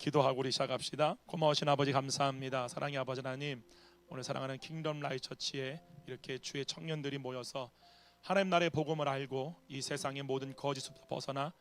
기도하고 우리 시작합시다. 고마우신 아버지 감사합니다. 사랑의 아버지 하나님, 오늘 사랑하는 킹덤 라이트 처치에 이렇게 주의 청년들이 모여서 하나님 나라의 복음을 알고 이 세상의 모든 거짓부터 벗어나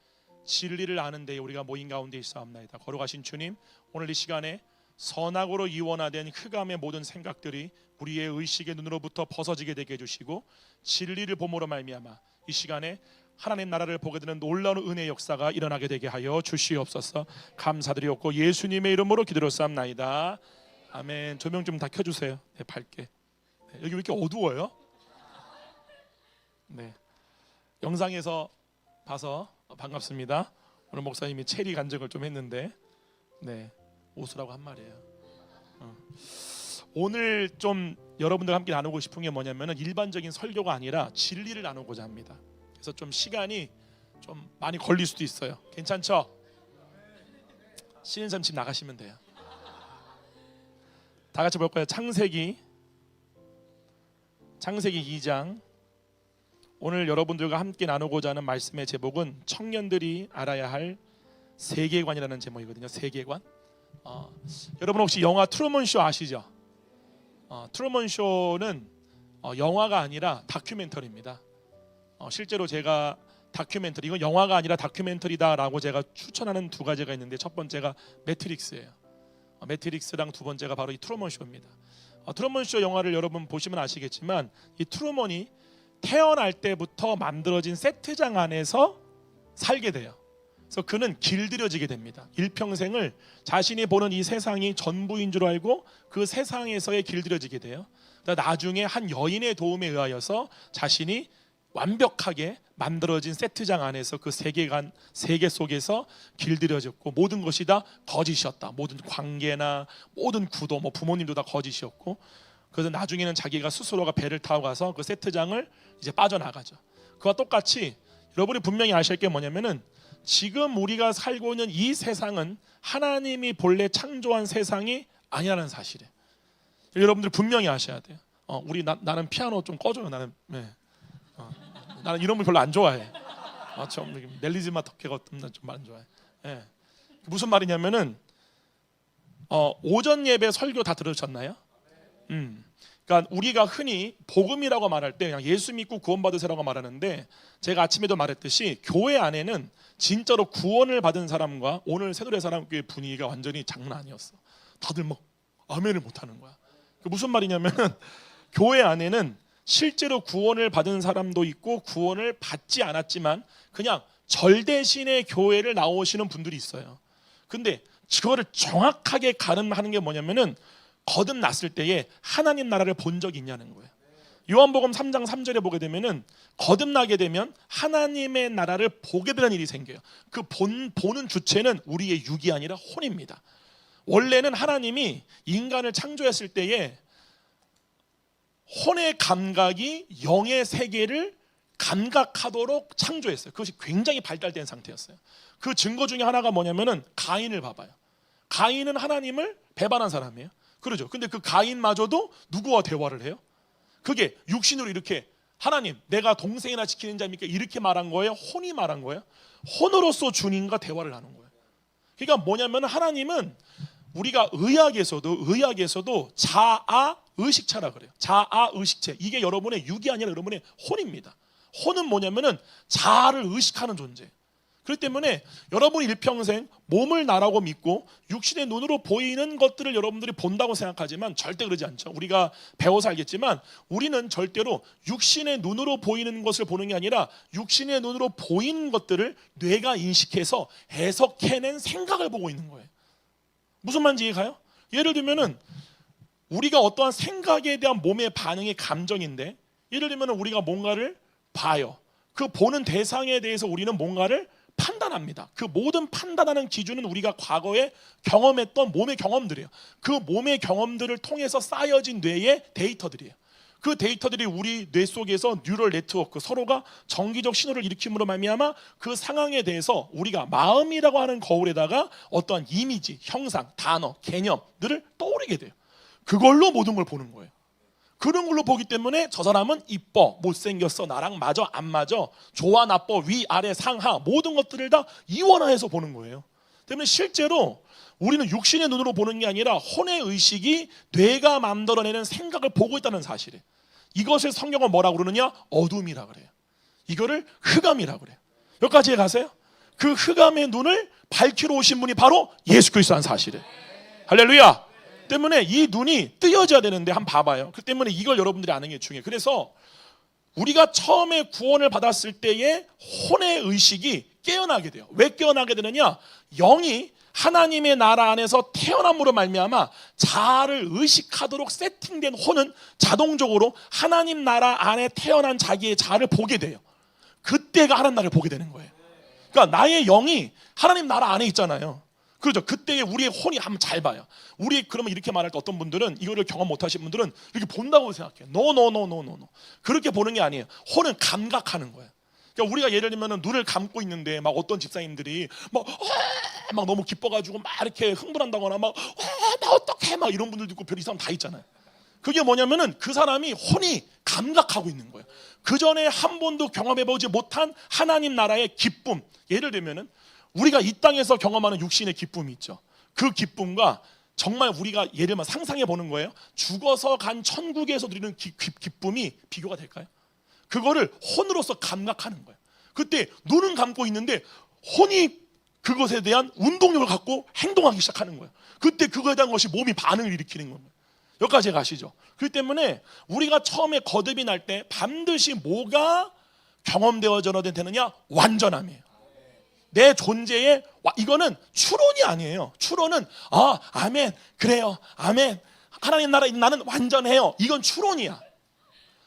진리를 아는 데에 우리가 모인 가운데 있사옵나이다. 거룩하신 주님, 오늘 이 시간에 선악으로 이원화된 흑암의 모든 생각들이 우리의 의식의 눈으로부터 벗어지게 되게 해주시고 진리를 봄으로 말미암아 이 시간에 하나님 나라를 보게 되는 놀라운 은혜의 역사가 일어나게 되게 하여 주시옵소서. 감사드리옵고 예수님의 이름으로 기도드렸사옵나이다. 아멘. 조명 좀 다 켜주세요. 네, 밝게. 네, 여기 왜 이렇게 어두워요? 네, 영상에서 봐서 반갑습니다. 오늘 목사님이 체리 간증을 좀 했는데 네, 웃으라고 한 말이에요. 오늘 좀 여러분들과 함께 나누고 싶은 게 뭐냐면 일반적인 설교가 아니라 진리를 나누고자 합니다. 그래서 좀 시간이 좀 많이 걸릴 수도 있어요. 괜찮죠? 신인선 집 나가시면 돼요. 다 같이 볼까요? 창세기 2장. 오늘 여러분들과 함께 나누고자 하는 말씀의 제목은 청년들이 알아야 할 세계관이라는 제목이거든요. 세계관. 여러분 혹시 영화 트루먼 쇼 아시죠? 트루먼 쇼는 영화가 아니라 다큐멘터리입니다. 실제로 제가 다큐멘터리, 이건 영화가 아니라 다큐멘터리다라고 제가 추천하는 두 가지가 있는데, 첫 번째가 매트릭스예요. 매트릭스랑 두 번째가 바로 이 트루먼 쇼입니다. 트루먼 쇼 영화를 여러분 보시면 아시겠지만 이 트루먼이 태어날 때부터 만들어진 세트장 안에서 살게 돼요. 그래서 그는 길들여지게 됩니다. 일평생을 자신이 보는 이 세상이 전부인 줄 알고 그 세상에서의 길들여지게 돼요. 나중에 한 여인의 도움에 의하여서 자신이 완벽하게 만들어진 세트장 안에서 그 세계관, 세계 속에서 길들여졌고 모든 것이 다 거짓이었다. 모든 관계나 모든 구도, 부모님도 다 거짓이었고, 그래서 나중에는 자기가 스스로가 배를 타고 가서 그 세트장을 이제 빠져나가죠. 그와 똑같이 여러분이 분명히 아실 게 뭐냐면은 지금 우리가 살고 있는 이 세상은 하나님이 본래 창조한 세상이 아니라는 사실이에요. 여러분들 분명히 아셔야 돼요. 나는 피아노 좀 꺼줘요. 나는 이런 걸 별로 안 좋아해. 좀 멜리즈마 덕케 같은 좀 안 좋아해. 네. 무슨 말이냐면은 오전 예배 설교 다 들으셨나요? 그러니까 우리가 흔히 복음이라고 말할 때 그냥 예수 믿고 구원받으세요라고 말하는데, 제가 아침에도 말했듯이 교회 안에는 진짜로 구원을 받은 사람과 오늘 새노래 사람교회 분위기가 완전히 장난 아니었어. 다들 막 아멘을 못하는 거야. 무슨 말이냐면은 교회 안에는 실제로 구원을 받은 사람도 있고 구원을 받지 않았지만 그냥 절 대신의 교회를 나오시는 분들이 있어요. 근데 그거를 정확하게 가늠하는 게 뭐냐면은 거듭났을 때에 하나님 나라를 본 적이 있냐는 거예요. 요한복음 3장 3절에 보게 되면은 거듭나게 되면 하나님의 나라를 보게 되는 일이 생겨요. 그 보는 주체는 우리의 육이 아니라 혼입니다. 원래는 하나님이 인간을 창조했을 때에 혼의 감각이 영의 세계를 감각하도록 창조했어요. 그것이 굉장히 발달된 상태였어요. 그 증거 중에 하나가 뭐냐면은 가인을 봐봐요. 가인은 하나님을 배반한 사람이에요. 그러죠. 근데 그 가인마저도 누구와 대화를 해요? 그게 육신으로 이렇게 하나님 내가 동생이나 지키는 자입니까? 이렇게 말한 거예요? 혼이 말한 거예요? 혼으로서 주님과 대화를 하는 거예요. 그러니까 뭐냐면 하나님은 우리가 의학에서도 자아 의식체라 그래요. 자아 의식체. 이게 여러분의 육이 아니라 여러분의 혼입니다. 혼은 뭐냐면은 자아를 의식하는 존재. 그렇기 때문에 여러분이 일평생 몸을 나라고 믿고 육신의 눈으로 보이는 것들을 여러분들이 본다고 생각하지만 절대 그러지 않죠. 우리가 배워서 알겠지만 우리는 절대로 육신의 눈으로 보이는 것을 보는 게 아니라 육신의 눈으로 보이는 것들을 뇌가 인식해서 해석해낸 생각을 보고 있는 거예요. 무슨 말인지 이해가요? 예를 들면은 우리가 어떠한 생각에 대한 몸의 반응이 감정인데, 예를 들면 우리가 뭔가를 봐요. 그 보는 대상에 대해서 우리는 뭔가를 판단합니다. 그 모든 판단하는 기준은 우리가 과거에 경험했던 몸의 경험들이에요. 그 몸의 경험들을 통해서 쌓여진 뇌의 데이터들이에요. 그 데이터들이 우리 뇌 속에서 뉴럴 네트워크, 서로가 정기적 신호를 일으킴으로 말미암아 그 상황에 대해서 우리가 마음이라고 하는 거울에다가 어떠한 이미지, 형상, 단어, 개념들을 떠올리게 돼요. 그걸로 모든 걸 보는 거예요. 그런 걸로 보기 때문에 저 사람은 이뻐, 못생겼어, 나랑 맞아, 안 맞아, 좋아, 나빠, 위, 아래, 상하 모든 것들을 다 이원화해서 보는 거예요. 때문에 실제로 우리는 육신의 눈으로 보는 게 아니라 혼의 의식이 뇌가 만들어내는 생각을 보고 있다는 사실이에요. 이것을 성경은 뭐라고 그러느냐? 어둠이라 그래요. 이거를 흑암이라 그래요. 여기까지 가세요? 그 흑암의 눈을 밝히러 오신 분이 바로 예수 그리스도라는 사실이에요. 할렐루야. 때문에 이 눈이 뜨여져야 되는데 한번 봐봐요. 그 때문에 이걸 여러분들이 아는 게 중요해요. 그래서 우리가 처음에 구원을 받았을 때의 혼의 의식이 깨어나게 돼요. 왜 깨어나게 되느냐? 영이 하나님의 나라 안에서 태어남으로 말미암아 자아를 의식하도록 세팅된 혼은 자동적으로 하나님 나라 안에 태어난 자기의 자아를 보게 돼요. 그때가 하나님 나라를 보게 되는 거예요. 그러니까 나의 영이 하나님 나라 안에 있잖아요. 그렇죠. 그때에 우리의 혼이 한번 잘 봐요. 우리 그러면 이렇게 말할 때 어떤 분들은 이거를 경험 못하신 분들은 이렇게 본다고 생각해요. No. 그렇게 보는 게 아니에요. 혼은 감각하는 거예요. 그러니까 우리가 예를 들면 눈을 감고 있는데 막 어떤 집사님들이 막 너무 기뻐가지고 막 이렇게 흥분한다거나 나 어떡해 막 이런 분들도 있고 별 이상 다 있잖아요. 그게 뭐냐면은 그 사람이 혼이 감각하고 있는 거예요. 그 전에 한 번도 경험해보지 못한 하나님 나라의 기쁨. 예를 들면은 우리가 이 땅에서 경험하는 육신의 기쁨이 있죠. 그 기쁨과 정말 우리가 예를 들면 상상해 보는 거예요. 죽어서 간 천국에서 누리는 기쁨이 비교가 될까요? 그거를 혼으로서 감각하는 거예요. 그때 눈은 감고 있는데 혼이 그것에 대한 운동력을 갖고 행동하기 시작하는 거예요. 그때 그거에 대한 것이 몸이 반응을 일으키는 거예요. 여기까지 가시죠. 그렇기 때문에 우리가 처음에 거듭이 날 때 반드시 뭐가 경험되어져야 되느냐? 완전함이에요. 내 존재에 이거는 추론이 아니에요. 추론은 아멘 그래요 아멘 하나님 나라 나는 완전해요. 이건 추론이야.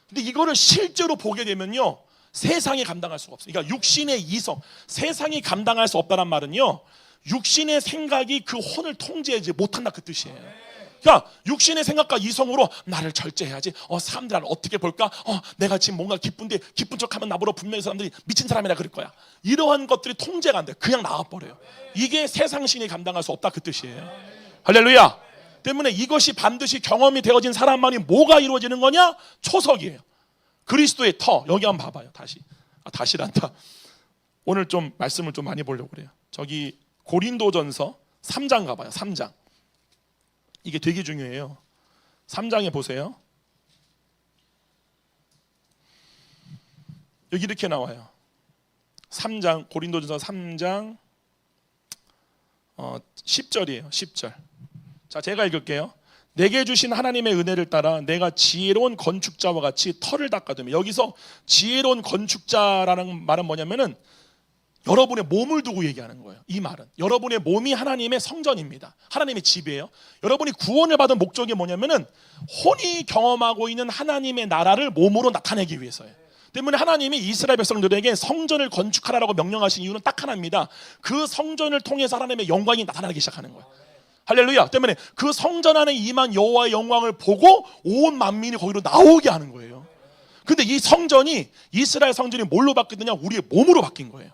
근데 이거를 실제로 보게 되면요 세상이 감당할 수가 없어요. 그러니까 육신의 이성 세상이 감당할 수 없다는 말은요 육신의 생각이 그 혼을 통제하지 못한다 그 뜻이에요. 그러니까 육신의 생각과 이성으로 나를 절제해야지. 사람들 나를 어떻게 볼까? 내가 지금 뭔가 기쁜데 기쁜 척하면 나보러 분명히 사람들이 미친 사람이라 그럴 거야. 이러한 것들이 통제가 안 돼. 그냥 나와버려요. 이게 세상신이 감당할 수 없다 그 뜻이에요. 할렐루야. 때문에 이것이 반드시 경험이 되어진 사람만이 뭐가 이루어지는 거냐? 초석이에요. 그리스도의 터. 여기 한번 봐봐요. 다시란다. 오늘 좀 말씀을 좀 많이 보려고 그래요. 저기 고린도전서 3장 가봐요. 3장. 이게 되게 중요해요. 3장에 보세요. 여기 이렇게 나와요. 3장 고린도전서 3장 10절이에요. 10절. 자, 제가 읽을게요. 내게 주신 하나님의 은혜를 따라 내가 지혜로운 건축자와 같이 터를 닦아두며. 여기서 지혜로운 건축자라는 말은 뭐냐면은 여러분의 몸을 두고 얘기하는 거예요. 이 말은 여러분의 몸이 하나님의 성전입니다. 하나님의 집이에요. 여러분이 구원을 받은 목적이 뭐냐면은 혼이 경험하고 있는 하나님의 나라를 몸으로 나타내기 위해서예요. 때문에 하나님이 이스라엘 백성들에게 성전을 건축하라고 명령하신 이유는 딱 하나입니다. 그 성전을 통해서 하나님의 영광이 나타나기 시작하는 거예요. 할렐루야. 때문에 그 성전 안에 임한 여호와의 영광을 보고 온 만민이 거기로 나오게 하는 거예요. 근데 이 성전이 이스라엘 성전이 뭘로 바뀌었느냐? 우리의 몸으로 바뀐 거예요.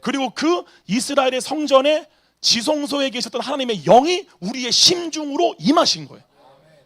그리고 그 이스라엘의 성전에 지성소에 계셨던 하나님의 영이 우리의 심중으로 임하신 거예요.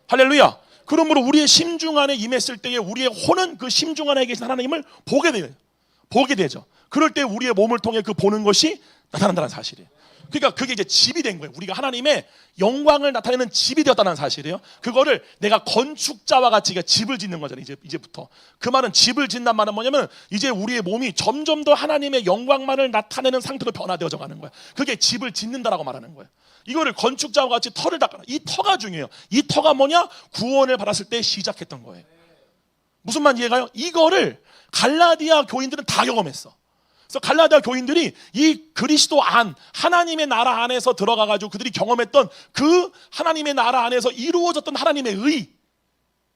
할렐루야. 그러므로 우리의 심중 안에 임했을 때에 우리의 혼은 그 심중 안에 계신 하나님을 보게 되죠. 그럴 때 우리의 몸을 통해 그 보는 것이 나타난다는 사실이에요. 그러니까 그게 이제 집이 된 거예요. 우리가 하나님의 영광을 나타내는 집이 되었다는 사실이에요. 그거를 내가 건축자와 같이 집을 짓는 거잖아요. 이제부터. 그 말은 집을 짓는 말은 뭐냐면 이제 우리의 몸이 점점 더 하나님의 영광만을 나타내는 상태로 변화되어져 가는 거예요. 그게 집을 짓는다라고 말하는 거예요. 이거를 건축자와 같이 터를 닦아라. 이 터가 중요해요. 이 터가 뭐냐? 구원을 받았을 때 시작했던 거예요. 무슨 말인지 이해가요? 이거를 갈라디아 교인들은 다 경험했어. 그래서 갈라디아 교인들이 이 그리스도 안 하나님의 나라 안에서 들어가가지고 그들이 경험했던 그 하나님의 나라 안에서 이루어졌던 하나님의 의.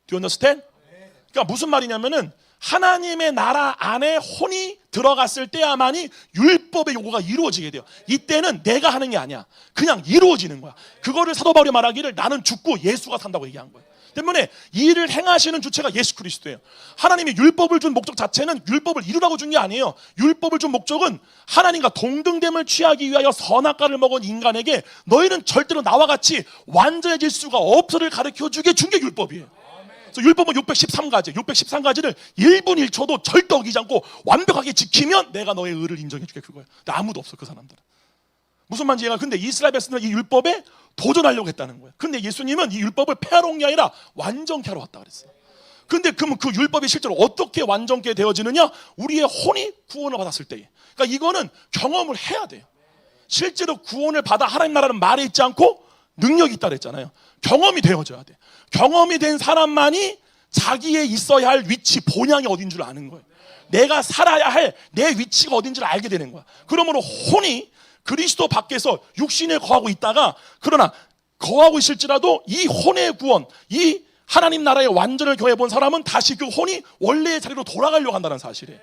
Do you understand? 그러니까 무슨 말이냐면은 하나님의 나라 안에 혼이 들어갔을 때야만이 율법의 요구가 이루어지게 돼요. 이때는 내가 하는 게 아니야. 그냥 이루어지는 거야. 그거를 사도 바울이 말하기를 나는 죽고 예수가 산다고 얘기한 거예요. 때문에 이 일을 행하시는 주체가 예수 그리스도예요. 하나님이 율법을 준 목적 자체는 율법을 이루라고 준 게 아니에요. 율법을 준 목적은 하나님과 동등됨을 취하기 위하여 선악과를 먹은 인간에게 너희는 절대로 나와 같이 완전해질 수가 없어를 가르쳐주게 준 게 율법이에요. 그래서 율법은 613가지를 1분 1초도 절대 어기지 않고 완벽하게 지키면 내가 너의 의를 인정해 주게 그거예요. 근데 아무도 없어 그 사람들은. 무슨 말인지 이해가? 근데 이스라엘 백성들은 이 율법에 도전하려고 했다는 거예요. 근데 예수님은 이 율법을 폐하러 온 게 아니라 완전케 하러 왔다 그랬어요. 근데 그러면 그 율법이 실제로 어떻게 완전케 되어지느냐? 우리의 혼이 구원을 받았을 때에. 그러니까 이거는 경험을 해야 돼요. 실제로 구원을 받아 하나님 나라는 말에 있지 않고 능력이 있다 그랬잖아요. 경험이 되어져야 돼. 경험이 된 사람만이 자기의 있어야 할 위치, 본향이 어딘 줄 아는 거예요. 내가 살아야 할 내 위치가 어딘 줄 알게 되는 거야. 그러므로 혼이 그리스도 밖에서 육신에 거하고 있다가, 그러나 거하고 있을지라도 이 혼의 구원, 이 하나님 나라의 완전을 경험해본 사람은 다시 그 혼이 원래의 자리로 돌아가려고 한다는 사실이에요.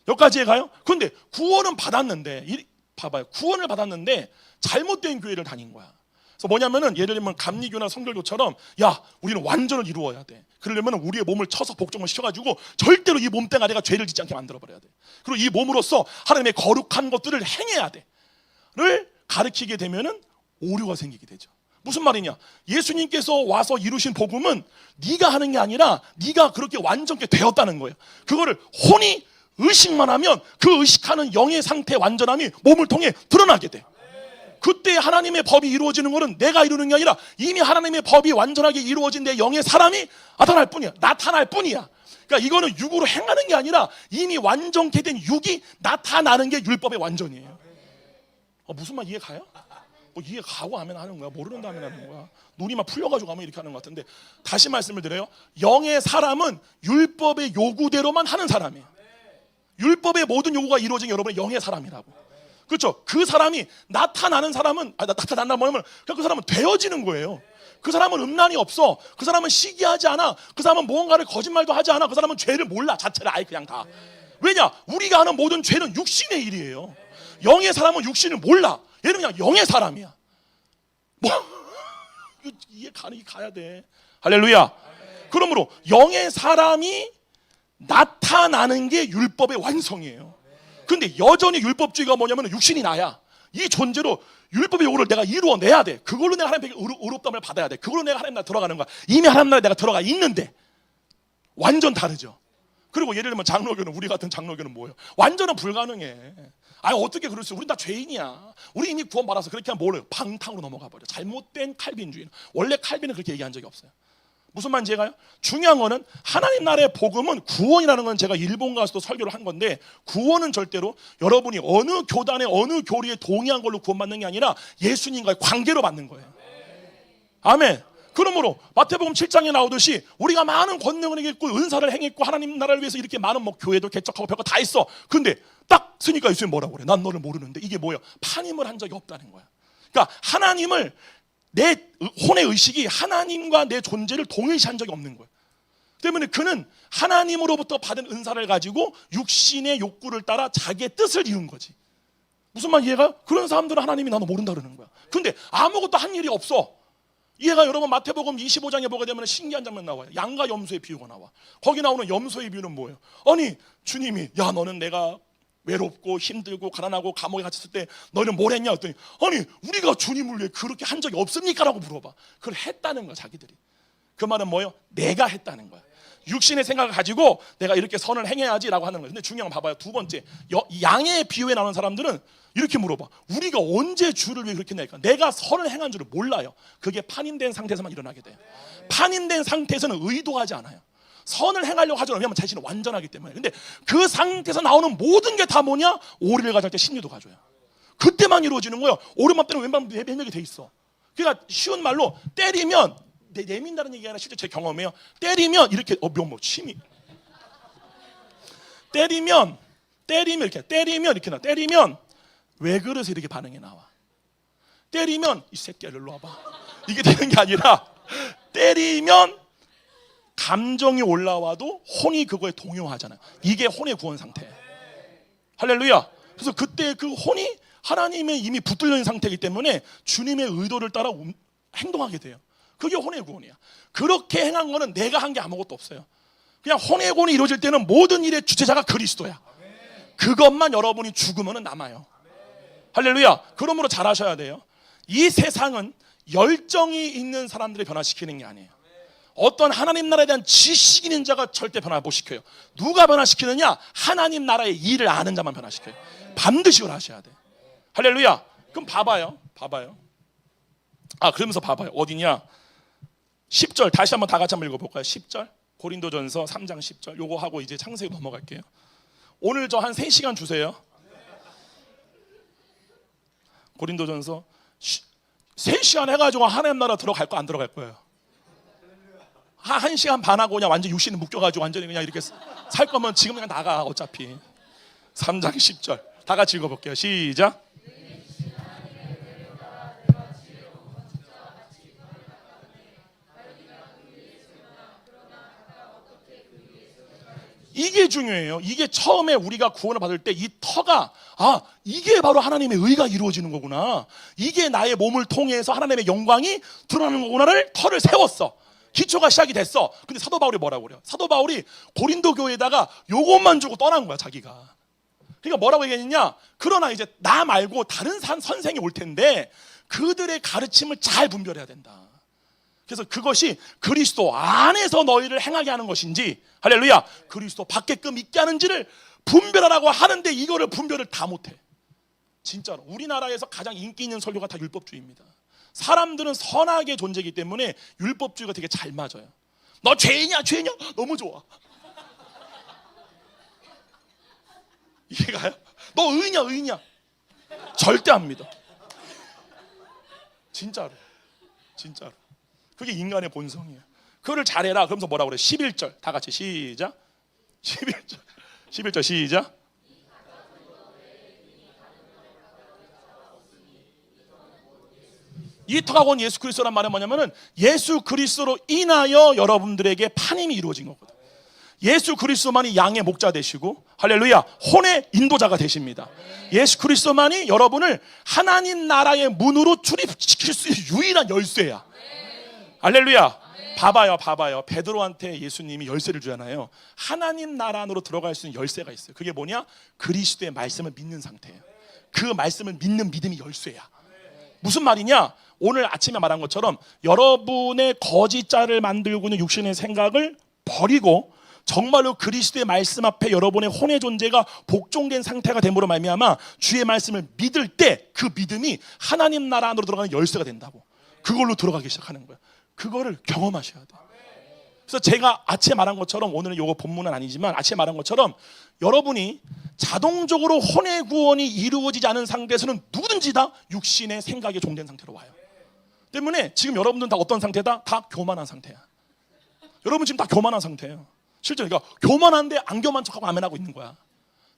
여기까지 가요? 그런데 구원은 받았는데, 봐봐요. 구원을 받았는데 잘못된 교회를 다닌 거야. 그래서 뭐냐면은, 예를 들면 감리교나 성결교처럼, 야, 우리는 완전을 이루어야 돼. 그러려면 우리의 몸을 쳐서 복종을 시켜가지고 절대로 이 몸뚱아리가 죄를 짓지 않게 만들어버려야 돼. 그리고 이 몸으로써 하나님의 거룩한 것들을 행해야 돼. 를 가르치게 되면은 오류가 생기게 되죠. 무슨 말이냐? 예수님께서 와서 이루신 복음은 네가 하는 게 아니라 네가 그렇게 완전케 되었다는 거예요. 그거를 혼이 의식만 하면 그 의식하는 영의 상태 완전함이 몸을 통해 드러나게 돼. 그때 하나님의 법이 이루어지는 것은 내가 이루는 게 아니라 이미 하나님의 법이 완전하게 이루어진 내 영의 사람이 나타날 뿐이야. 그러니까 이거는 육으로 행하는 게 아니라 이미 완전케 된 육이 나타나는 게 율법의 완전이에요. 무슨 말 이해 가요? 뭐 이해 가고 하면 하는 거야, 모르는다 하면 하는 거야. 눈이 막 풀려가지고 하면 이렇게 하는 것 같은데, 다시 말씀을 드려요. 영의 사람은 율법의 요구대로만 하는 사람이에요. 율법의 모든 요구가 이루어진 여러분의 영의 사람이라고. 그렇죠? 그 사람이 나타나는 사람은, 나타난다 뭐냐면 그 사람은 되어지는 거예요. 그 사람은 음란이 없어. 그 사람은 시기하지 않아. 그 사람은 무언가를 거짓말도 하지 않아. 그 사람은 죄를 몰라, 자체를 아예 그냥 다. 왜냐? 우리가 하는 모든 죄는 육신의 일이에요. 영의 사람은 육신을 몰라. 얘는 그냥 영의 사람이야. 뭐 이해 가야 돼. 할렐루야. 그러므로 영의 사람이 나타나는 게 율법의 완성이에요. 근데 여전히 율법주의가 뭐냐면 육신이 나야. 이 존재로 율법의 요구를 내가 이루어내야 돼. 그걸로 내가 하나님께 의롭다함을 받아야 돼. 그걸로 내가 하나님 나라 들어가는 거야. 이미 하나님 나라에 내가 들어가 있는데. 완전 다르죠. 그리고 예를 들면 장로교는, 우리 같은 장로교는 뭐예요? 완전은 불가능해. 어떻게 그럴 수 있어? 우린 다 죄인이야. 우리 이미 구원받아서 그렇게 하면 뭐래요? 방탕으로 넘어가 버려. 잘못된 칼빈주의. 원래 칼빈은 그렇게 얘기한 적이 없어요. 무슨 말인지 이해가요? 중요한 거는 하나님 나라의 복음은, 구원이라는 건 제가 일본 가서도 설교를 한 건데, 구원은 절대로 여러분이 어느 교단의 어느 교리에 동의한 걸로 구원받는 게 아니라 예수님과의 관계로 받는 거예요. 아멘. 그러므로 마태복음 7장에 나오듯이 우리가 많은 권능을 행했고 은사를 행했고 하나님 나라를 위해서 이렇게 많은 교회도 개척하고 별거 다 했어. 근데 딱 쓰니까 예수님 뭐라고 그래? 난 너를 모르는데. 이게 뭐예요? 판임을 한 적이 없다는 거야. 그러니까 하나님을, 내 혼의 의식이 하나님과 내 존재를 동일시한 적이 없는 거예요. 때문에 그는 하나님으로부터 받은 은사를 가지고 육신의 욕구를 따라 자기의 뜻을 이룬 거지. 무슨 말 이해가? 그런 사람들은 하나님이 나도 모른다 그러는 거야. 근데 아무것도 한 일이 없어. 이해가? 여러분 마태복음 25장에 보게 되면 신기한 장면 나와요. 양과 염소의 비유가 나와. 거기 나오는 염소의 비유는 뭐예요? 아니 주님이, 야 너는 내가 외롭고 힘들고 가난하고 감옥에 갇혔을 때 너희는 뭘 했냐 했더니, 아니 우리가 주님을 위해 그렇게 한 적이 없습니까? 라고 물어봐. 그걸 했다는 거야, 자기들이. 그 말은 뭐예요? 내가 했다는 거야. 육신의 생각을 가지고 내가 이렇게 선을 행해야지 라고 하는 거예요. 근데 중요한 건 봐봐요. 두 번째, 양의 비유에 나오는 사람들은 이렇게 물어봐. 우리가 언제 주를 위해 그렇게 했냐니까. 내가 선을 행한 줄을 몰라요. 그게 판임된 상태에서만 일어나게 돼요. 판임된 상태에서는 의도하지 않아요. 선을 행하려고 하죠. 왜냐하면 자신은 완전하기 때문에. 근데 그 상태에서 나오는 모든 게 다 뭐냐? 오리를 가져갈 때 심리도 가져요. 그때만 이루어지는 거예요. 오른맘 때는 왼맘 매매게 돼 있어. 그러니까 쉬운 말로 때리면, 내민다는 얘기가 아니라 실제 제 경험이에요. 때리면 이렇게 침이 때리면 이렇게 나. 때리면 왜 그래서 이렇게 반응이 나와? 때리면 이 새끼야 일로 와봐. 이게 되는 게 아니라 때리면 감정이 올라와도 혼이 그거에 동요하잖아요. 이게 혼의 구원 상태. 할렐루야. 그래서 그때 그 혼이 하나님의 이미 붙들려 있는 상태이기 때문에 주님의 의도를 따라 행동하게 돼요. 그게 혼의 구원이야. 그렇게 행한 거는 내가 한 게 아무것도 없어요. 그냥 혼의 구원이 이루어질 때는 모든 일의 주체자가 그리스도야. 그것만 여러분이 죽으면 남아요. 할렐루야. 그러므로 잘하셔야 돼요. 이 세상은 열정이 있는 사람들을 변화시키는 게 아니에요. 어떤 하나님 나라에 대한 지식 있는 자가 절대 변화 못 시켜요. 누가 변화시키느냐? 하나님 나라의 일을 아는 자만 변화시켜요. 반드시 그걸 하셔야 돼. 할렐루야. 그럼 봐봐요. 그러면서 봐봐요. 어디냐? 10절 다시 한번 다 같이 한번 읽어볼까요? 10절 고린도전서 3장 10절 요거 하고 이제 창세기 넘어갈게요. 오늘 저 한 3시간 주세요. 고린도전서 3시간 해가지고 하나님 나라 들어갈 거 안 들어갈 거예요? 1시간 반 하고 그냥 완전 육신에 묶여가지고 완전히 그냥 이렇게 살 거면 지금 그냥 나가. 어차피 3장 10절 다 같이 읽어볼게요. 시작. 이게 중요해요. 이게 처음에 우리가 구원을 받을 때 이 터가 이게 바로 하나님의 의가 이루어지는 거구나. 이게 나의 몸을 통해서 하나님의 영광이 드러나는 거구나를 터를 세웠어. 기초가 시작이 됐어. 근데 사도 바울이 뭐라고 그래요? 사도 바울이 고린도 교회에다가 요것만 주고 떠난 거야, 자기가. 그러니까 뭐라고 얘기했냐? 그러나 이제 나 말고 다른 선생이 올 텐데 그들의 가르침을 잘 분별해야 된다. 그래서 그것이 그리스도 안에서 너희를 행하게 하는 것인지, 할렐루야, 그리스도 밖에끔 있게 하는지를 분별하라고 하는데 이거를 분별을 다 못해. 진짜로 우리나라에서 가장 인기 있는 설교가 다 율법주의입니다. 사람들은 선하게 존재이기 때문에 율법주의가 되게 잘 맞아요. 너 죄냐 너무 좋아. 이해가요? 너 의냐 절대 안 믿어. 진짜로 그게 인간의 본성이에요. 그거를 잘해라. 그러면서 뭐라고 그래? 11절 다 같이 시작. 11절 시작. 이 터가 곧 예수 그리스도란 말은 뭐냐면은 예수 그리스도로 인하여 여러분들에게 판임이 이루어진 거거든. 예수 그리스도만이 양의 목자 되시고, 할렐루야, 혼의 인도자가 되십니다. 예수 그리스도만이 여러분을 하나님 나라의 문으로 출입시킬 수 있는 유일한 열쇠야. 할렐루야. 봐봐요. 베드로한테 예수님이 열쇠를 주잖아요. 하나님 나라 안으로 들어갈 수 있는 열쇠가 있어요. 그게 뭐냐? 그리스도의 말씀을 믿는 상태예요. 그 말씀을 믿는 믿음이 열쇠야. 무슨 말이냐? 오늘 아침에 말한 것처럼 여러분의 거짓자를 만들고 있는 육신의 생각을 버리고 정말로 그리스도의 말씀 앞에 여러분의 혼의 존재가 복종된 상태가 됨으로 말미암아 주의 말씀을 믿을 때 그 믿음이 하나님 나라 안으로 들어가는 열쇠가 된다고. 그걸로 들어가기 시작하는 거야. 그거를 경험하셔야 돼. 그래서 제가 아침에 말한 것처럼, 오늘은 이거 본문은 아니지만 아침에 말한 것처럼 여러분이 자동적으로 혼의 구원이 이루어지지 않은 상태에서는 누구든지 다 육신의 생각에 종된 상태로 와요. 때문에 지금 여러분들은 다 어떤 상태다? 다 교만한 상태야. 여러분 지금 다 교만한 상태예요. 실제 그러니까 교만한데 안 교만 척하고 아멘하고 있는 거야.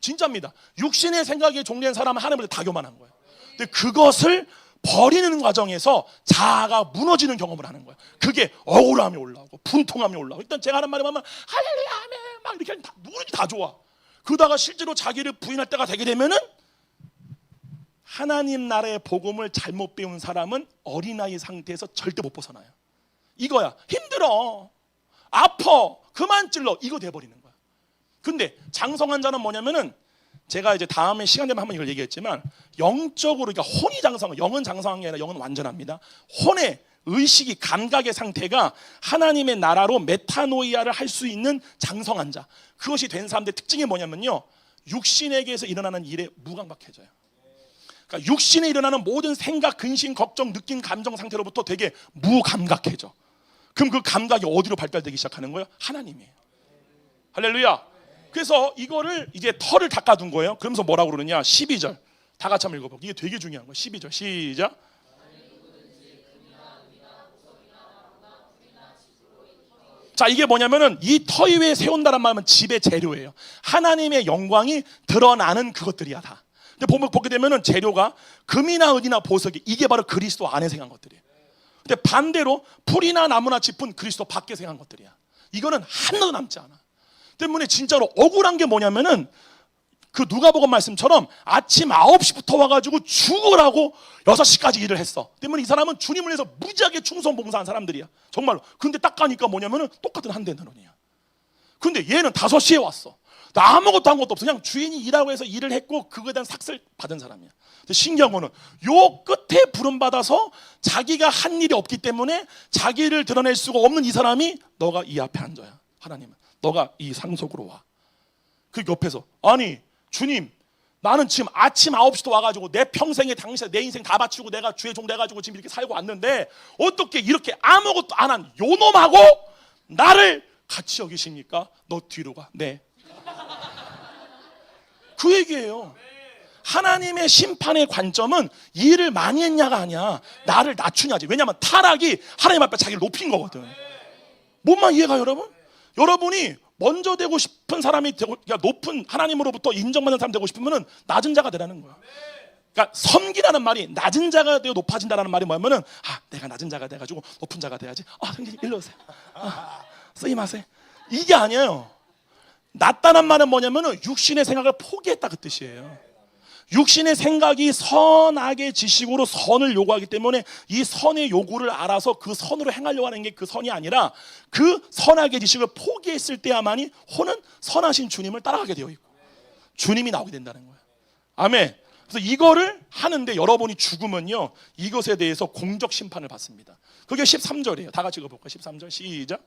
진짜입니다. 육신의 생각에 종된 사람은 하나님한테 다 교만한 거야. 근데 그것을 버리는 과정에서 자아가 무너지는 경험을 하는 거야. 그게 억울함이 올라오고 분통함이 올라오고, 일단 제가 하는 말이 하면 할렐루야 아멘 막 이렇게 하면 누구든지 다 좋아. 그러다가 실제로 자기를 부인할 때가 되게 되면은 하나님 나라의 복음을 잘못 배운 사람은 어린아이 상태에서 절대 못 벗어나요. 이거야. 힘들어, 아파, 그만 찔러, 이거 돼버리는 거야. 근데 장성한 자는 뭐냐면은, 제가 이제 다음에 시간 되면 한번 이걸 얘기했지만, 영적으로, 그러니까 혼이 장성한, 영은 장성한 게 아니라 영은 완전합니다. 혼의 의식이, 감각의 상태가 하나님의 나라로 메타노이아를 할 수 있는 장성한 자, 그것이 된 사람들의 특징이 뭐냐면요, 육신에게서 일어나는 일에 무감각해져요. 그러니까 육신에 일어나는 모든 생각, 근심, 걱정, 느낌, 감정 상태로부터 되게 무감각해져. 그럼 그 감각이 어디로 발달되기 시작하는 거예요? 하나님이에요. 할렐루야. 그래서 이거를 이제 털을 닦아둔 거예요. 그러면서 뭐라고 그러느냐? 12절 다 같이 한번 읽어볼게요. 이게 되게 중요한 거예요. 12절 시작. 자, 이게 뭐냐면은 이 터 위에 세운다는 말은 집의 재료예요. 하나님의 영광이 드러나는 그것들이야 다. 근데 보게 되면은 재료가 금이나 은이나 보석이, 이게 바로 그리스도 안에 생한 것들이에요. 근데 반대로 풀이나 나무나 짚은 그리스도 밖에 생한 것들이야. 이거는 하나도 남지 않아. 때문에 진짜로 억울한 게 뭐냐면은, 그 누가복음 말씀처럼 아침 9시부터 와가지고 죽으라고 6시까지 일을 했어. 때문에 이 사람은 주님을 위해서 무지하게 충성 봉사한 사람들이야, 정말로. 근데 딱 가니까 뭐냐면은 똑같은 한 데나론이야. 근데 얘는 5시에 왔어. 나 아무것도 한 것도 없어. 그냥 주인이 일하고 해서 일을 했고 그거에 대한 삭슬 받은 사람이야. 근데 신기한 거는 요 끝에 부름받아서 자기가 한 일이 없기 때문에 자기를 드러낼 수가 없는 이 사람이, 너가 이 앞에 앉아야, 하나님은 너가 이 상속으로 와. 그 옆에서, 아니 주님, 나는 지금 아침 9시도 와가지고 내 평생에 당신에 내 인생 다 바치고 내가 주의 종 돼가지고 지금 이렇게 살고 왔는데 어떻게 이렇게 아무것도 안 한 요놈하고 나를 같이 여기십니까? 너 뒤로 가. 네. 그 얘기예요. 하나님의 심판의 관점은 일을 많이 했냐가 아니야. 나를 낮추냐지. 왜냐하면 타락이 하나님 앞에 자기를 높인 거거든. 뭔만 이해가요, 여러분? 여러분이 먼저 되고 싶은 사람이 되고, 그러니까 높은 하나님으로부터 인정받는 사람 되고 싶으면 낮은 자가 되라는 거야. 그러니까 섬기라는 말이 낮은 자가 되어 높아진다라는 말이 뭐냐면은 내가 낮은 자가 돼가지고 높은 자가 돼야지. 성기님 일로 오세요. 쓰임하세요. 이게 아니에요. 낮다는 말은 뭐냐면은 육신의 생각을 포기했다 그 뜻이에요. 육신의 생각이 선악의 지식으로 선을 요구하기 때문에 이 선의 요구를 알아서 그 선으로 행하려고 하는 게 그 선이 아니라 그 선악의 지식을 포기했을 때야만이 혼은 선하신 주님을 따라가게 되어 있고 주님이 나오게 된다는 거예요. 아멘. 그래서 이거를 하는데 여러분이 죽으면요 이것에 대해서 공적 심판을 받습니다. 그게 13절이에요. 다 같이 읽어볼까요? 13절 시작.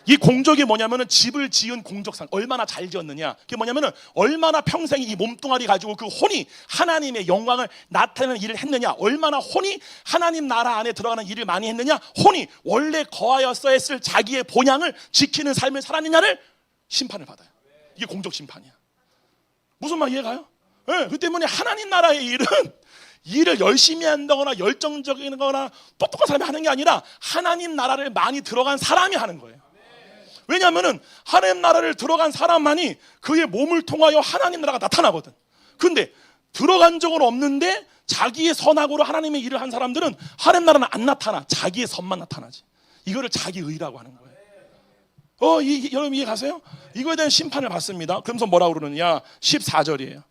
이 공적이 뭐냐면은 집을 지은 공적상 얼마나 잘 지었느냐. 그게 뭐냐면은 얼마나 평생 이 몸뚱아리 가지고 그 혼이 하나님의 영광을 나타내는 일을 했느냐, 얼마나 혼이 하나님 나라 안에 들어가는 일을 많이 했느냐, 혼이 원래 거하였어야 했을 자기의 본향을 지키는 삶을 살았느냐를 심판을 받아요. 이게 공적 심판이야. 무슨 말 이해가요? 네, 그 때문에 하나님 나라의 일은 일을 열심히 한다거나 열정적인 거나 똑똑한 사람이 하는 게 아니라 하나님 나라를 많이 들어간 사람이 하는 거예요. 왜냐하면 하나님 나라를 들어간 사람만이 그의 몸을 통하여 하나님 나라가 나타나거든. 근데 들어간 적은 없는데 자기의 선악으로 하나님의 일을 한 사람들은 하나님 나라는 안 나타나. 자기의 선만 나타나지. 이거를 자기 의라고 하는 거예요. 여러분 이해 가세요? 이거에 대한 심판을 받습니다. 그러면서 뭐라고 그러느냐 14절이에요.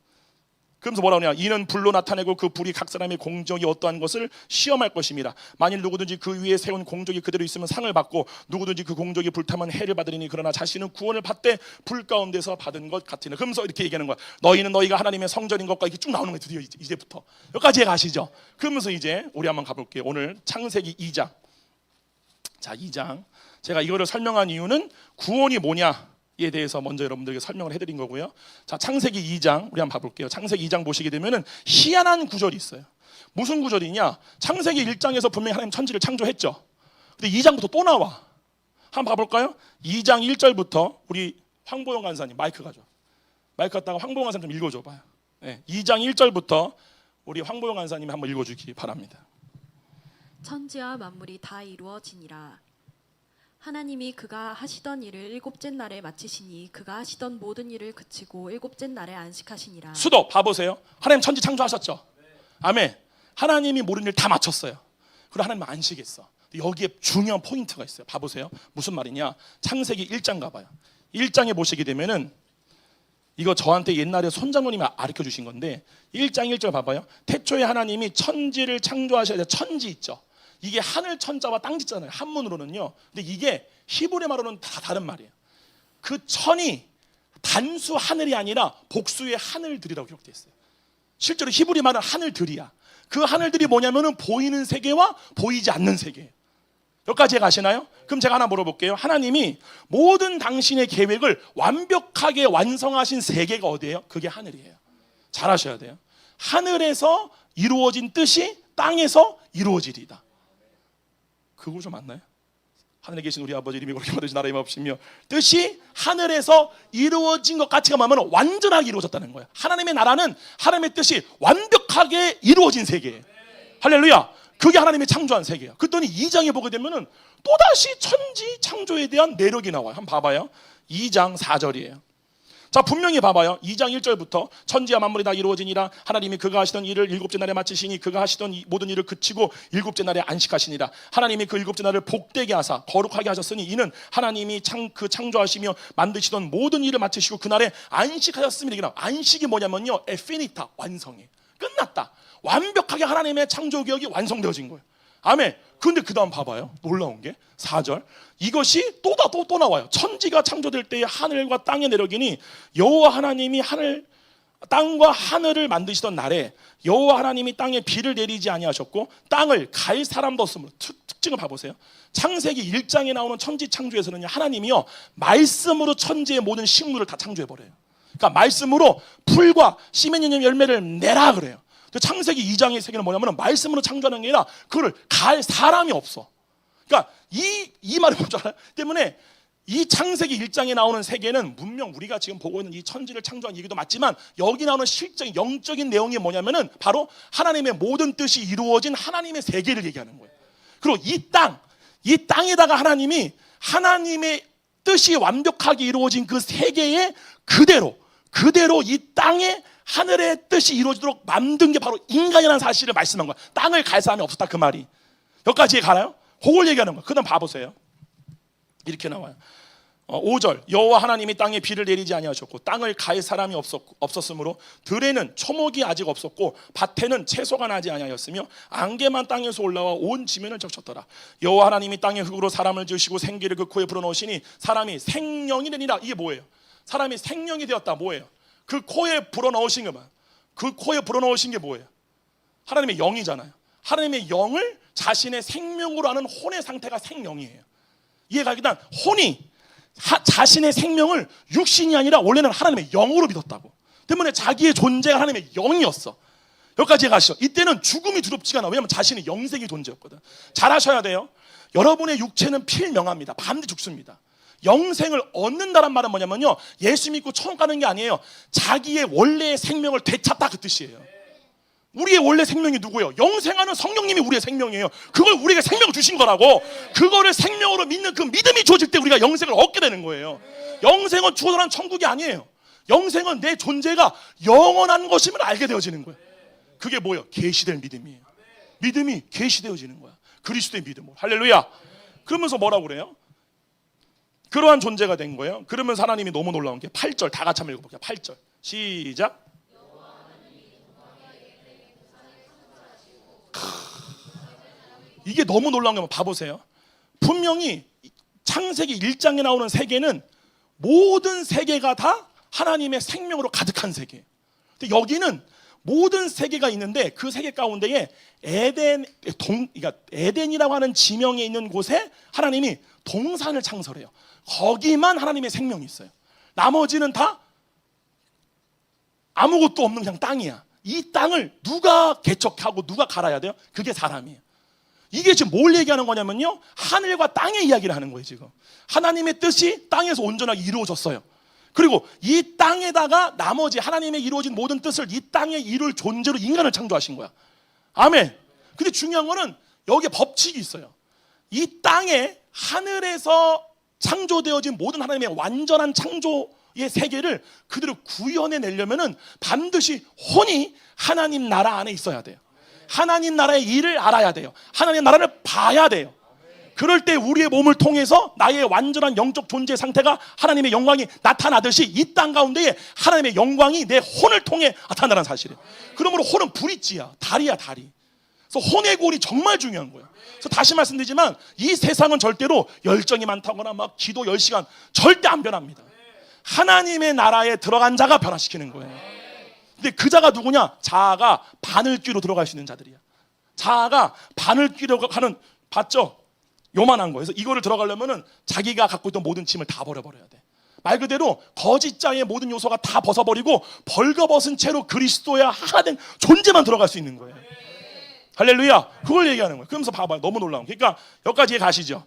그러면서 뭐라고 하냐, 이는 불로 나타내고 그 불이 각 사람의 공적이 어떠한 것을 시험할 것입니다. 만일 누구든지 그 위에 세운 공적이 그대로 있으면 상을 받고 누구든지 그 공적이 불타면 해를 받으리니 그러나 자신은 구원을 받되 불 가운데서 받은 것 같으니. 그러면서 이렇게 얘기하는 거야. 너희는 너희가 하나님의 성전인 것과 이렇게 쭉 나오는 거예요. 드디어 이제부터 여기까지 가시죠. 그러면서 이제 우리 한번 가볼게요. 오늘 창세기 2장. 자 2장 제가 이거를 설명한 이유는 구원이 뭐냐 에 대해서 먼저 여러분들에게 설명을 해드린 거고요. 자 창세기 2장 우리 한번 봐볼게요. 창세기 2장 보시게 되면은 희한한 구절이 있어요. 무슨 구절이냐? 창세기 1장에서 분명히 하나님 천지를 창조했죠. 근데 2장부터 또 나와. 한번 봐볼까요? 2장 1절부터 우리 황보영 간사님 마이크 가져. 마이크 갖다가 황보영 간사님 좀 읽어줘봐요. 네, 2장 1절부터 우리 황보영 간사님이 한번 읽어주기 바랍니다. 천지와 만물이 다 이루어지니라. 하나님이 그가 하시던 일을 일곱째 날에 마치시니 그가 하시던 모든 일을 그치고 일곱째 날에 안식하시니라. 수도 봐보세요. 하나님 천지 창조하셨죠. 아멘. 하나님이 모든 일 다 마쳤어요. 그리고 하나님 안식했어. 여기에 중요한 포인트가 있어요. 봐보세요. 무슨 말이냐? 창세기 1장 가봐요. 1장에 보시게 되면은 이거 저한테 옛날에 손장모님이 가르쳐 주신 건데 1장 1절 봐봐요. 태초에 하나님이 천지를 창조하셔야 돼. 천지 있죠. 이게 하늘 천자와 땅 짓잖아요. 한문으로는요. 근데 이게 히브리 말로는 다 다른 말이에요. 그 천이 단수 하늘이 아니라 복수의 하늘들이라고 기록되어 있어요. 실제로 히브리 말은 하늘들이야. 그 하늘들이 뭐냐면은 보이는 세계와 보이지 않는 세계. 여기까지 가시나요? 그럼 제가 하나 물어볼게요. 하나님이 모든 당신의 계획을 완벽하게 완성하신 세계가 어디예요? 그게 하늘이에요. 잘 아셔야 돼요. 하늘에서 이루어진 뜻이 땅에서 이루어지리다. 그거 좀 맞나요? 하늘에 계신 우리 아버지 이름이 그렇게 받으신 나라의 마옵시며 뜻이 하늘에서 이루어진 것 같이가 뭐냐면 완전하게 이루어졌다는 거예요. 하나님의 나라는 하나님의 뜻이 완벽하게 이루어진 세계예요. 할렐루야. 그게 하나님이 창조한 세계예요. 그랬더니 2장에 보게 되면은 또다시 천지 창조에 대한 내력이 나와요. 한번 봐봐요. 2장 4절이에요. 자 분명히 봐봐요. 2장 1절부터 천지와 만물이 다 이루어지니라. 하나님이 그가 하시던 일을 일곱째 날에 마치시니 그가 하시던 모든 일을 그치고 일곱째 날에 안식하시니라. 하나님이 그 일곱째 날을 복되게 하사 거룩하게 하셨으니 이는 하나님이 창조하시며 만드시던 모든 일을 마치시고 그날에 안식하셨음이라. 안식이 뭐냐면요 에피니타 완성해. 끝났다. 완벽하게 하나님의 창조 계획이 완성되어진 거예요. 아멘. 근데 그 다음 봐봐요. 놀라운 게 4절. 이것이 또 나와요. 천지가 창조될 때의 하늘과 땅의 내력이니 여호와 하나님이 땅과 하늘을 만드시던 날에 여호와 하나님이 땅에 비를 내리지 아니하셨고 땅을 갈 사람도 없음으로. 특징을 봐보세요. 창세기 1장에 나오는 천지 창조에서는 하나님이요 말씀으로 천지의 모든 식물을 다 창조해버려요. 그러니까 말씀으로 풀과 씨 맺는 열매를 내라 그래요. 창세기 2장의 세계는 뭐냐면 말씀으로 창조하는 게 아니라 그걸 갈 사람이 없어. 그러니까 이 말이 뭔지 알아요? 때문에 이 창세기 1장에 나오는 세계는 분명 우리가 지금 보고 있는 이 천지를 창조한 얘기도 맞지만 여기 나오는 실적인 영적인 내용이 뭐냐면은 바로 하나님의 모든 뜻이 이루어진 하나님의 세계를 얘기하는 거예요. 그리고 이 땅에다가 하나님이 하나님의 뜻이 완벽하게 이루어진 그 세계에 그대로 이 땅에 하늘의 뜻이 이루어지도록 만든 게 바로 인간이라는 사실을 말씀한 거야. 땅을 갈 사람이 없었다 그 말이. 여기까지 가나요? 그걸 얘기하는 거야. 그 다음 봐보세요. 이렇게 나와요. 5절 여호와 하나님이 땅에 비를 내리지 아니하셨고 땅을 갈 사람이 없었으므로 들에는 초목이 아직 없었고 밭에는 채소가 나지 아니하였으며 안개만 땅에서 올라와 온 지면을 적셨더라. 여호와 하나님이 땅의 흙으로 사람을 지으시고 생기를 그 코에 불어넣으시니 사람이 생명이 되니라. 이게 뭐예요? 사람이 생명이 되었다. 뭐예요? 그 코에 불어넣으신 것만. 그 코에 불어넣으신 게 뭐예요? 하나님의 영이잖아요. 하나님의 영을 자신의 생명으로 하는 혼의 상태가 생명이에요. 이해가 일단 혼이 자신의 생명을 육신이 아니라 원래는 하나님의 영으로 믿었다고. 때문에 자기의 존재가 하나님의 영이었어. 여기까지 가시죠. 이때는 죽음이 두렵지가 않아. 왜냐하면 자신의 영생의 존재였거든. 잘 하셔야 돼요. 여러분의 육체는 필명합니다. 반드시 죽습니다. 영생을 얻는다는 말은 뭐냐면요, 예수 믿고 처음 가는 게 아니에요. 자기의 원래의 생명을 되찾다 그 뜻이에요. 우리의 원래 생명이 누구예요? 영생하는 성령님이 우리의 생명이에요. 그걸 우리에게 생명을 주신 거라고. 그거를 생명으로 믿는 그 믿음이 주어질 때 우리가 영생을 얻게 되는 거예요. 영생은 죽어서는 천국이 아니에요. 영생은 내 존재가 영원한 것임을 알게 되어지는 거예요. 그게 뭐예요? 계시될 믿음이에요. 믿음이 계시되어지는 거야. 그리스도의 믿음으로. 할렐루야. 그러면서 뭐라고 그래요? 그러한 존재가 된 거예요. 그러면서 하나님이 너무 놀라운 게 8절 다 같이 한번 읽어볼게요. 8절 시작. 이게 너무 놀라운 게 봐보세요. 분명히 창세기 1장에 나오는 세계는 모든 세계가 다 하나님의 생명으로 가득한 세계예요. 근데 여기는 모든 세계가 있는데 그 세계 가운데에 그러니까 에덴이라고 하는 지명에 있는 곳에 하나님이 동산을 창설해요. 거기만 하나님의 생명이 있어요. 나머지는 다 아무것도 없는 그냥 땅이야. 이 땅을 누가 개척하고 누가 갈아야 돼요? 그게 사람이에요. 이게 지금 뭘 얘기하는 거냐면요, 하늘과 땅의 이야기를 하는 거예요. 지금 하나님의 뜻이 땅에서 온전하게 이루어졌어요. 그리고 이 땅에다가 나머지 하나님의 이루어진 모든 뜻을 이 땅에 이룰 존재로 인간을 창조하신 거야. 아멘. 근데 중요한 거는 여기에 법칙이 있어요. 이 땅에 하늘에서 창조되어진 모든 하나님의 완전한 창조의 세계를 그대로 구현해내려면은 반드시 혼이 하나님 나라 안에 있어야 돼요. 하나님 나라의 일을 알아야 돼요. 하나님 나라를 봐야 돼요. 그럴 때 우리의 몸을 통해서 나의 완전한 영적 존재 상태가 하나님의 영광이 나타나듯이 이 땅 가운데에 하나님의 영광이 내 혼을 통해 나타나는 사실이에요. 그러므로 혼은 브릿지야. 다리야, 다리. 그래서 혼의 골이 정말 중요한 거예요. 그래서 다시 말씀드리지만 이 세상은 절대로 열정이 많다거나 막 기도 10시간 절대 안 변합니다. 하나님의 나라에 들어간 자가 변화시키는 거예요. 근데 그 자가 누구냐? 자아가 바늘귀로 들어갈 수 있는 자들이야. 자아가 바늘귀로 가는, 봤죠? 요만한 거예요. 그래서 이거를 들어가려면은 자기가 갖고 있던 모든 짐을 다 버려버려야 돼. 말 그대로 거짓자의 모든 요소가 다 벗어버리고 벌거벗은 채로 그리스도야 하나 된 존재만 들어갈 수 있는 거예요. 할렐루야. 그걸 얘기하는 거예요. 그러면서 봐봐요. 너무 놀라운 거. 그러니까 여기까지 가시죠.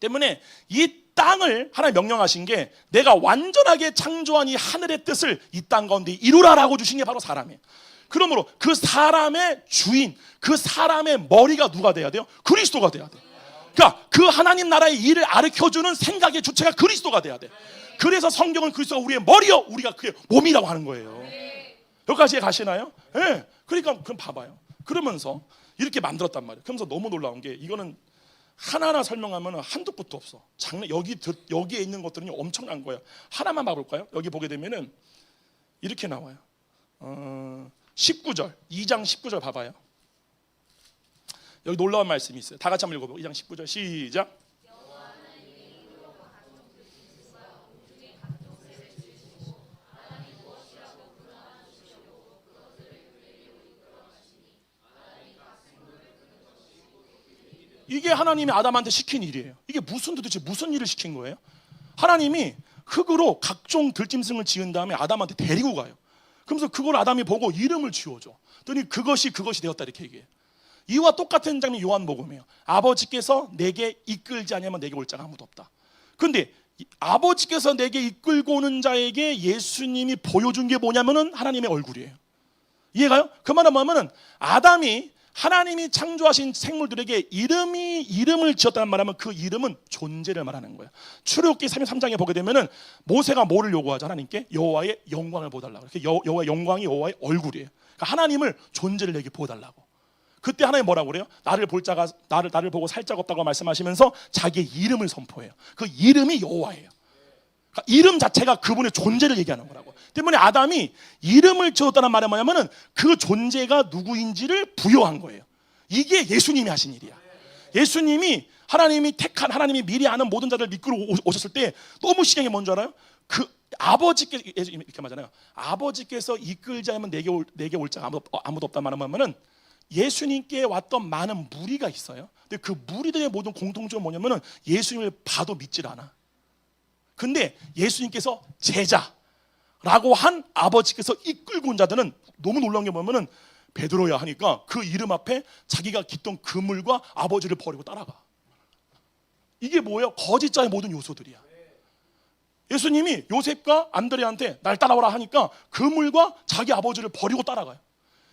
때문에 이 땅을 하나님 명령하신 게 내가 완전하게 창조한 이 하늘의 뜻을 이 땅 가운데 이루라라고 주신 게 바로 사람이에요. 그러므로 그 사람의 주인, 그 사람의 머리가 누가 돼야 돼요? 그리스도가 돼야 돼요. 그러니까 그 하나님 나라의 일을 가르쳐주는 생각의 주체가 그리스도가 돼야 돼. 그래서 성경은 그리스도가 우리의 머리요, 우리가 그의 몸이라고 하는 거예요. 여기까지 가시나요? 예. 네. 그러니까 그럼 봐봐요. 그러면서 이렇게 만들었단 말이에요. 그러면서 너무 놀라운 게 이거는 하나하나 설명하면 한두 끝도 없어. 여기에 있는 것들은 엄청난 거예요. 하나만 봐볼까요? 여기 보게 되면은 이렇게 나와요. 19절, 2장 19절 봐봐요. 여기 놀라운 말씀이 있어요. 다 같이 한번 읽어보고 2장 19절 시작. 이게 하나님이 아담한테 시킨 일이에요. 이게 도대체 무슨 일을 시킨 거예요? 하나님이 흙으로 각종 들짐승을 지은 다음에 아담한테 데리고 가요. 그러면서 그걸 아담이 보고 이름을 지어줘. 그랬더니 그것이 되었다 이렇게 얘기해요. 이와 똑같은 장면이 요한복음이에요. 아버지께서 내게 이끌지 않으면 내게 올 자가 아무도 없다. 그런데 아버지께서 내게 이끌고 오는 자에게 예수님이 보여준 게 뭐냐면은 하나님의 얼굴이에요. 이해가요? 그 말은 뭐냐면은 아담이 하나님이 창조하신 생물들에게 이름을 지었다는 말하면 그 이름은 존재를 말하는 거예요. 출애굽기 33장에 보게 되면은 모세가 뭐를 요구하죠? 하나님께 여호와의 영광을 보여달라고. 여호와의 영광이 여호와의 얼굴이에요. 그러니까 하나님을 존재를 내게 보여달라고. 그때 하나님 뭐라고 그래요? 나를 볼 자가 나를 보고 살 자가 없다고 말씀하시면서 자기의 이름을 선포해요. 그 이름이 여호와예요. 그러니까 이름 자체가 그분의 존재를 얘기하는 거라고. 때문에 아담이 이름을 지었다는 말은 뭐냐면은 그 존재가 누구인지를 부여한 거예요. 이게 예수님이 하신 일이야. 예수님이 하나님이 택한, 하나님이 미리 아는 모든 자들을 이끌어 오셨을 때 너무 신기한 게 뭔지 알아요? 그 아버지께서 이렇게 말하잖아요. 아버지께서 이끌지 않으면 내게 올 자가 아무도 없단 말은 뭐냐면은 예수님께 왔던 많은 무리가 있어요. 근데 그 무리들의 모든 공통점은 뭐냐면은 예수님을 봐도 믿질 않아. 근데 예수님께서 제자라고 한 아버지께서 이끌고 온 자들은 너무 놀라운 게 뭐냐면은 베드로야 하니까 그 이름 앞에 자기가 깃던 그물과 아버지를 버리고 따라가. 이게 뭐예요? 거짓자의 모든 요소들이야. 예수님이 요셉과 안드레한테 날 따라오라 하니까 그물과 자기 아버지를 버리고 따라가요.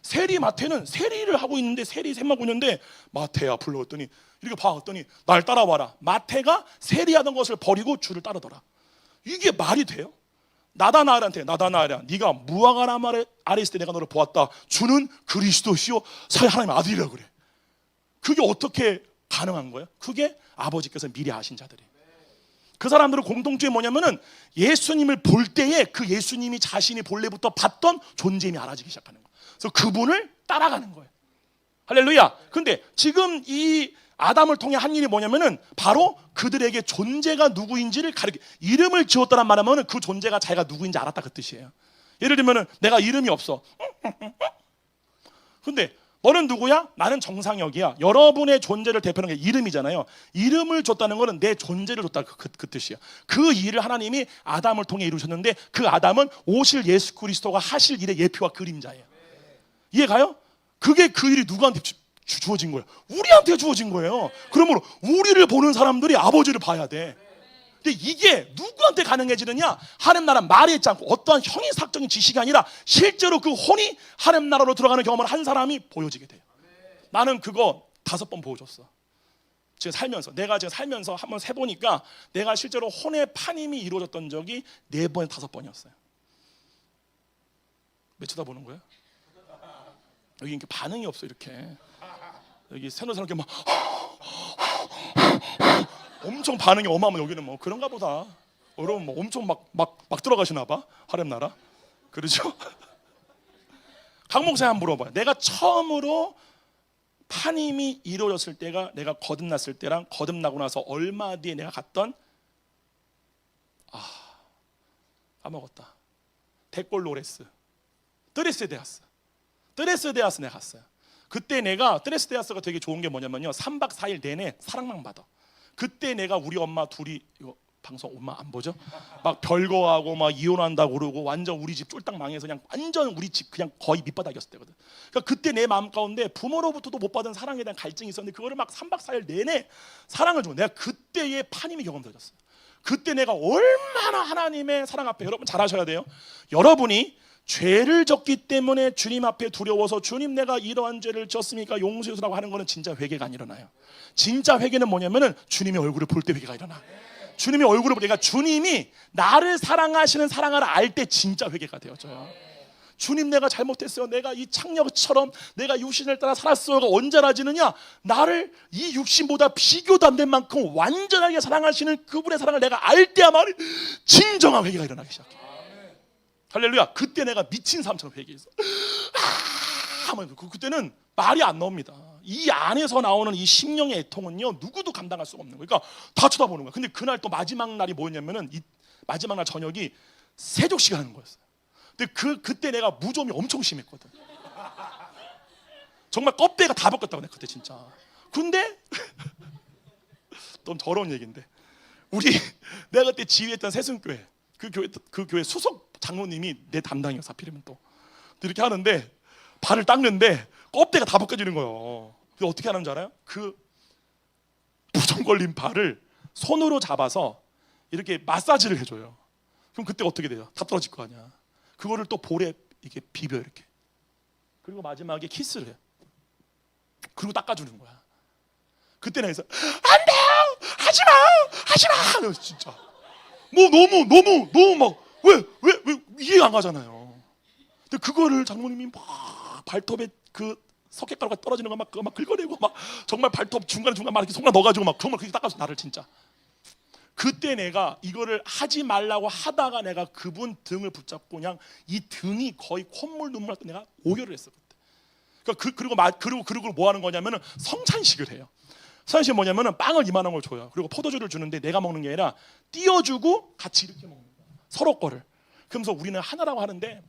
세리 마태는 세리를 하고 있는데 세리 셈하고 있는데 마태야 불러왔더니 이렇게 봐왔더니 날 따라와라. 마태가 세리하던 것을 버리고 주를 따르더라. 이게 말이 돼요? 나다나엘한테 나다나엘아 네가 무화과 아래 있을 때 내가 너를 보았다. 주는 그리스도시요 하나님의 아들이라고 그래. 그게 어떻게 가능한 거예요? 그게 아버지께서 미리 아신 자들이에요. 그 사람들은 공통점이 뭐냐면은 예수님을 볼 때에 그 예수님이 자신이 본래부터 봤던 존재임이 알아지기 시작하는 거예요. 그래서 그분을 따라가는 거예요. 할렐루야. 근데 지금 이 아담을 통해 한 일이 뭐냐면은 바로 그들에게 존재가 누구인지를 이름을 지었다는 말하면은 그 존재가 자기가 누구인지 알았다 그 뜻이에요. 예를 들면은 내가 이름이 없어. 근데 너는 누구야? 나는 정상혁이야. 여러분의 존재를 대표하는 게 이름이잖아요. 이름을 줬다는 거는 내 존재를 줬다 그 뜻이에요. 그 일을 하나님이 아담을 통해 이루셨는데 그 아담은 오실 예수 그리스도가 하실 일의 예표와 그림자예요. 이해가요? 그게 그 일이 누구한테 주어진 거예요? 우리한테 주어진 거예요. 그러므로 우리를 보는 사람들이 아버지를 봐야 돼. 근데 이게 누구한테 가능해지느냐? 하나님 나라 말이 있지 않고 어떠한 형이삭적인 지식이 아니라 실제로 그 혼이 하나님 나라로 들어가는 경험을 한 사람이 보여지게 돼요. 나는 그거 5번 보여줬어. 내가 지금 살면서 한번 세보니까 내가 실제로 혼의 파임이 이루어졌던 적이 4번, 5번이었어요. 왜 쳐다보는 거예요? 여기 이렇게 반응이 없어 이렇게. 여기 새노사람 이렇게 막 엄청 반응이 어마어마. 여기는 뭐 그런가 보다. 여러분 뭐 엄청 막 들어가시나 봐. 하렘 나라. 그러죠? 강 목사님 한번 물어봐요. 내가 처음으로 파임이 이루어졌을 때가 내가 거듭났을 때랑 거듭나고 나서 얼마 뒤에 내가 갔던 까먹었다. 데콜로레스 뜨레스데아스 내가 갔어요. 그때 내가 뜨레스데아스가 되게 좋은 게 뭐냐면요 3박 4일 내내 사랑만 받아. 그때 내가 우리 엄마 둘이 이거 방송 엄마 안 보죠? 막 별거하고 막 이혼한다고 그러고 완전 우리 집 쫄딱 망해서 그냥 완전 우리 집 그냥 거의 밑바닥이었을 때거든. 그러니까 그때 내 마음 가운데 부모로부터도 못 받은 사랑에 대한 갈증이 있었는데 그거를 막 3박 4일 내내 사랑을 주고 내가 그때의 파임이 경험되었어요. 그때 내가 얼마나 하나님의 사랑 앞에 여러분 잘 아셔야 돼요. 여러분이 죄를 졌기 때문에 주님 앞에 두려워서 주님 내가 이러한 죄를 졌으니까 용서해 주라고 하는 거는 진짜 회개가 안 일어나요. 진짜 회개는 뭐냐면은 주님의 얼굴을 볼 때 회개가 일어나. 주님의 얼굴을 보니까 주님이 나를 사랑하시는 사랑을 알 때 진짜 회개가 되어져요. 주님 내가 잘못했어요. 내가 이 창녀처럼 내가 육신을 따라 살았어요가 언제 알아지느냐? 나를 이 육신보다 비교도 안 될 만큼 완전하게 사랑하시는 그분의 사랑을 내가 알 때야말로 진정한 회개가 일어나기 시작해. 할렐루야. 그때 내가 미친 사람처럼 회개했어. 그때는 말이 안 나옵니다. 이 안에서 나오는 이 심령의 애통은요 누구도 감당할 수가 없는 거예요. 그러니까 다 쳐다보는 거야. 근데 그날 또 마지막 날이 뭐였냐면은 이 마지막 날 저녁이 세족시가 하는 거였어요. 근데 그때 내가 무좀이 엄청 심했거든. 정말 껍데기가 다 벗겼다고 내가 그때 진짜. 근데 좀 더러운 얘기인데 내가 그때 지휘했던 세순교회 그 교회 수석 장로님이 내 담당이에요. 하필이면 또 이렇게 하는데 발을 닦는데 껍데기가 다 벗겨지는 거예요. 그래서 어떻게 하는지 알아요? 그 부종 걸린 발을 손으로 잡아서 이렇게 마사지를 해줘요. 그럼 그때 어떻게 돼요? 다 떨어질 거 아니야. 그거를 또 볼에 이렇게 비벼 이렇게. 그리고 마지막에 키스를 해. 그리고 닦아주는 거야. 그때 내가 안 돼요, 하지 마. 진짜 뭐 너무 막 왜 이해가 안 가잖아요. 근데 그거를 장모님이 막 발톱에 그 석회가루가 떨어지는 거 막 긁어내고 막 정말 발톱 중간에 막 이렇게 손가락 넣어가지고 막 정말 그렇게 닦아줘 나를 진짜. 그때 내가 이거를 하지 말라고 하다가 내가 그분 등을 붙잡고 그냥 이 등이 거의 콧물 눈물 날 때 내가 오열을 했어 그때. 그리고 뭐 하는 거냐면은 성찬식을 해요. 성찬식이 뭐냐면은 빵을 이만한 걸 줘요. 그리고 포도주를 주는데 내가 먹는 게 아니라 띄워주고 같이 이렇게 먹는 거야. 서로 거를. 그러면서 우리는 하나라고 하는데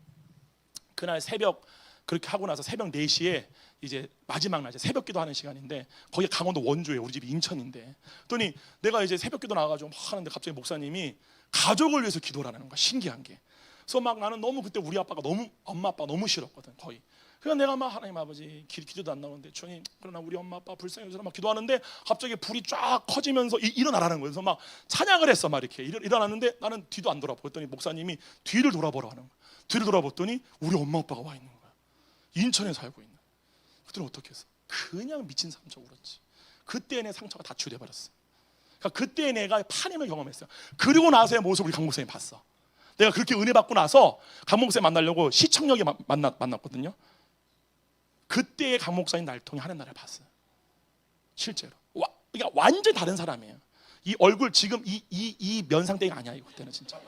그날 새벽 그렇게 하고 나서 새벽 4시에 이제 마지막 날 이제 새벽기도 하는 시간인데 거기 강원도 원주에 우리 집이 인천인데 그랬더니 내가 이제 새벽기도 나가가지고 막 하는데 갑자기 목사님이 가족을 위해서 기도하라는 거야. 신기한 게. 그래서 막 나는 너무 그때 우리 아빠가 너무 엄마 아빠 너무 싫었거든 거의. 그래서 내가 막 하나님 아버지 기도도 안 나오는데 주님 그러나 우리 엄마 아빠 불쌍히 여주라 막 기도하는데 갑자기 불이 쫙 커지면서 일어나라는 거예요. 그래서 막 찬양을 했어 막 이렇게 일어났는데 나는 뒤도 안 돌아보더니 목사님이 뒤를 돌아보라 하는 거야. 뒤를 돌아봤더니 우리 엄마 아빠가 와 있는 거야. 인천에 살고 있는. 그때는 어떻게 했어? 그냥 미친 사람처럼 울었지. 그때 내 상처가 다 치유돼 버렸어. 그러니까 그때 내가 파냄을 경험했어요. 그리고 나서의 모습을 우리 강 목사님 봤어. 내가 그렇게 은혜 받고 나서 강 목사님 만나려고 시청역에 만났거든요. 그때의 강 목사님 날 통해 하는 날을 봤어요. 실제로. 그러니까 완전 다른 사람이에요. 이 얼굴 지금 이 면상대가 아니야. 이거 그때는 진짜.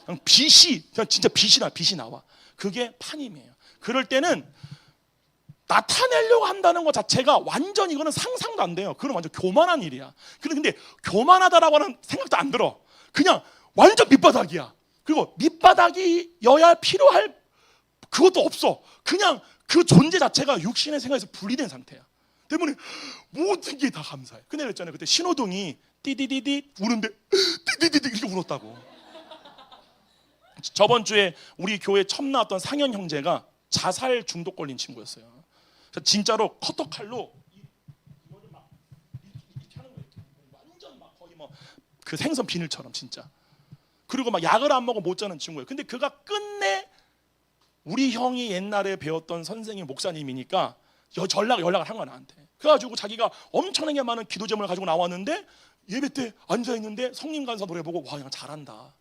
그냥 그냥 진짜 빛이 나와. 그게 파님이에요. 그럴 때는 나타내려고 한다는 것 자체가 완전 이거는 상상도 안 돼요. 그건 완전 교만한 일이야. 근데 교만하다라고 하는 생각도 안 들어. 그냥 완전 밑바닥이야. 그리고 밑바닥이어야 필요할 그것도 없어. 그냥 그 존재 자체가 육신의 생각에서 분리된 상태야. 때문에 모든 게 다 감사해. 근데 그랬잖아요. 그때 신호등이 띠디디디 우는데 띠디디디 이렇게 울었다고. 저번 주에 우리 교회 처음 나왔던 상현 형제가 자살 중독 걸린 친구였어요. 진짜로 커터칼로 이거를 막 이렇게 하는 거예요. 완전 막 거의 뭐 그 생선 비늘처럼 진짜. 그리고 막 약을 안 먹어 못 자는 친구예요. 근데 그가 끝내 우리 형이 옛날에 배웠던 선생님 목사님이니까 연락을 한 거야 나한테. 그래가지고 자기가 엄청나게 많은 기도 제목을 가지고 나왔는데 예배 때 앉아 있는데 성림 간사 노래 보고 와 그냥 잘한다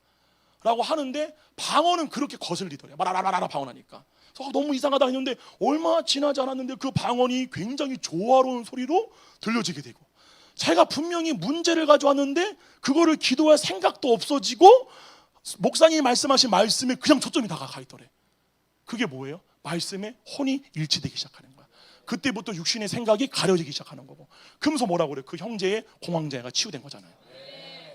라고 하는데 방언은 그렇게 거슬리더래. 마라라라라 방언하니까. 그래서 너무 이상하다 했는데 얼마 지나지 않았는데 그 방언이 굉장히 조화로운 소리로 들려지게 되고 제가 분명히 문제를 가져왔는데 그거를 기도할 생각도 없어지고 목사님이 말씀하신 말씀에 그냥 초점이 다 가 있더래. 그게 뭐예요? 말씀에 혼이 일치되기 시작하는 거야. 그때부터 육신의 생각이 가려지기 시작하는 거고. 그러면서 뭐라고 그래? 그 형제의 공황장애가 치유된 거잖아요.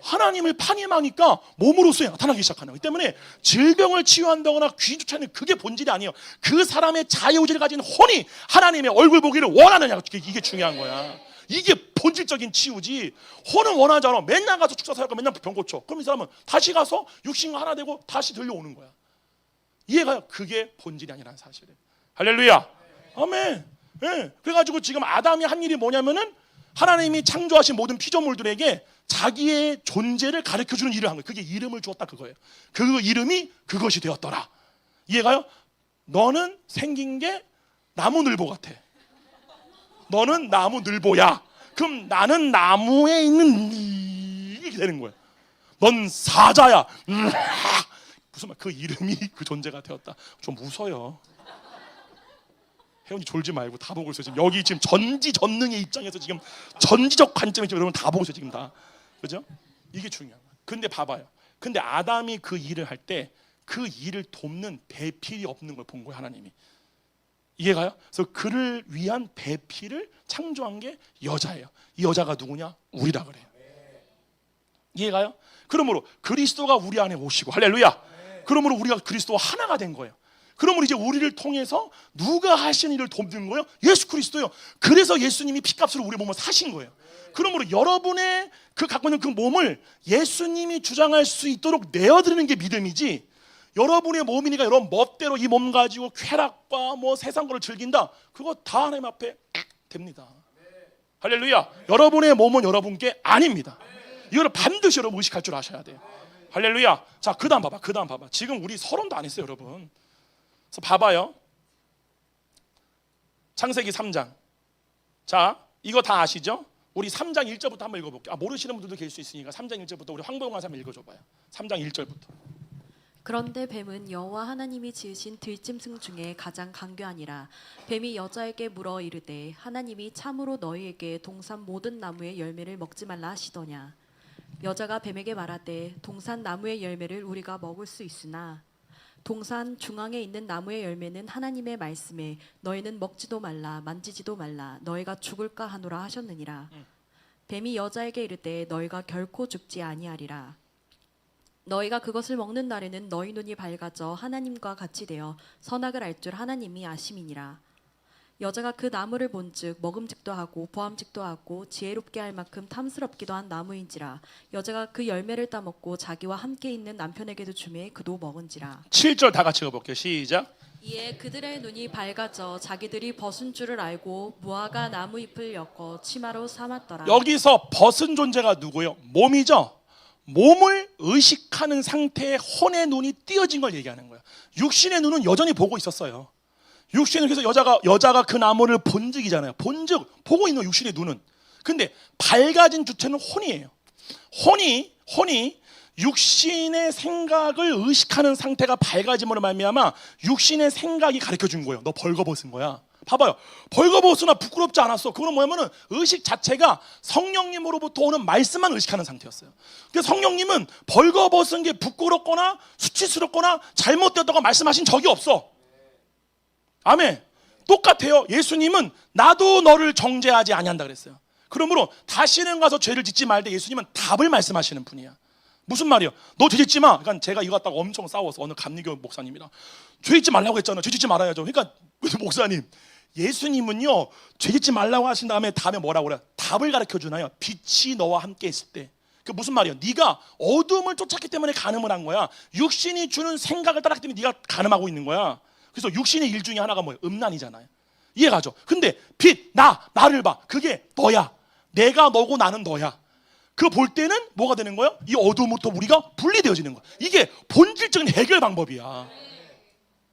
하나님을 파임하니까 몸으로서 나타나기 시작하는 거기 때문에 질병을 치유한다거나 귀 좋다는 그게 본질이 아니에요. 그 사람의 자유의지를 가진 혼이 하나님의 얼굴 보기를 원하느냐, 이게 중요한 거야. 이게 본질적인 치유지. 혼은 원하지 않아. 맨날 가서 축사 사역하고 맨날 병 고쳐. 그럼 이 사람은 다시 가서 육신과 하나 되고 다시 들려오는 거야. 이해가요? 그게 본질이 아니라는 사실이에요. 할렐루야. 아멘. 네. 그래가지고 지금 아담이 한 일이 뭐냐면은 하나님이 창조하신 모든 피조물들에게 자기의 존재를 가르쳐주는 일을 한 거예요. 그게 이름을 주었다 그거예요. 그 이름이 그것이 되었더라. 이해가요? 너는 생긴 게 나무늘보 같아. 너는 나무늘보야. 그럼 나는 나무에 있는 이렇게 되는 거예요. 넌 사자야. 무슨 말? 그 이름이 그 존재가 되었다. 좀 웃어요. 혜원이 졸지 말고 다 보고 있어요. 지금 여기 지금 전지전능의 입장에서 지금 전지적 관점에서 여러분 다 보고 있어요. 지금 다. 그죠? 이게 중요한 거예요. 근데 봐봐요. 근데 아담이 그 일을 할 때 그 일을 돕는 배필이 없는 걸 본 거예요. 하나님이. 이해가요? 그래서 그를 위한 배필을 창조한 게 여자예요. 이 여자가 누구냐? 우리라 그래요. 이해가요? 그러므로 그리스도가 우리 안에 오시고 할렐루야. 그러므로 우리가 그리스도와 하나가 된 거예요. 그러면 이제 우리를 통해서 누가 하신 일을 돕는 거예요? 예수 그리스도요. 그래서 예수님이 피값으로 우리 몸을 사신 거예요. 그러므로 여러분의 그 갖고 있는 그 몸을 예수님이 주장할 수 있도록 내어드리는 게 믿음이지, 여러분의 몸이니까 여러분 멋대로 이 몸 가지고 쾌락과 뭐 세상 거를 즐긴다, 그거 다 하나님 앞에 됩니다. 할렐루야. 여러분의 몸은 여러분께 아닙니다. 이거를 반드시 여러분 의식할 줄 아셔야 돼요. 할렐루야. 자, 그 다음 봐봐. 지금 우리 서론도 안 했어요, 여러분. 그래서 봐봐요. 창세기 3장. 자, 이거 다 아시죠? 우리 3장 1절부터 한번 읽어볼게요. 모르시는 분들도 계실 수 있으니까 3장 1절부터 우리 황보영 강사 한번 읽어줘봐요. 3장 1절부터. 그런데 뱀은 여호와 하나님이 지으신 들짐승 중에 가장 강교하니라. 뱀이 여자에게 물어 이르되 하나님이 참으로 너희에게 동산 모든 나무의 열매를 먹지 말라 하시더냐. 여자가 뱀에게 말하되 동산 나무의 열매를 우리가 먹을 수 있으나 동산 중앙에 있는 나무의 열매는 하나님의 말씀에 너희는 먹지도 말라 만지지도 말라 너희가 죽을까 하노라 하셨느니라. 뱀이 여자에게 이르되 너희가 결코 죽지 아니하리라. 너희가 그것을 먹는 날에는 너희 눈이 밝아져 하나님과 같이 되어 선악을 알 줄 하나님이 아심이니라. 여자가 그 나무를 본즉 먹음직도 하고 보암직도 하고 지혜롭게 할 만큼 탐스럽기도 한 나무인지라. 여자가 그 열매를 따먹고 자기와 함께 있는 남편에게도 주매 그도 먹은지라. 7절 다 같이 읽어볼게요. 시작. 이에 그들의 눈이 밝아져 자기들이 벗은 줄을 알고 무화과 나무 잎을 엮어 치마로 삼았더라. 여기서 벗은 존재가 누구예요? 몸이죠. 몸을 의식하는 상태에 혼의 눈이 띄어진 걸 얘기하는 거예요. 육신의 눈은 여전히 보고 있었어요. 육신은, 그래서 여자가 그 나무를 본즉이잖아요. 본즉 보고 있는 육신의 눈은. 근데 밝아진 주체는 혼이에요. 혼이 육신의 생각을 의식하는 상태가 밝아짐으로 말미암아 육신의 생각이 가르쳐 준 거예요. 너 벌거벗은 거야. 봐봐요. 벌거벗으나 부끄럽지 않았어. 그건 뭐냐면은 의식 자체가 성령님으로부터 오는 말씀만 의식하는 상태였어요. 그래서 성령님은 벌거벗은 게 부끄럽거나 수치스럽거나 잘못되었다고 말씀하신 적이 없어. 아멘. 똑같아요. 예수님은 나도 너를 정죄하지 아니한다 그랬어요. 그러므로 다시는 가서 죄를 짓지 말되 예수님은 답을 말씀하시는 분이야. 무슨 말이요? 너 죄 짓지 마. 그러니까 제가 이거 갖다가 엄청 싸워서 어느 감리교 목사님이랑 죄 짓지 말라고 했잖아요. 죄 짓지 말아야죠. 그러니까 목사님, 예수님은요 죄 짓지 말라고 하신 다음에 뭐라고 그래요? 답을 가르쳐 주나요? 빛이 너와 함께 있을 때. 그 무슨 말이에요? 네가 어둠을 쫓았기 때문에 간음을 한 거야. 육신이 주는 생각을 따랐기 때문에 네가 간음하고 있는 거야. 그래서 육신의 일 중에 하나가 뭐예요? 음란이잖아요. 이해가죠? 근데 빛, 나를 봐. 그게 너야. 내가 너고 나는 너야. 그거 볼 때는 뭐가 되는 거예요? 이 어둠부터 우리가 분리되어지는 거야. 이게 본질적인 해결 방법이야.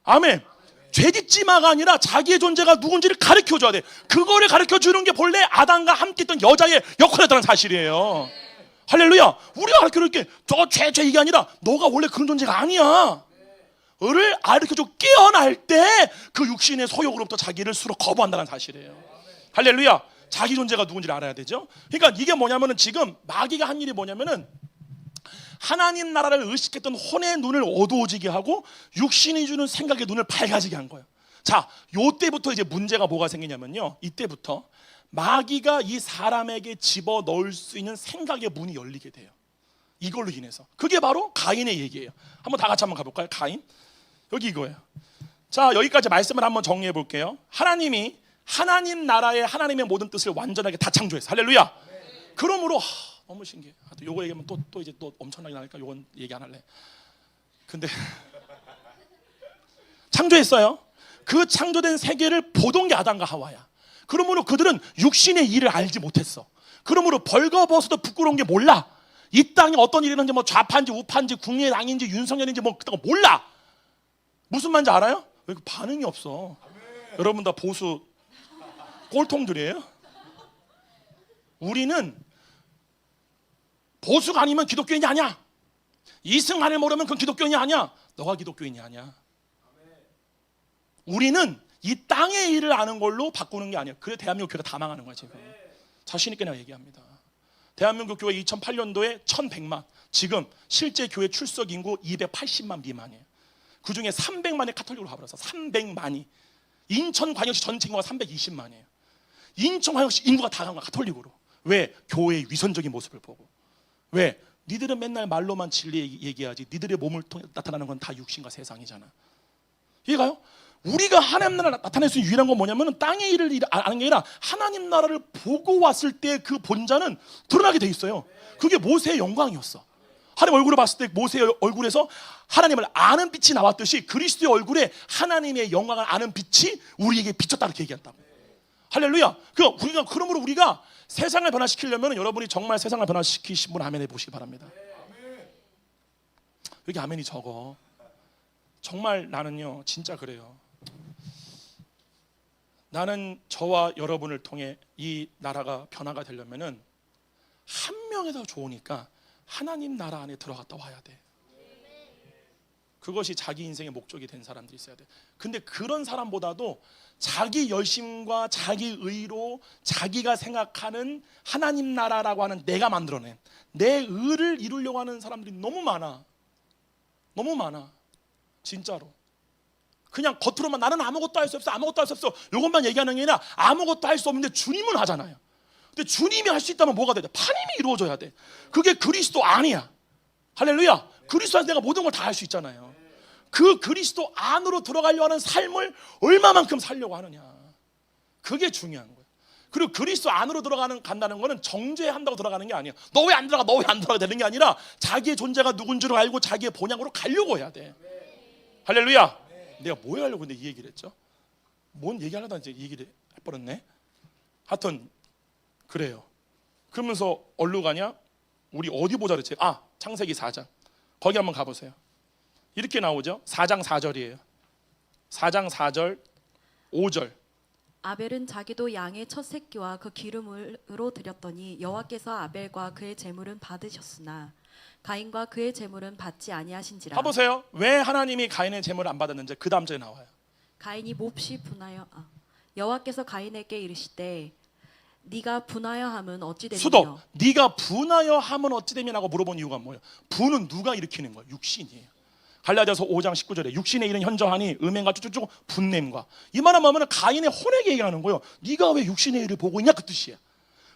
아멘. 죄짓지 마가 아니라 자기의 존재가 누군지를 가르쳐줘야 돼. 그거를 가르쳐주는 게 본래 아담과 함께 있던 여자의 역할이었다는 사실이에요. 할렐루야. 우리가 가르쳐줄 게 저 죄 이게 아니라 너가 원래 그런 존재가 아니야. 를 가르쳐주고 깨어날 때 그 육신의 소욕으로부터 자기를 스스로 거부한다는 사실이에요. 할렐루야. 자기 존재가 누군지를 알아야 되죠. 그러니까 이게 뭐냐면은 지금 마귀가 한 일이 뭐냐면은 하나님 나라를 의식했던 혼의 눈을 어두워지게 하고 육신이 주는 생각의 눈을 밝아지게 한 거예요. 자, 요때부터 이제 문제가 뭐가 생기냐면요. 이때부터 마귀가 이 사람에게 집어넣을 수 있는 생각의 문이 열리게 돼요. 이걸로 인해서. 그게 바로 가인의 얘기예요. 한번 다 같이 한번 가볼까요? 가인. 여기 이거예요. 자, 여기까지 말씀을 한번 정리해 볼게요. 하나님이 하나님 나라의 하나님의 모든 뜻을 완전하게 다 창조했어요. 할렐루야. 그러므로 너무 신기해. 요거 얘기하면 또 이제 또 엄청나게 나니까 요건 얘기 안 할래. 근데 창조했어요. 그 창조된 세계를 보던 게 아담과 하와야. 그러므로 그들은 육신의 일을 알지 못했어. 그러므로 벌거벗어도 부끄러운 게 몰라. 이 땅에 어떤 일이 있는지 뭐 좌파인지 우파인지 국민의당인지 윤석열인지 뭐 그딴 거 몰라. 무슨 말인지 알아요? 왜 반응이 없어? 여러분 다 보수 꼴통들이에요? 우리는 보수가 아니면 기독교인이 아니야. 이승만을 모르면 그건 기독교인이 아니야. 너가 기독교인이 아니야. 우리는 이 땅의 일을 아는 걸로 바꾸는 게 아니야. 그래 대한민국 교회가 다 망하는 거야 지금. 자신 있게 내가 얘기합니다. 대한민국 교회 2008년도에 1100만, 지금 실제 교회 출석 인구 280만 미만이에요. 그 중에 300만이 카톨릭으로 가버렸어. 300만이. 인천광역시 전체 인구가 320만이에요. 인천광역시 인구가 다 간 거야 카톨릭으로. 왜? 교회의 위선적인 모습을 보고. 왜? 니들은 맨날 말로만 진리 얘기하지 니들의 몸을 통해 나타나는 건 다 육신과 세상이잖아. 이해가요? 우리가 하나님 나라를 나타낼 수 있는 유일한 건 뭐냐면 땅의 일을 아는 게 아니라 하나님 나라를 보고 왔을 때 그 본자는 드러나게 돼 있어요. 그게 모세의 영광이었어. 하나님 얼굴을 봤을 때 모세의 얼굴에서 하나님을 아는 빛이 나왔듯이 그리스도의 얼굴에 하나님의 영광을 아는 빛이 우리에게 비쳤다 이렇게 얘기한다고. 할렐루야. 그러므로 우리가 세상을 변화시키려면 여러분이 정말 세상을 변화시키신 분 아멘 해보시기 바랍니다. 여기 아멘이 적어. 정말 나는요 진짜 그래요. 나는 저와 여러분을 통해 이 나라가 변화가 되려면은 한 명이 더 좋으니까 하나님 나라 안에 들어갔다 와야 돼. 그것이 자기 인생의 목적이 된 사람들이 있어야 돼. 근데 그런 사람보다도 자기 열심과 자기 의로 자기가 생각하는 하나님 나라라고 하는 내가 만들어낸 내 의를 이루려고 하는 사람들이 너무 많아. 너무 많아. 진짜로. 그냥 겉으로만 나는 아무것도 할 수 없어, 아무것도 할 수 없어, 이것만 얘기하는 게 아니라 아무것도 할 수 없는데 주님은 하잖아요. 근데 주님이 할 수 있다면 뭐가 돼야 돼? 파님이 이루어져야 돼. 그게 그리스도 안이야. 할렐루야. 그리스도 안에서 내가 모든 걸 다 할 수 있잖아요. 그 그리스도 안으로 들어가려고 하는 삶을 얼마만큼 살려고 하느냐. 그게 중요한 거예요. 그리고 그리스도 안으로 간다는 거는 정죄한다고 들어가는 게 아니야. 너 왜 안 들어가? 너 왜 안 들어가? 되는 게 아니라 자기의 존재가 누군지를 알고 자기의 본향으로 가려고 해야 돼. 할렐루야. 내가 뭐 하려고 근데 이 얘기를 했죠? 뭔 얘기하려다 이제 이 얘기를 해버렸네. 하여튼 그래요. 그러면서 어디로 가냐? 우리 어디 보자 그랬지? 창세기 4장. 거기 한번 가보세요. 이렇게 나오죠. 4장 4절이에요. 4장 4절 5절. 아벨은 자기도 양의 첫 새끼와 그 기름으로 드렸더니 여호와께서 아벨과 그의 제물은 받으셨으나 가인과 그의 제물은 받지 아니하신지라. 봐보세요. 왜 하나님이 가인의 제물을 안 받았는지 그 다음 절에 나와요. 가인이 몹시 분하여 여호와께서 가인에게 이르시되 네가 분하여 함은 어찌 되느냐. 수도 네가 분하여 함은 어찌 되냐고 물어본 이유가 뭐예요? 분은 누가 일으키는 거예요? 육신이에요. 갈라디아서 5장 19절에 육신의 일은 현저하니 음행과 쭉쭉쭉 분냄과 이 말은 뭐냐면 가인의 혼에게 얘기하는 거예요. 네가 왜 육신의 일을 보고 있냐 그 뜻이야.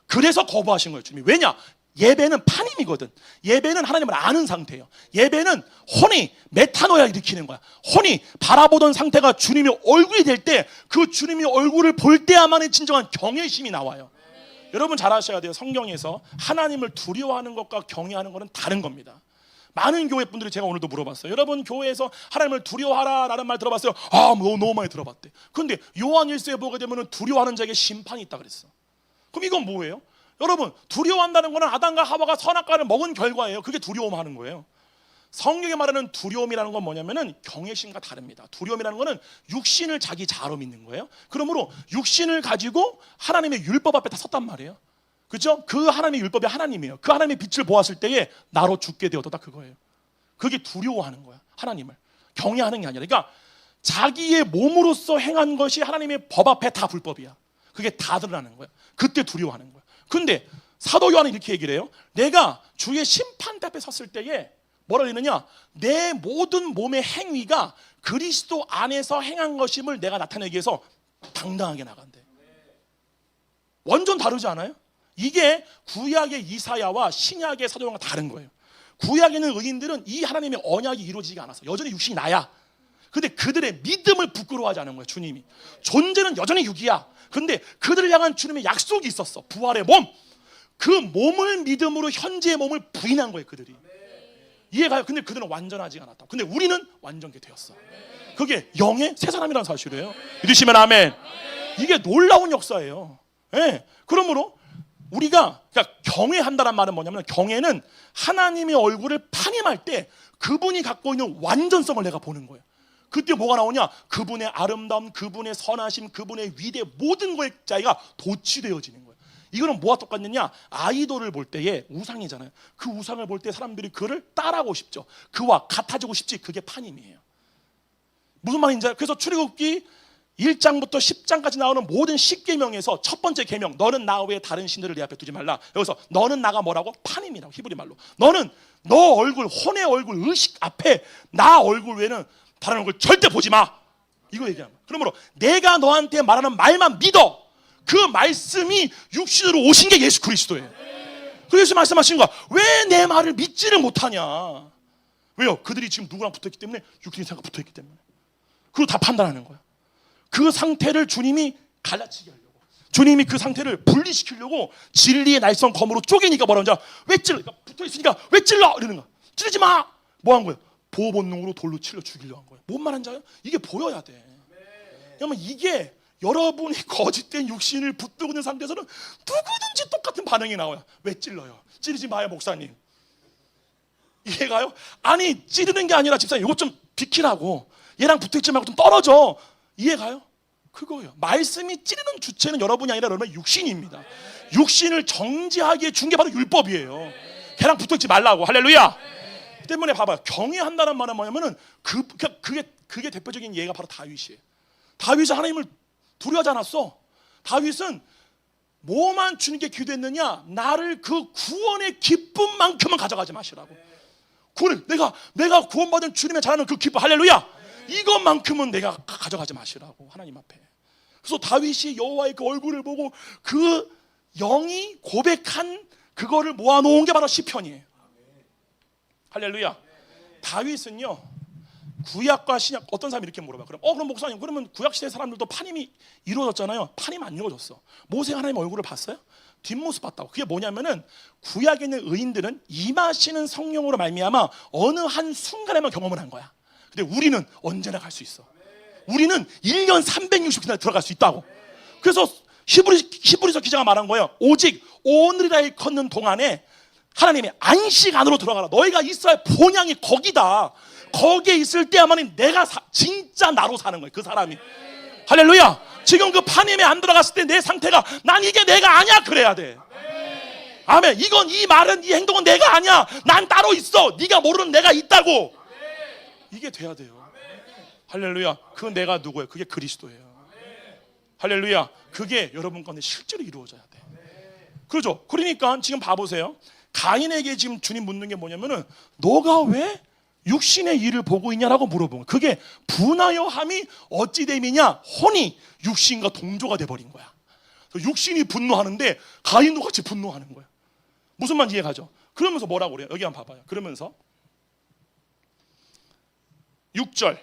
그래서 거부하신 거예요 주님이. 왜냐? 예배는 파님이거든. 예배는 하나님을 아는 상태예요. 예배는 혼이 메타노야 일으키는 거야. 혼이 바라보던 상태가 주님의 얼굴이 될 때 그 주님의 얼굴을 볼 때야만이 진정한 경외심이 나와요. 여러분 잘 아셔야 돼요. 성경에서 하나님을 두려워하는 것과 경외하는 것은 다른 겁니다. 많은 교회 분들이 제가 오늘도 물어봤어요. 여러분 교회에서 하나님을 두려워하라라는 말 들어봤어요? 너무 많이 들어봤대. 그런데 요한 1서에 보게 되면 두려워하는 자에게 심판이 있다 그랬어. 그럼 이건 뭐예요? 여러분 두려워한다는 것은 아담과 하와가 선악과를 먹은 결과예요. 그게 두려움하는 거예요. 성경에 말하는 두려움이라는 건 뭐냐면은 경외심과 다릅니다. 두려움이라는 것은 육신을 자기 자아로 믿는 거예요. 그러므로 육신을 가지고 하나님의 율법 앞에 다 섰단 말이에요. 그렇죠? 그 하나님의 율법이 하나님이에요. 그 하나님의 빛을 보았을 때에 나로 죽게 되었다 그거예요. 그게 두려워하는 거야. 하나님을 경외하는 게 아니라, 그러니까 자기의 몸으로서 행한 것이 하나님의 법 앞에 다 불법이야. 그게 다 드러나는 거야. 그때 두려워하는 거야. 근데 사도 요한은 이렇게 얘기를 해요. 내가 주의 심판대 앞에 섰을 때에 뭐라 그러느냐? 내 모든 몸의 행위가 그리스도 안에서 행한 것임을 내가 나타내기 위해서 당당하게 나간대. 완전 다르지 않아요? 이게 구약의 이사야와 신약의 사도 요한과 다른 거예요. 구약에는 의인들은 이 하나님의 언약이 이루어지지 않았어. 여전히 육신이 나야. 근데 그들의 믿음을 부끄러워하지 않은 거예요. 주님이 존재는 여전히 육이야. 근데 그들을 향한 주님의 약속이 있었어. 부활의 몸. 그 몸을 믿음으로 현재의 몸을 부인한 거예요. 그들이. 이해가요? 근데 그들은 완전하지 않았다. 근데 우리는 완전케 되었어. 그게 영의 새 사람이라는 사실이에요. 믿으시면 아멘. 이게 놀라운 역사예요. 그러므로 우리가 그러니까 경외한다는 말은 뭐냐면, 경외는 하나님의 얼굴을 파ним할 때 그분이 갖고 있는 완전성을 내가 보는 거예요. 그때 뭐가 나오냐? 그분의 아름다움, 그분의 선하심, 그분의 위대, 모든 거에 자기가 도취되어지는 거예요. 이거는 뭐와 똑같느냐? 아이돌을 볼 때에 우상이잖아요. 그 우상을 볼 때 사람들이 그를 따라하고 싶죠. 그와 같아지고 싶지. 그게 파님이에요. 무슨 말인지 알아요? 그래서 출애굽기 1장부터 10장까지 나오는 모든 10계명에서 첫 번째 계명, 너는 나 외에 다른 신들을 내 앞에 두지 말라. 여기서 너는 나가 뭐라고? 파님이라고, 히브리 말로. 너는 너 얼굴, 혼의 얼굴, 의식 앞에 나 얼굴 외에는 다른 얼굴 절대 보지 마. 이거 얘기하는 거야. 그러므로 내가 너한테 말하는 말만 믿어. 그 말씀이 육신으로 오신 게 예수 그리스도예요. 그래서 말씀하신 거야. 왜 내 말을 믿지를 못하냐? 왜요? 그들이 지금 누구랑 붙어있기 때문에, 육신의 생각 붙어있기 때문에. 그리고 다 판단하는 거야. 그 상태를 주님이 갈라치게 하려고, 주님이 그 상태를 분리시키려고 진리의 날선 검으로 쪼개니까 뭐라고 하냐, 왜 찔러? 그러니까 붙어있으니까 왜 찔러? 이러는 거야. 찌르지 마. 뭐 한 거야? 보호 본능으로 돌로 찔러 죽이려고 한 거야. 뭔 말인지 알아요? 이게 보여야 돼. 왜냐면 이게 여러분이 거짓된 육신을 붙들고 있는 상태에서는 누구든지 똑같은 반응이 나와요. 왜 찔러요? 찌르지 마요, 목사님. 이해가요? 아니, 찌르는 게 아니라 집사님 이것 좀 비키라고, 얘랑 붙어있지 말고 좀 떨어져. 이해가요? 그거예요. 말씀이 찌르는 주체는 여러분이 아니라 여러분의 육신입니다. 육신을 정지하게 준 게 바로 율법이에요. 걔랑 붙어있지 말라고. 할렐루야. 때문에 봐봐요. 경외한다는 말은 뭐냐면은 그게 대표적인 예가 바로 다윗이에요. 다윗은 하나님을 두려워하지 않았어. 다윗은 뭐만 주님께 기도했느냐, 나를 그 구원의 기쁨만큼은 가져가지 마시라고. 내가 구원받은 주님의 잘하는 그 기쁨, 할렐루야, 이것만큼은 내가 가져가지 마시라고, 하나님 앞에. 그래서 다윗이 여호와의 그 얼굴을 보고 그 영이 고백한 그거를 모아놓은 게 바로 시편이에요. 할렐루야. 다윗은요, 구약과 신약, 어떤 사람이 이렇게 물어봐. 그럼 목사님, 그러면 구약 시대 사람들도 판임이 이루어졌잖아요. 판임 안 이루어졌어. 모세가 하나님 얼굴을 봤어요? 뒷모습 봤다고. 그게 뭐냐면은 구약에 있는 의인들은 임하시는 성령으로 말미암아 어느 한 순간에만 경험을 한 거야. 근데 우리는 언제나 갈 수 있어. 우리는 1년 360일 들어갈 수 있다고. 그래서 히브리서 기자가 말한 거예요. 오직 오늘이라 걷는 동안에 하나님이 안식 안으로 들어가라. 너희가 있어야 본향이 거기다. 거기에 있을 때야만이 내가 진짜 나로 사는 거예요. 그 사람이. 할렐루야. 지금 그 판임에 안 들어갔을 때 내 상태가, 난 이게 내가 아니야, 그래야 돼. 아멘. 이 말은, 이 행동은 내가 아니야. 난 따로 있어. 네가 모르는 내가 있다고. 이게 돼야 돼요. 할렐루야. 그 내가 누구예요? 그게 그리스도예요. 할렐루야. 그게 여러분 가운데 실제로 이루어져야 돼. 그렇죠? 그러니까 지금 봐보세요. 가인에게 지금 주님 묻는 게 뭐냐면은, 너가 왜 육신의 일을 보고 있냐라고 물어본 거예요. 그게 분하여함이 어찌 됨이냐, 혼이 육신과 동조가 돼버린 거야. 육신이 분노하는데 가인도 같이 분노하는 거야. 무슨 말인지 이해가죠? 그러면서 뭐라고 그래요? 여기 한번 봐봐요. 그러면서 6절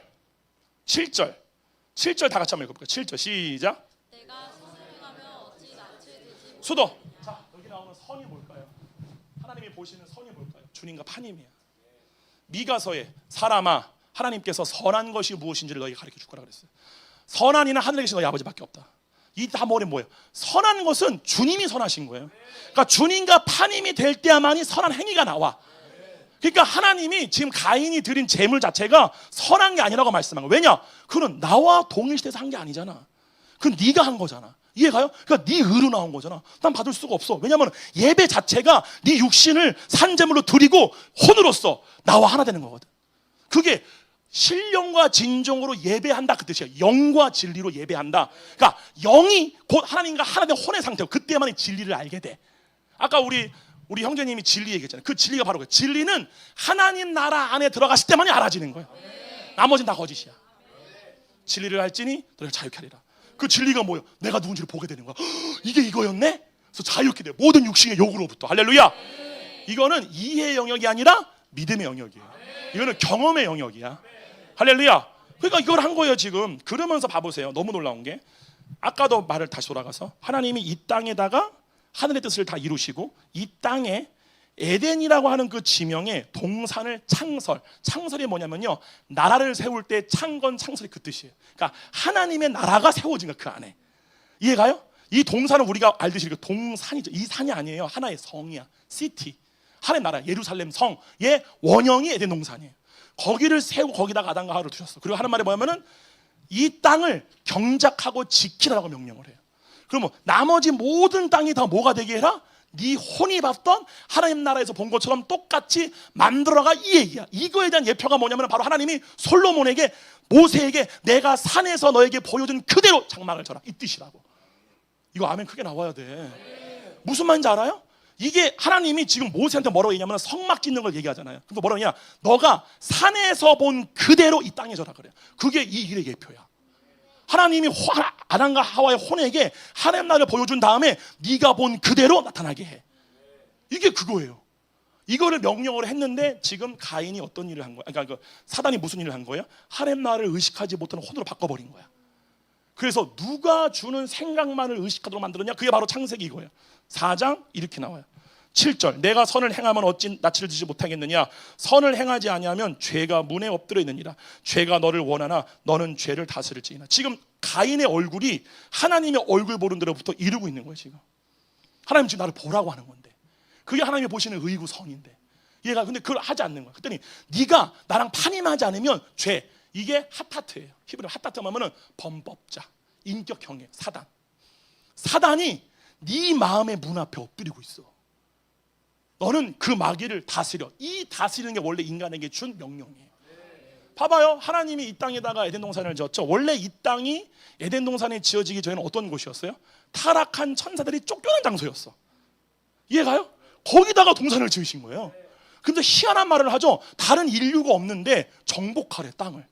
7절 다 같이 한번 읽어볼까요? 7절 시작. 내가 스스로하며 어찌 낯을 들지 수도. 자, 여기 나오는 선이 뭘까요? 하나님이 보시는 선이 뭘까요? 주님과 판임이야. 미가서에 사람아, 하나님께서 선한 것이 무엇인지를 너에게 가르쳐 줄 거라 그랬어요. 선한 이는 하늘에 계신 너희 아버지밖에 없다. 이 다 머리 뭐예요? 선한 것은 주님이 선하신 거예요. 그러니까 주님과 판임이 될 때야만이 선한 행위가 나와. 그러니까 하나님이 지금 가인이 드린 재물 자체가 선한 게 아니라고 말씀한 거예요. 왜냐? 그는 나와 동일시돼서 한 게 아니잖아. 그건 네가 한 거잖아. 이해가요? 그러니까 네 의로 나온 거잖아. 난 받을 수가 없어. 왜냐하면 예배 자체가 네 육신을 산제물로 드리고 혼으로서 나와 하나 되는 거거든. 그게 신령과 진정으로 예배한다 그 뜻이야. 영과 진리로 예배한다. 그러니까 영이 곧 하나님과 하나 된 혼의 상태고, 그때만이 진리를 알게 돼. 아까 우리 형제님이 진리 얘기했잖아요. 그 진리가 바로 그 진리는 하나님 나라 안에 들어갔을 때만이 알아지는 거예요. 나머지는 다 거짓이야. 진리를 알지니 너희가 자유케 하리라. 그 진리가 뭐예요? 내가 누군지를 보게 되는 거야. 이게 이거였네? 그래서 자유케 돼. 모든 육신의 욕으로부터. 할렐루야. 이거는 이해의 영역이 아니라 믿음의 영역이에요. 이거는 경험의 영역이야. 할렐루야. 그러니까 이걸 한 거예요 지금. 그러면서 봐보세요. 너무 놀라운 게, 아까도 말을 다시 돌아가서 하나님이 이 땅에다가 하늘의 뜻을 다 이루시고, 이 땅에 에덴이라고 하는 그 지명에 동산을 창설이 뭐냐면요, 나라를 세울 때 창건 창설이 그 뜻이에요. 그러니까 하나님의 나라가 세워진 거, 그 안에. 이해가요? 이 동산은 우리가 알듯이 동산이죠. 이 산이 아니에요. 하나의 성이야. 시티. 하나의 나라, 예루살렘 성의 원형이 에덴 동산이에요. 거기를 세우고 거기다가 아담과 하와를 두셨어. 그리고 하는 말이 뭐냐면은 이 땅을 경작하고 지키라고 명령을 해요. 그러면 나머지 모든 땅이 다 뭐가 되게 해라? 네 혼이 봤던 하나님 나라에서 본 것처럼 똑같이 만들어가, 이 얘기야. 이거에 대한 예표가 뭐냐면 바로 하나님이 솔로몬에게, 모세에게 내가 산에서 너에게 보여준 그대로 장막을 쳐라, 이 뜻이라고. 이거 아멘 크게 나와야 돼. 무슨 말인지 알아요? 이게 하나님이 지금 모세한테 뭐라고 얘기하면 성막 짓는 걸 얘기하잖아요. 그러니까 뭐라고 하냐, 너가 산에서 본 그대로 이 땅에 져라 그래요. 그게 이 일의 예표야. 하나님이 아담과 하와의 혼에게 하나님 나라를 보여준 다음에 네가 본 그대로 나타나게 해. 이게 그거예요. 이거를 명령을 했는데 지금 가인이 어떤 일을 한 거야? 그러니까 그 사단이 무슨 일을 한 거예요? 하렘 나를 의식하지 못하는 혼으로 바꿔버린 거야. 그래서 누가 주는 생각만을 의식하도록 만들었냐? 그게 바로 창세기 이거예요. 4장 이렇게 나와요. 7절 내가 선을 행하면 어찌 낯을 지지 못하겠느냐? 선을 행하지 아니하면 죄가 문에 엎드려 있느니라. 죄가 너를 원하나 너는 죄를 다스릴지니라. 지금 가인의 얼굴이 하나님의 얼굴 보는 대로부터 이루고 있는 거예요. 지금 하나님 지금 나를 보라고 하는 건데, 그게 하나님이 보시는 의고 선인데 얘가 근데 그걸 하지 않는 거야. 그랬더니 네가 나랑 판임하지 않으면 죄. 이게 핫타트예요. 히브리어 핫타트 하면은 범법자, 인격형의 사단. 사단이 네 마음의 문 앞에 엎드리고 있어. 너는 그 마귀를 다스려. 이 다스리는 게 원래 인간에게 준 명령이에요. 봐봐요. 하나님이 이 땅에다가 에덴 동산을 지었죠. 원래 이 땅이 에덴 동산이 지어지기 전에는 어떤 곳이었어요? 타락한 천사들이 쫓겨난 장소였어. 이해가요? 거기다가 동산을 지으신 거예요. 근데 희한한 말을 하죠. 다른 인류가 없는데 정복하래 땅을.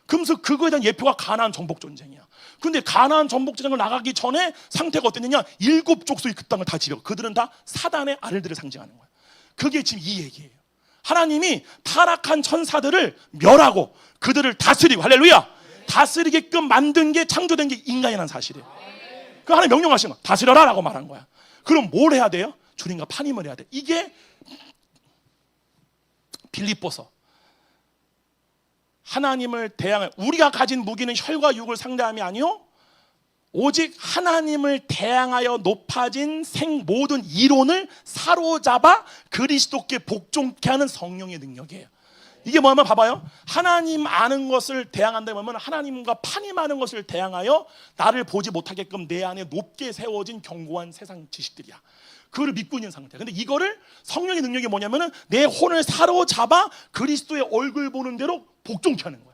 그러면서 그거에 대한 예표가 가나안 정복 전쟁이야. 근데 가나안 정복 전쟁을 나가기 전에 상태가 어땠느냐? 7족속이 그 땅을 다 지려. 그들은 다 사단의 아들들을 상징하는 거야. 그게 지금 이 얘기예요. 하나님이 타락한 천사들을 멸하고 그들을 다스리고, 할렐루야, 다스리게끔 만든 게, 창조된 게 인간이라는 사실이에요. 그 하나님 명령하신 거 다스려라 라고 말한 거야. 그럼 뭘 해야 돼요? 주님과 판임을 해야 돼. 이게 빌립보서. 하나님을 대항해. 우리가 가진 무기는 혈과 육을 상대함이 아니요 오직 하나님을 대항하여 높아진 모든 이론을 사로잡아 그리스도께 복종케 하는 성령의 능력이에요. 이게 뭐냐면 봐봐요. 하나님 아는 것을 대항한다 하면 하나님과 판임하는 것을 대항하여 나를 보지 못하게끔 내 안에 높게 세워진 견고한 세상 지식들이야. 그거를 믿고 있는 상태야. 근데 이거를 성령의 능력이 뭐냐면은 내 혼을 사로잡아 그리스도의 얼굴 보는 대로 복종케 하는 거야.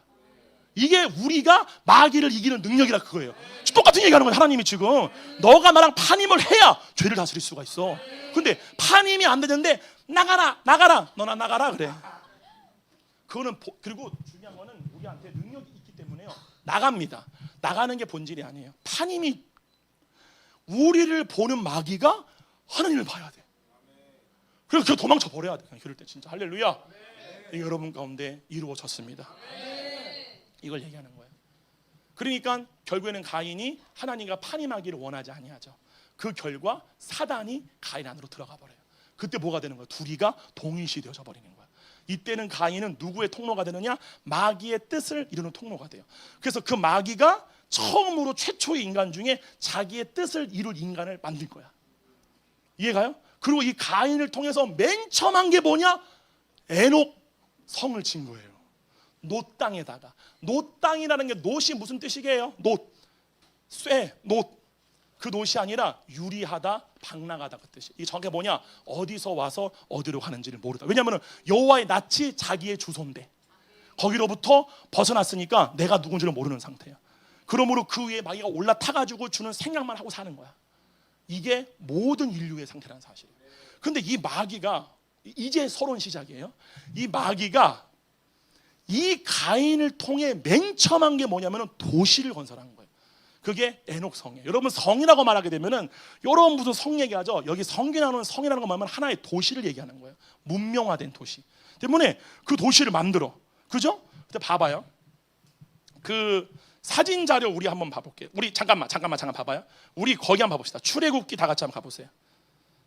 이게 우리가 마귀를 이기는 능력이라 그거예요. 똑같은 얘기하는 거예요. 하나님이 지금 너가 나랑 판임을 해야 죄를 다스릴 수가 있어. 근데 판임이 안 되는데 나가라 너나 나가라 그래. 그거는 그리고 중요한 거는 우리한테 능력이 있기 때문에요. 나갑니다. 나가는 게 본질이 아니에요. 판임이 우리를 보는 마귀가 하나님을 봐야 돼. 그래서 그 도망쳐 버려야 돼. 그럴 때 진짜 할렐루야. 이게 여러분 가운데 이루어졌습니다. 이걸 얘기하는 거예요. 그러니까 결국에는 가인이 하나님과 판임하기를 원하지 아니하죠. 그 결과 사단이 가인 안으로 들어가 버려요. 그때 뭐가 되는 거예요? 둘이가 동일시 되어져 버리는 거예요. 이때는 가인은 누구의 통로가 되느냐? 마귀의 뜻을 이루는 통로가 돼요. 그래서 그 마귀가 처음으로 최초의 인간 중에 자기의 뜻을 이룰 인간을 만들 거야. 이해가요? 그리고 이 가인을 통해서 맨 처음 한 게 뭐냐? 에녹 성을 진 거예요. 놋 땅에다가. 놋 땅이라는 게 놋이 무슨 뜻이게요? 놋, 쇠, 놋. 그 놋이 아니라 유리하다, 방랑하다 그 뜻이. 이게 정확히 뭐냐? 어디서 와서 어디로 가는지를 모르다. 왜냐하면 여호와의 낯이 자기의 주소인데 거기로부터 벗어났으니까 내가 누군지를 모르는 상태야. 그러므로 그 위에 마귀가 올라타가지고 주는 생각만 하고 사는 거야. 이게 모든 인류의 상태라는 사실이에요. 근데 이 마귀가 이제 서론 시작이에요. 이 마귀가 이 가인을 통해 맨 처음 한 게 뭐냐면 도시를 건설한 거예요. 그게 에녹 성이에요. 여러분 성이라고 말하게 되면은 여러분 무슨 성 얘기하죠? 여기 성이라는 성이라는 거 말하면 하나의 도시를 얘기하는 거예요. 문명화된 도시. 때문에 그 도시를 만들어. 그죠? 근데 봐봐요. 그 사진 자료 우리 한번 봐볼게요. 우리 잠깐만 봐봐요. 우리 거기 한번 봐봅시다. 출애굽기 다 같이 한번 가보세요.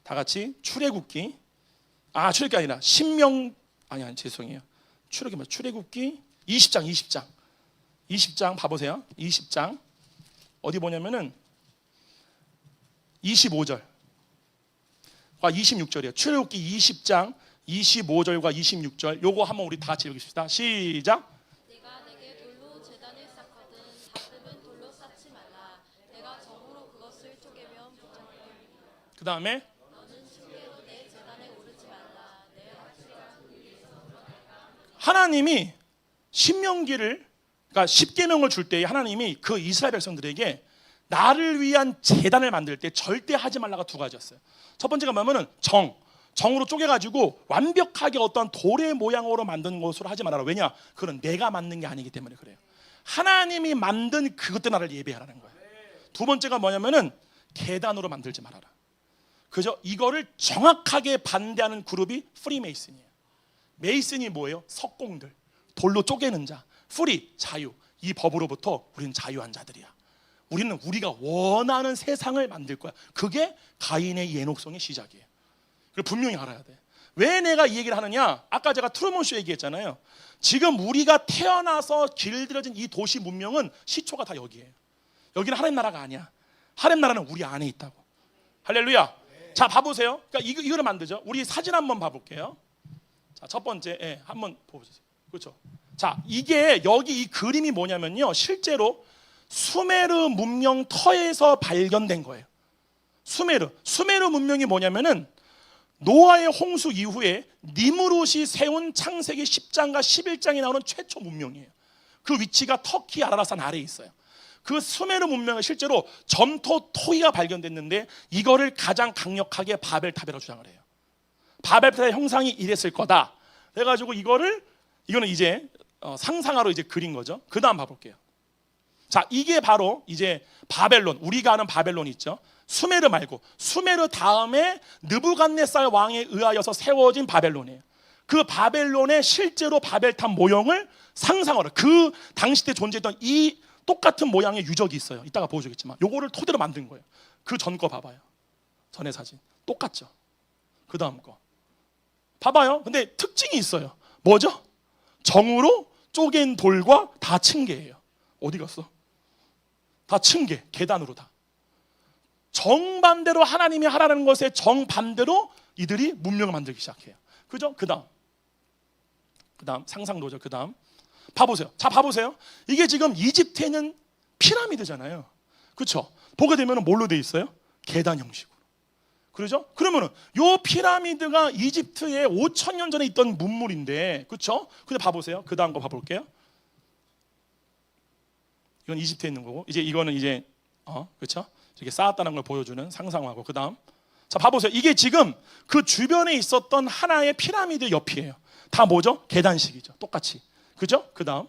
다 같이 출애굽기. 출애굽기 아니라 신명 아니 죄송해요. 출애굽기 20장 봐보세요. 20장 어디 보냐면은 25절과 26절이에요. 출애굽기 20장 25절과 26절 요거 한번 우리 다 같이 읽읍시다. 시작. 내가 내게 돌로 제단을 쌓거든 가슴은 돌로 쌓지 말라. 내가 정으로 그것을 쪼개면 붙잡게 되리라. 그 다음에 너는 층계로 내 제단에 오르지 말라. 내 하나님이 신명기를 그러니까 10계명을 줄 때 하나님이 그 이스라엘 백성들에게 나를 위한 제단을 만들 때 절대 하지 말라가 두 가지였어요. 첫 번째가 뭐냐면은 정으로 쪼개가지고 완벽하게 어떤 돌의 모양으로 만든 것으로 하지 말아라. 왜냐? 그건 내가 만든 게 아니기 때문에 그래요. 하나님이 만든 그것 때 나를 예배하라는 거예요. 두 번째가 뭐냐면은 계단으로 만들지 말아라. 그죠? 이거를 정확하게 반대하는 그룹이 프리메이슨이에요. 메이슨이 뭐예요? 석공들, 돌로 쪼개는 자. 프리, 자유. 이 법으로부터 우리는 자유한 자들이야. 우리는 우리가 원하는 세상을 만들 거야. 그게 가인의 예녹성의 시작이에요. 그걸 분명히 알아야 돼. 왜 내가 이 얘기를 하느냐? 아까 제가 트루먼쇼 얘기했잖아요. 지금 우리가 태어나서 길들여진 이 도시 문명은 시초가 다 여기에요. 여기는 하나님 나라가 아니야. 하나님 나라는 우리 안에 있다고. 할렐루야. 자, 봐보세요. 그러니까 이거를 만들죠. 우리 사진 한번 봐볼게요. 자, 첫 번째, 한번 보세요. 그렇죠. 자, 이게 여기 이 그림이 뭐냐면요, 실제로 수메르 문명 터에서 발견된 거예요. 수메르 문명이 뭐냐면은 노아의 홍수 이후에 니무롯이 세운 창세기 10장과 11장에 나오는 최초 문명이에요. 그 위치가 터키 아라라산 아래에 있어요. 그 수메르 문명은 실제로 점토 토이가 발견됐는데 이거를 가장 강력하게 바벨탑이라고 주장을 해요. 바벨탑의 형상이 이랬을 거다. 그래가지고 이거는 이제 상상하러 이제 그린 거죠. 그 다음 봐볼게요. 자, 이게 바로 이제 바벨론, 우리가 아는 바벨론 있죠. 수메르 말고 수메르 다음에 느부갓네살 왕에 의하여서 세워진 바벨론이에요. 그 바벨론의 실제로 바벨탑 모형을 상상하러, 그 당시 때 존재했던 이 똑같은 모양의 유적이 있어요. 이따가 보여주겠지만 요거를 토대로 만든 거예요. 그 전 거 봐봐요. 전의 사진 똑같죠. 그 다음 거 봐봐요. 근데 특징이 있어요. 뭐죠? 정으로 쪼갠 돌과 다 층계예요. 어디 갔어? 다 층계, 계단으로 다. 정반대로 하나님이 하라는 것에 정반대로 이들이 문명을 만들기 시작해요. 그죠? 그 다음 상상도죠. 그 다음 봐보세요. 자, 봐보세요. 이게 지금 이집트에 있는 피라미드잖아요. 그렇죠? 보게 되면 뭘로 돼 있어요? 계단 형식으로. 그렇죠? 그러면은 요 피라미드가 이집트에 5,000년 전에 있던 문물인데, 그렇죠? 근데 봐보세요. 그 다음 거 봐볼게요. 이건 이집트에 있는 거고, 이제 이거는 이제 그렇죠? 이렇게 쌓았다는 걸 보여주는 상상하고, 그 다음 자, 봐보세요. 이게 지금 그 주변에 있었던 하나의 피라미드 옆이에요. 다 뭐죠? 계단식이죠. 똑같이. 그죠? 그 다음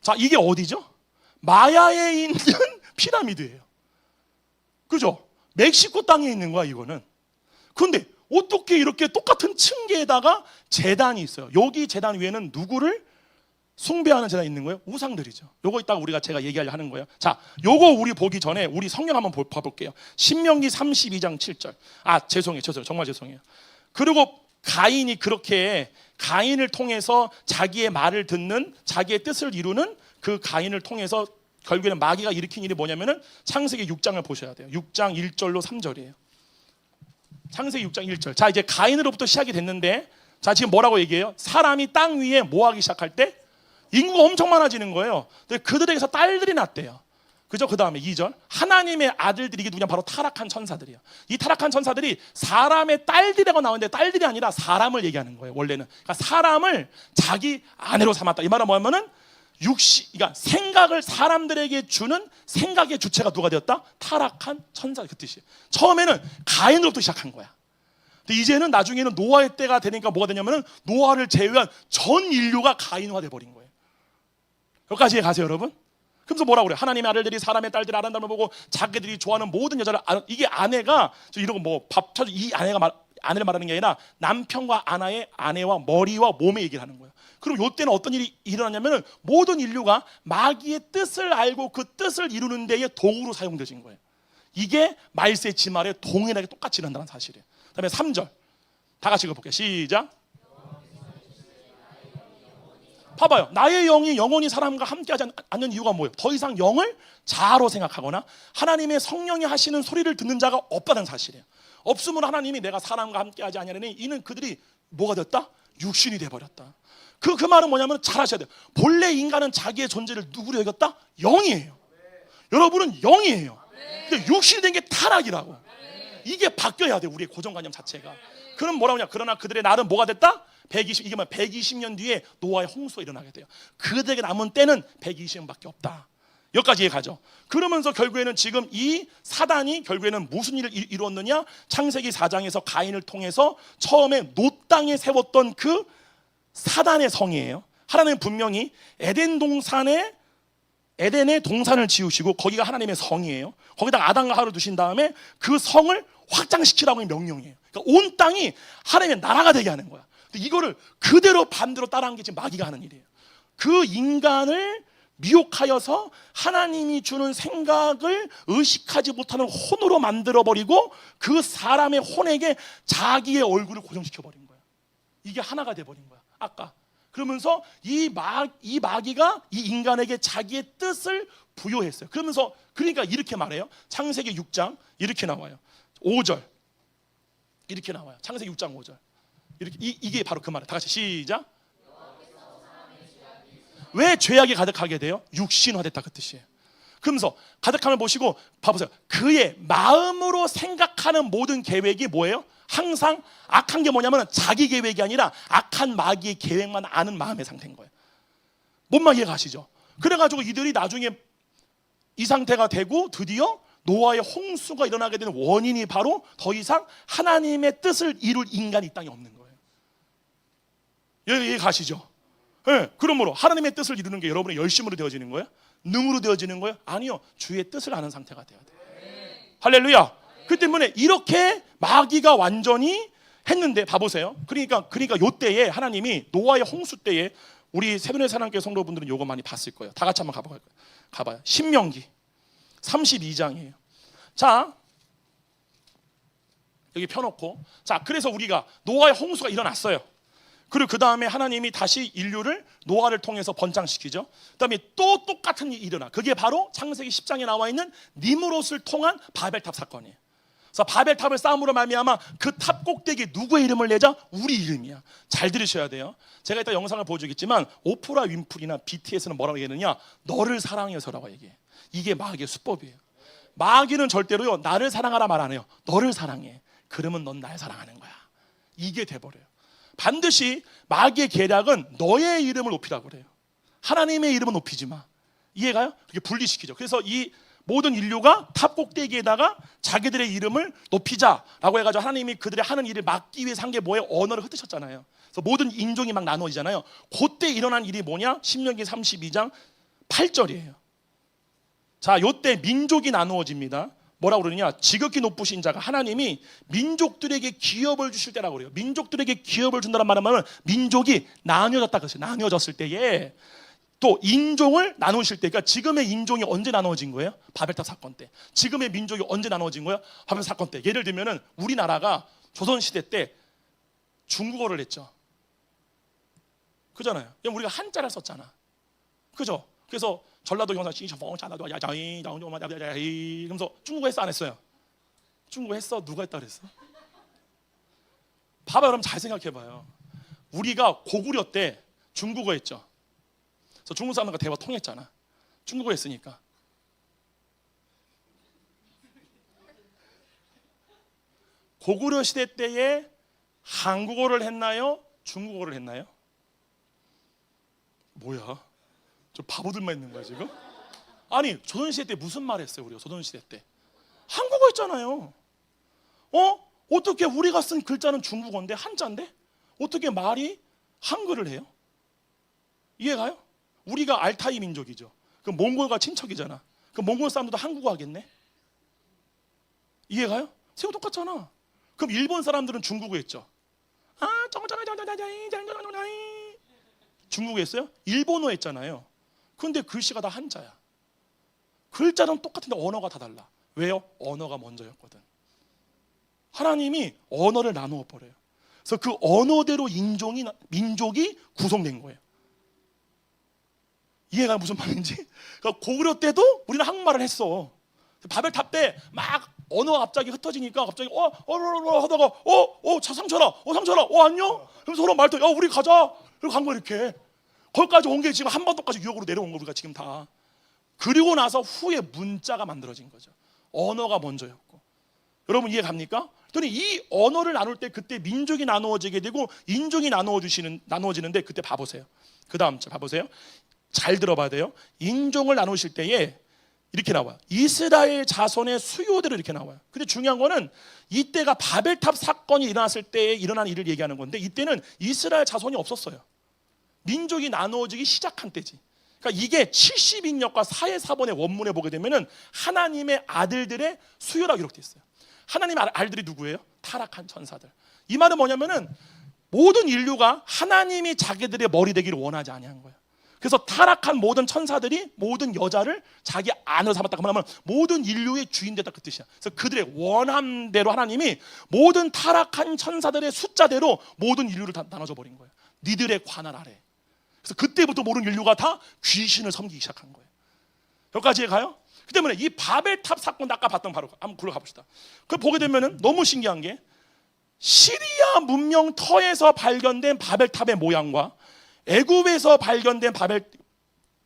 자, 이게 어디죠? 마야에 있는 피라미드예요. 그죠? 멕시코 땅에 있는 거야, 이거는. 그런데 어떻게 이렇게 똑같은 층계에다가 제단이 있어요? 여기 제단 위에는 누구를 숭배하는 제단이 있는 거예요? 우상들이죠. 요거 이따가 제가 얘기하려 하는 거예요. 자, 요거 우리 보기 전에 우리 성경 한번 봐볼게요. 신명기 32장 7절. 죄송해요. 정말 죄송해요. 그리고 가인이 그렇게 가인을 통해서 자기의 말을 듣는, 자기의 뜻을 이루는 그 가인을 통해서 결국에는 마귀가 일으킨 일이 뭐냐면은 창세기 6장을 보셔야 돼요. 6장 1절로 3절이에요. 창세기 6장 1절. 자, 이제 가인으로부터 시작이 됐는데, 자, 지금 뭐라고 얘기해요? 사람이 땅 위에 뭐 하기 시작할 때 인구가 엄청 많아지는 거예요. 근데 그들에게서 딸들이 났대요. 그죠? 그 다음에 2절. 하나님의 아들들이, 이게 누구냐? 바로 타락한 천사들이에요. 이 타락한 천사들이 사람의 딸들이라고 나오는데 딸들이 아니라 사람을 얘기하는 거예요. 원래는. 그러니까 사람을 자기 아내로 삼았다. 이 말은 뭐냐면은 그러니까 생각을 사람들에게 주는 생각의 주체가 누가 되었다? 타락한 천사, 그 뜻이에요. 처음에는 가인으로부터 시작한 거야. 근데 이제는 나중에는 노아의 때가 되니까 뭐가 되냐면은 노아를 제외한 전 인류가 가인화 돼 버린 거예요. 여기까지 가세요, 여러분. 그래서 뭐라고 그래요? 하나님의 아들들이 사람의 딸들을 아름다움을 보고 자기들이 좋아하는 모든 여자를 이게 아내가 이러고 뭐 밥 쳐주, 이 아내를 말하는 게 아니라 남편과 아내와 머리와 몸의 얘기를 하는 거예요. 그럼 이때는 어떤 일이 일어나냐면은 모든 인류가 마귀의 뜻을 알고 그 뜻을 이루는 데에 도구로 사용되신 거예요. 이게 말세 지말에 동일하게 똑같이 일어난다는 사실이에요. 그다음에 3절 다 같이 읽어볼게요. 시작. 봐봐요. 나의 영이 영원히 사람과 함께하지 않는 이유가 뭐예요? 더 이상 영을 자아로 생각하거나 하나님의 성령이 하시는 소리를 듣는 자가 없다는 사실이에요. 없으면 하나님이 내가 사람과 함께하지 않으니 이는 그들이 뭐가 됐다? 육신이 돼버렸다. 그 말은 뭐냐면 잘 아셔야 돼요. 본래 인간은 자기의 존재를 누구로 여겼다? 영이에요. 여러분은 영이에요. 근데 육신이 된 게 타락이라고. 이게 바뀌어야 돼, 우리의 고정관념 자체가. 그럼 뭐라고 하냐? 그러나 그들의 날은 뭐가 됐다? 120, 이게 120년 뒤에 노아의 홍수가 일어나게 돼요. 그들에게 남은 때는 120년밖에 없다. 여기까지 가죠. 그러면서 결국에는 지금 이 사단이 결국에는 무슨 일을 이루었느냐? 창세기 4장에서 가인을 통해서 처음에 노 땅에 세웠던 그 사단의 성이에요. 하나님은 분명히 에덴에 동산을 지으시고 거기가 하나님의 성이에요. 거기다가 아담과 하와를 두신 다음에 그 성을 확장시키라고 하는 명령이에요. 그러니까 온 땅이 하나님의 나라가 되게 하는 거야. 근데 이거를 그대로 반대로 따라한 게 지금 마귀가 하는 일이에요. 그 인간을 미혹하여서 하나님이 주는 생각을 의식하지 못하는 혼으로 만들어버리고 그 사람의 혼에게 자기의 얼굴을 고정시켜버린 거야. 이게 하나가 돼버린 거야. 아까 그러면서 이 마귀가 이 인간에게 자기의 뜻을 부여했어요. 그러면서 그러니까 이렇게 말해요. 창세기 6장 이렇게 나와요. 5절 이렇게 나와요. 창세기 6장 5절 이렇게 이게 바로 그 말이에요. 다 같이 시작. 왜 죄악이 가득하게 돼요? 육신화됐다 그 뜻이에요. 그러면서 가득함을 보시고 봐보세요. 그의 마음으로 생각하는 모든 계획이 뭐예요? 항상 악한 게 뭐냐면 자기 계획이 아니라 악한 마귀의 계획만 아는 마음의 상태인 거예요. 뭔 말 이해가시죠? 그래가지고 이들이 나중에 이 상태가 되고 드디어 노아의 홍수가 일어나게 되는 원인이 바로 더 이상 하나님의 뜻을 이룰 인간이 이 땅에 없는 거예요. 이해가시죠? 네, 그러므로 하나님의 뜻을 이루는 게 여러분의 열심으로 되어지는 거예요? 능으로 되어지는 거예요? 아니요, 주의 뜻을 아는 상태가 되어야 돼요. 할렐루야. 그 때문에 이렇게 마귀가 완전히 했는데 봐보세요. 그러니까 요때에 하나님이 노아의 홍수 때에 우리 세븐의 사랑교회 성도분들은 요거 많이 봤을 거예요. 다 같이 한번 가봐요. 신명기 32장이에요. 자, 여기 펴놓고, 자, 그래서 우리가 노아의 홍수가 일어났어요. 그리고 그 다음에 하나님이 다시 인류를 노아를 통해서 번창시키죠. 그 다음에 또 똑같은 일이 일어나. 그게 바로 창세기 10장에 나와 있는 니므롯을 통한 바벨탑 사건이에요. 그래서 바벨탑을 쌓음으로 말미암아 그 탑 꼭대기에 누구의 이름을 내자? 우리 이름이야. 잘 들으셔야 돼요. 제가 이따 영상을 보여주겠지만 오프라 윈프리나 BTS는 뭐라고 얘기하느냐? 너를 사랑해서라고 얘기해. 이게 마귀의 수법이에요. 마귀는 절대로요, 나를 사랑하라 말 안 해요. 너를 사랑해. 그러면 넌 날 사랑하는 거야. 이게 돼버려요. 반드시 마귀의 계략은 너의 이름을 높이라고 그래요. 하나님의 이름은 높이지 마. 이해가요? 그게 분리시키죠. 그래서 이 모든 인류가 탑 꼭대기에다가 자기들의 이름을 높이자라고 해가지고 하나님이 그들의 하는 일을 막기 위해서 한 게 뭐예요? 언어를 흩으셨잖아요. 그래서 모든 인종이 막 나눠지잖아요. 그때 일어난 일이 뭐냐? 신명기 32장 8절이에요. 자, 요때 민족이 나누어집니다. 뭐라고 그러느냐? 지극히 높으신 자가 하나님이 민족들에게 기업을 주실 때라고 그래요. 민족들에게 기업을 준다는 말은 민족이 나뉘어졌다 그랬어요. 나뉘어졌을 때에 또 인종을 나누실 때, 그러니까 지금의 인종이 언제 나누어진 거예요? 바벨탑 사건 때. 지금의 민족이 언제 나누어진 거예요? 바벨탑 사건 때. 예를 들면은 우리나라가 조선시대 때 중국어를 했죠. 그잖아요. 우리가 한자를 썼잖아. 그죠? 그래서 전라도 경상 그러면서 중국어 했어 안 했어요? 중국어 했어? 누가 했다 그랬어? 봐봐요. 여러분 잘 생각해봐요. 우리가 고구려 때 중국어 했죠. 그래서 중국 사람들과 대화 통했잖아. 중국어 했으니까. 고구려 시대 때에 한국어를 했나요? 중국어를 했나요? 뭐야? 저 바보들만 있는 거야 지금? 아니 조선시대 때 무슨 말 했어요? 우리가 조선시대 때 한국어 했잖아요. 어떻게 우리가 쓴 글자는 중국어인데 한자인데 어떻게 말이 한글을 해요? 이해가요? 우리가 알타이 민족이죠. 그 몽골과 친척이잖아. 그 몽골 사람들도 한국어 하겠네? 이해가요? 세고 똑같잖아. 그럼 일본 사람들은 중국어 했죠. 중국어 했어요? 일본어 했잖아요. 근데 글씨가 다 한자야. 글자는 똑같은데 언어가 다 달라. 왜요? 언어가 먼저였거든. 하나님이 언어를 나누어 버려요. 그래서 그 언어대로 민족이 구성된 거예요. 이해가 무슨 말인지? 그러니까 고구려 때도 우리는 한국말을 했어. 바벨탑 때 막 언어가 갑자기 흩어지니까 갑자기 하다가 상철아 안녕? 그러면서 서로 말도 우리 가자. 그리고 간 거 이렇게. 거기까지 온 게 지금 한반도까지 유역으로 내려온 거 우리가 지금 다. 그리고 나서 후에 문자가 만들어진 거죠. 언어가 먼저였고. 여러분 이해 갑니까? 그랬더니 이 언어를 나눌 때 그때 민족이 나누어지게 되고 인종이 나누어지는데 그때 봐보세요. 그 다음 봐보세요. 잘 들어봐야 돼요. 인종을 나누실 때에 이렇게 나와요. 이스라엘 자손의 수요대로 이렇게 나와요. 근데 중요한 거는 이때가 바벨탑 사건이 일어났을 때 일어난 일을 얘기하는 건데 이때는 이스라엘 자손이 없었어요. 민족이 나누어지기 시작한 때지. 그러니까 이게 70인역과 4의 4번의 원문에 보게 되면은 하나님의 아들들의 수요라고 기록되어 있어요. 하나님 알들이 누구예요? 타락한 천사들. 이 말은 뭐냐면은 모든 인류가 하나님이 자기들의 머리 되기를 원하지 아니한 거예요. 그래서 타락한 모든 천사들이 모든 여자를 자기 아내로 삼았다 그러면 모든 인류의 주인 됐다 그 뜻이야. 그래서 그들의 원함대로 하나님이 모든 타락한 천사들의 숫자대로 모든 인류를 다 나눠줘 버린 거예요. 니들의 관할 아래. 그래서 그때부터 모든 인류가 다 귀신을 섬기기 시작한 거예요. 여기까지 가요? 그 때문에 이 바벨탑 사건 아까 봤던 바로 한번 굴러 가봅시다. 그걸 보게 되면은 너무 신기한 게 시리아 문명 터에서 발견된 바벨탑의 모양과 애굽에서 발견된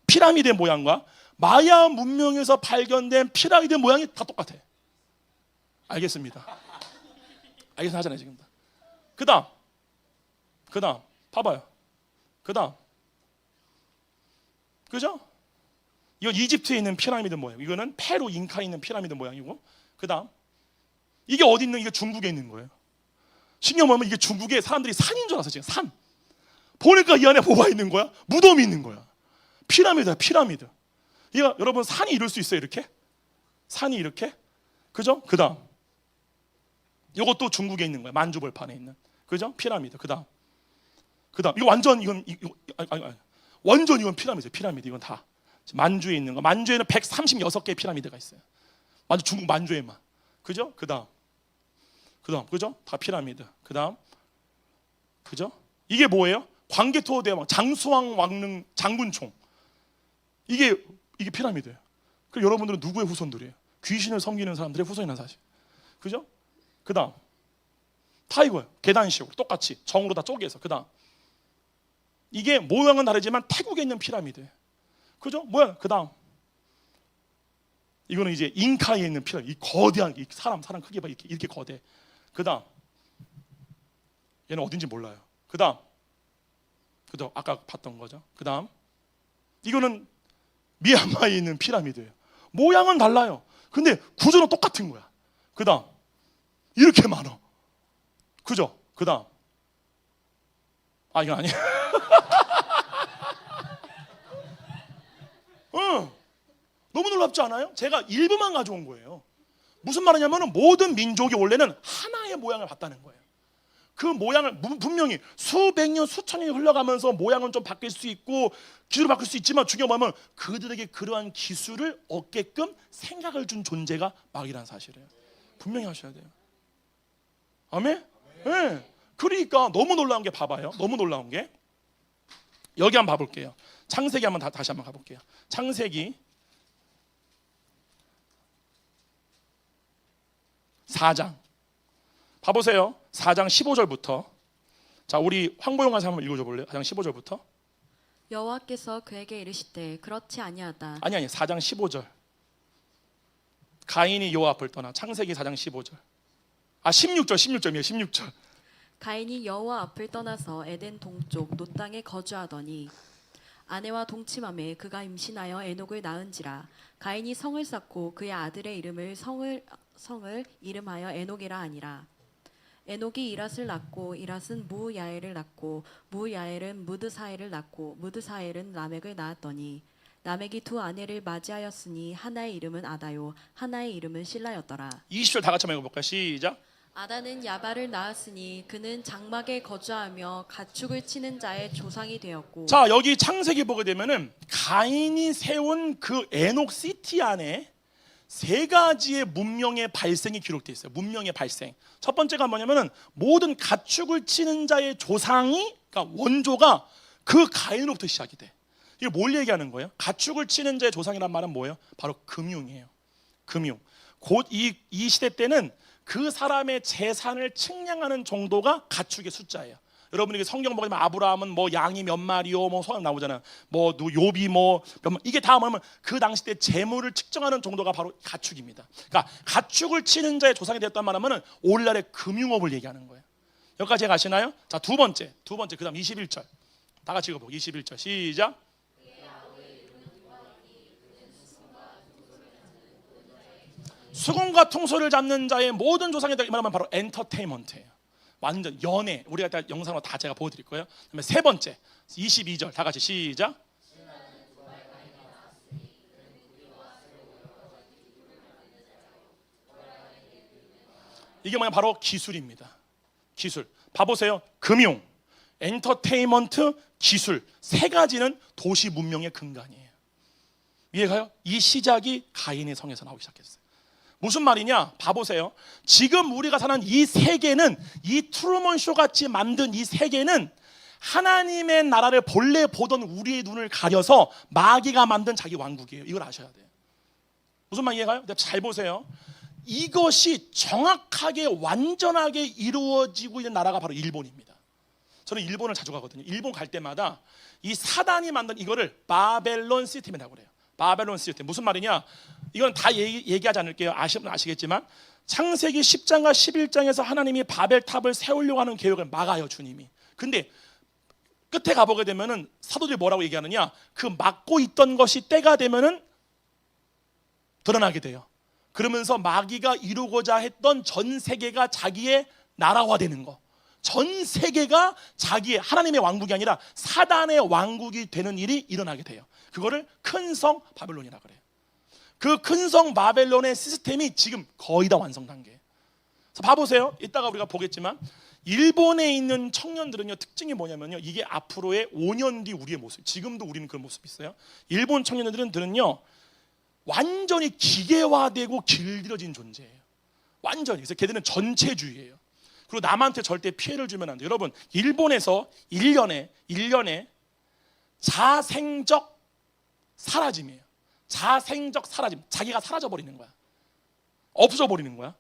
피라미드의 모양과 마야 문명에서 발견된 피라미드 모양이 다 똑같아. 알겠습니다. 알겠습니다 하잖아요 지금. 그다음 봐봐요. 그다음 그죠? 이건 이집트에 있는 피라미드 모양. 이거는 페루 잉카에 있는 피라미드 모양이고. 그다음 이게 어디 있는? 이게 중국에 있는 거예요. 신기한 건 이게 중국에 사람들이 산인 줄 알았어 지금. 산 보니까 이 안에 뭐가 있는 거야? 무덤이 있는 거야. 피라미드야 피라미드. 이거 여러분 산이 이럴 수 있어요 이렇게? 산이 이렇게? 그죠? 그다음 이것도 중국에 있는 거야. 만주벌판에 있는. 그죠? 피라미드. 그다음 이거 완전 완전 이건 피라미드예요. 피라미드 이건 다 만주에 있는 거. 만주에는 136개의 피라미드가 있어요. 만주 중국 만주에만. 그죠? 그다음 그죠? 다 피라미드. 그다음 그죠? 이게 뭐예요? 광개토 대왕 장수왕 왕릉 장군총. 이게 피라미드예요. 그럼 여러분들은 누구의 후손들이에요? 귀신을 섬기는 사람들의 후손이라는 사실. 그죠? 그다음 다 이거예요. 계단식으로 똑같이 정으로 다 쪼개서. 그다음 이게 모양은 다르지만 태국에 있는 피라미드예요. 그죠? 뭐야? 그다음 이거는 이제 잉카에 있는 피라미드. 이 거대한 이 사람 크기 봐 이렇게 거대. 그다음 얘는 어딘지 몰라요. 그다음 아까 봤던 거죠. 그다음 이거는 미얀마에 있는 피라미드예요. 모양은 달라요. 근데 구조는 똑같은 거야. 그다음 이렇게 많아. 그죠? 그다음 이건 아니야. 너무 놀랍지 않아요? 제가 일부만 가져온 거예요. 무슨 말이냐면 모든 민족이 원래는 하나의 모양을 봤다는 거예요. 그 모양을 분명히 수백 년 수천 년이 흘러가면서 모양은 좀 바뀔 수 있고 기술이 바뀔 수 있지만 중요한 건 뭐냐면 그들에게 그러한 기술을 얻게끔 생각을 준 존재가 마귀라는 사실이에요. 분명히 하셔야 돼요. 아멘? 네. 그러니까 너무 놀라운 게 봐봐요. 너무 놀라운 게 여기 한번 봐볼게요. 창세기 한번 다시 한번 가볼게요. 창세기 4장 봐보세요. 4장 15절부터. 자, 우리 황보영 가서 한번 읽어줘 볼래요? 4장 15절부터. 여호와께서 그에게 이르시되 그렇지 아니하다. 아니 4장 15절. 가인이 여호와 앞을 떠나. 창세기 4장 15절. 16절이에요. 16절. 가인이 여호와 앞을 떠나서 에덴 동쪽 노 땅에 거주하더니 아내와 동침함에 그가 임신하여 에녹을 낳은지라. 가인이 성을 쌓고 그의 아들의 이름을 성을 이름하여 에녹이라 하니라. 에녹이 이랏을 낳고 이랏은 무야엘을 낳고 무야엘은 무드사엘을 낳고 무드사엘은 라멕을 낳았더니 라멕이 두 아내를 맞이하였으니 하나의 이름은 아다요 하나의 이름은 실라였더라. 20절 다 같이 한번 읽어볼까요? 시작. 아다는 야발을 낳았으니 그는 장막에 거주하며 가축을 치는 자의 조상이 되었고. 자, 여기 창세기 보게 되면은 가인이 세운 그 에녹 시티 안에 세 가지의 문명의 발생이 기록되어 있어요. 문명의 발생. 첫 번째가 뭐냐면은 모든 가축을 치는 자의 조상이, 그러니까 원조가 그 가인으로부터 시작이 돼. 이게 뭘 얘기하는 거예요? 가축을 치는 자의 조상이란 말은 뭐예요? 바로 금융이에요. 금융. 곧 이 시대 때는 그 사람의 재산을 측량하는 정도가 가축의 숫자예요. 여러분이 성경 보면 아브라함은 뭐 양이 몇 마리요, 뭐 소감 나오잖아요. 뭐 욥이 뭐 몇 마리. 이게 다 뭐냐면 그 당시 때 재물을 측정하는 정도가 바로 가축입니다. 그러니까 가축을 치는 자의 조상이 되었단 말하면은 오늘날의 금융업을 얘기하는 거예요. 여기까지 가시나요? 자, 두 번째 그다음 21절 다 같이 읽어보고 21절 시작. 수금과 통소를 잡는 자의 모든 조상이 되기 말하면 바로 엔터테인먼트예요. 완전 연애. 우리가 다 영상으로 다 제가 보여드릴 거예요. 그다음에 세 번째 22절 다 같이 시작. 이게 뭐냐 바로 기술입니다. 기술. 봐보세요. 금융, 엔터테인먼트, 기술 세 가지는 도시 문명의 근간이에요. 이해가요? 이 시작이 가인의 성에서 나오기 시작했어요. 무슨 말이냐? 봐보세요. 지금 우리가 사는 이 세계는 이 트루먼 쇼 같이 만든 이 세계는 하나님의 나라를 본래 보던 우리의 눈을 가려서 마귀가 만든 자기 왕국이에요. 이걸 아셔야 돼요. 무슨 말 이해가요? 잘 보세요. 이것이 정확하게 완전하게 이루어지고 있는 나라가 바로 일본입니다. 저는 일본을 자주 가거든요. 일본 갈 때마다 이 사단이 만든 이거를 바벨론 시스템이라고 그래요. 바벨론 시스템. 무슨 말이냐? 이건 다 얘기하지 않을게요. 아시면 아시겠지만 창세기 10장과 11장에서 하나님이 바벨탑을 세우려고 하는 계획을 막아요, 주님이. 근데 끝에 가보게 되면은 사도들이 뭐라고 얘기하느냐? 그 막고 있던 것이 때가 되면은 드러나게 돼요. 그러면서 마귀가 이루고자 했던 전 세계가 자기의 나라화되는 거. 전 세계가 자기의 하나님의 왕국이 아니라 사단의 왕국이 되는 일이 일어나게 돼요. 그거를 큰 성 바벨론이라 그래요. 그 큰 성 바벨론의 시스템이 지금 거의 다 완성 단계예요. 그래서 봐보세요. 이따가 우리가 보겠지만 일본에 있는 청년들은요, 특징이 뭐냐면요, 이게 앞으로의 5년 뒤 우리의 모습. 지금도 우리는 그런 모습이 있어요. 일본 청년들은요 완전히 기계화되고 길들여진 존재예요. 완전히. 그래서 걔들은 전체주의예요. 그리고 남한테 절대 피해를 주면 안 돼요. 여러분, 일본에서 1년에 자생적 사라짐이에요. 자생적 사라짐. 자기가 사라져버리는 거야. 없어져버리는 거야.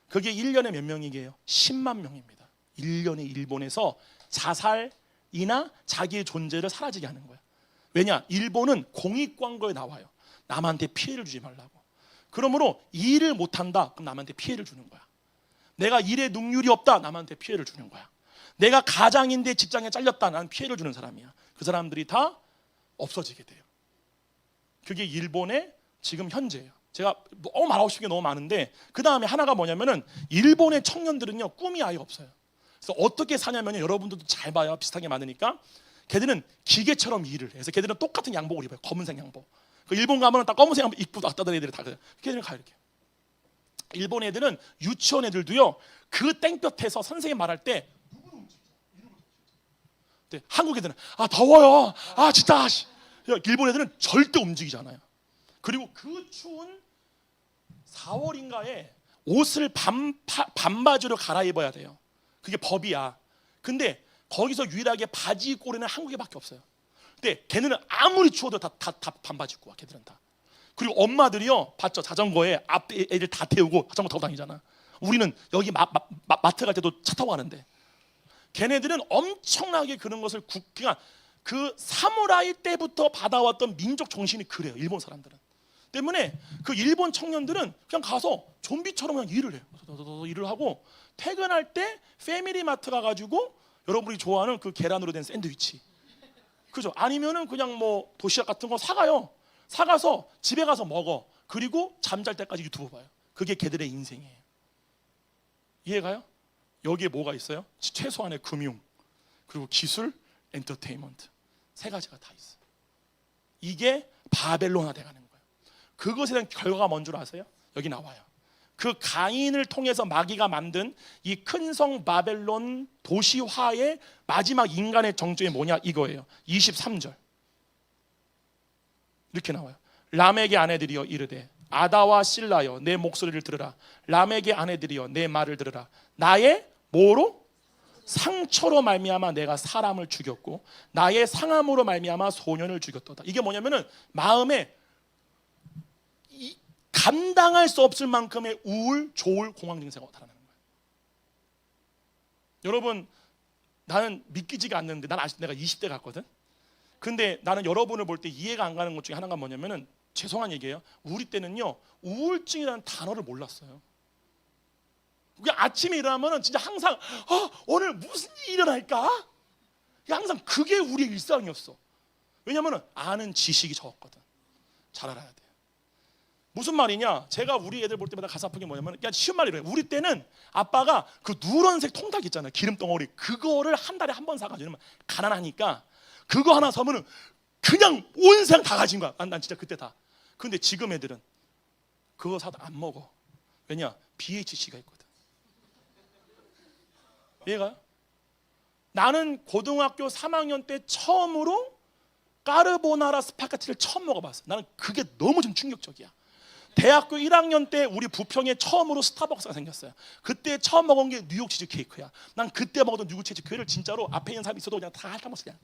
그게 1년에 몇 명이게요? 10만 명입니다. 1년에 일본에서 자살이나 자기의 존재를 사라지게 하는 거야. 왜냐? 일본은 공익광고에 나와요. 남한테 피해를 주지 말라고. 그러므로 일을 못한다. 그럼 남한테 피해를 주는 거야. 내가 일에 능률이 없다. 남한테 피해를 주는 거야. 내가 가장인데 직장에 잘렸다. 나는 피해를 주는 사람이야. 그 사람들이 다 없어지게 돼요. 그게 일본의 지금 현재예요. 제가 너무 말하고 싶은 게 너무 많은데 그 다음에 하나가 뭐냐면은 일본의 청년들은요 꿈이 아예 없어요. 그래서 어떻게 사냐면요, 여러분들도 잘 봐요. 비슷하게 많으니까 걔들은 기계처럼 일을 해요. 그래서 걔들은 똑같은 양복을 입어요. 검은색 양복. 그 일본 가면은 딱 검은색 양복 입고 왔다던 애들이 다 그래요. 걔들은 가 이렇게. 일본 애들은 유치원 애들도요 그 땡볕에서 선생님 말할 때 한국 애들은 아 더워요. 아 진짜. 일본 애들은 절대 움직이지 않아요. 그리고 그 추운 4월인가에 옷을 반바지로 갈아입어야 돼요. 그게 법이야. 근데 거기서 유일하게 바지 입고 오는 한국에밖에 없어요. 근데 걔네는 아무리 추워도 다 반바지 입고 와. 걔들은 다. 그리고 엄마들이요 봤죠? 자전거에 앞에 애들 다 태우고 자전거 타고 다니잖아. 우리는 여기 마트 갈 때도 차 타고 가는데 걔네들은 엄청나게 그런 것을 그러니까 그 사무라이 때부터 받아왔던 민족 정신이 그래요. 일본 사람들은. 때문에 그 일본 청년들은 그냥 가서 좀비처럼 그냥 일을 해요. 일을 하고 퇴근할 때 패밀리마트 가가지고 여러분이 좋아하는 그 계란으로 된 샌드위치, 그죠? 아니면은 그냥 뭐 도시락 같은 거 사가요. 사가서 집에 가서 먹어. 그리고 잠잘 때까지 유튜브 봐요. 그게 걔들의 인생이에요. 이해가요? 여기에 뭐가 있어요? 최소한의 금융, 그리고 기술, 엔터테인먼트 세 가지가 다 있어요. 이게 바벨론화 돼가는 거예요. 그것에 대한 결과가 뭔 줄 아세요? 여기 나와요. 그 가인을 통해서 마귀가 만든 이 큰 성 바벨론 도시화의 마지막 인간의 정점이 뭐냐 이거예요. 23절 이렇게 나와요. 람에게 아내들이여 이르되 아다와 실라여 내 목소리를 들으라. 람에게 아내들이여 내 말을 들으라. 나의 뭐로? 상처로 말미암아 내가 사람을 죽였고 나의 상함으로 말미암아 소년을 죽였도다. 이게 뭐냐면은 마음에 감당할 수 없을 만큼의 우울, 조울, 공황 증세가 나타나는 거예요. 여러분, 나는 믿기지가 않는데 난 아직 내가 20대 같거든. 근데 나는 여러분을 볼 때 이해가 안 가는 것 중에 하나가 뭐냐면은 죄송한 얘기예요. 우리 때는요 우울증이라는 단어를 몰랐어요. 그냥 아침에 일어나면은 진짜 항상 오늘 무슨 일이 일어날까? 항상 그게 우리의 일상이었어. 왜냐면은 아는 지식이 적었거든. 잘 알아야 돼. 무슨 말이냐? 제가 우리 애들 볼 때마다 가슴 아픈 게 뭐냐면 그냥 쉬운 말이래요. 우리 때는 아빠가 그 누런색 통닭 있잖아요. 기름 덩어리. 그거를 한 달에 한 번 사가지고 가난하니까 그거 하나 사면은 그냥 온 세상 다 가진 거야. 난 진짜 그때 다. 근데 지금 애들은 그거 사도 안 먹어. 왜냐? BHC가 있거든. 이해가요? 나는 고등학교 3학년 때 처음으로 까르보나라 스파게티를 처음 먹어봤어. 나는 그게 너무 좀 충격적이야. 대학교 1학년 때 우리 부평에 처음으로 스타벅스가 생겼어요. 그때 처음 먹은 게 뉴욕 치즈 케이크야. 난 그때 먹었던 뉴욕 치즈 케이크를 진짜로 앞에 있는 사람이 있어도 그냥 다 핥아먹었어. 그냥.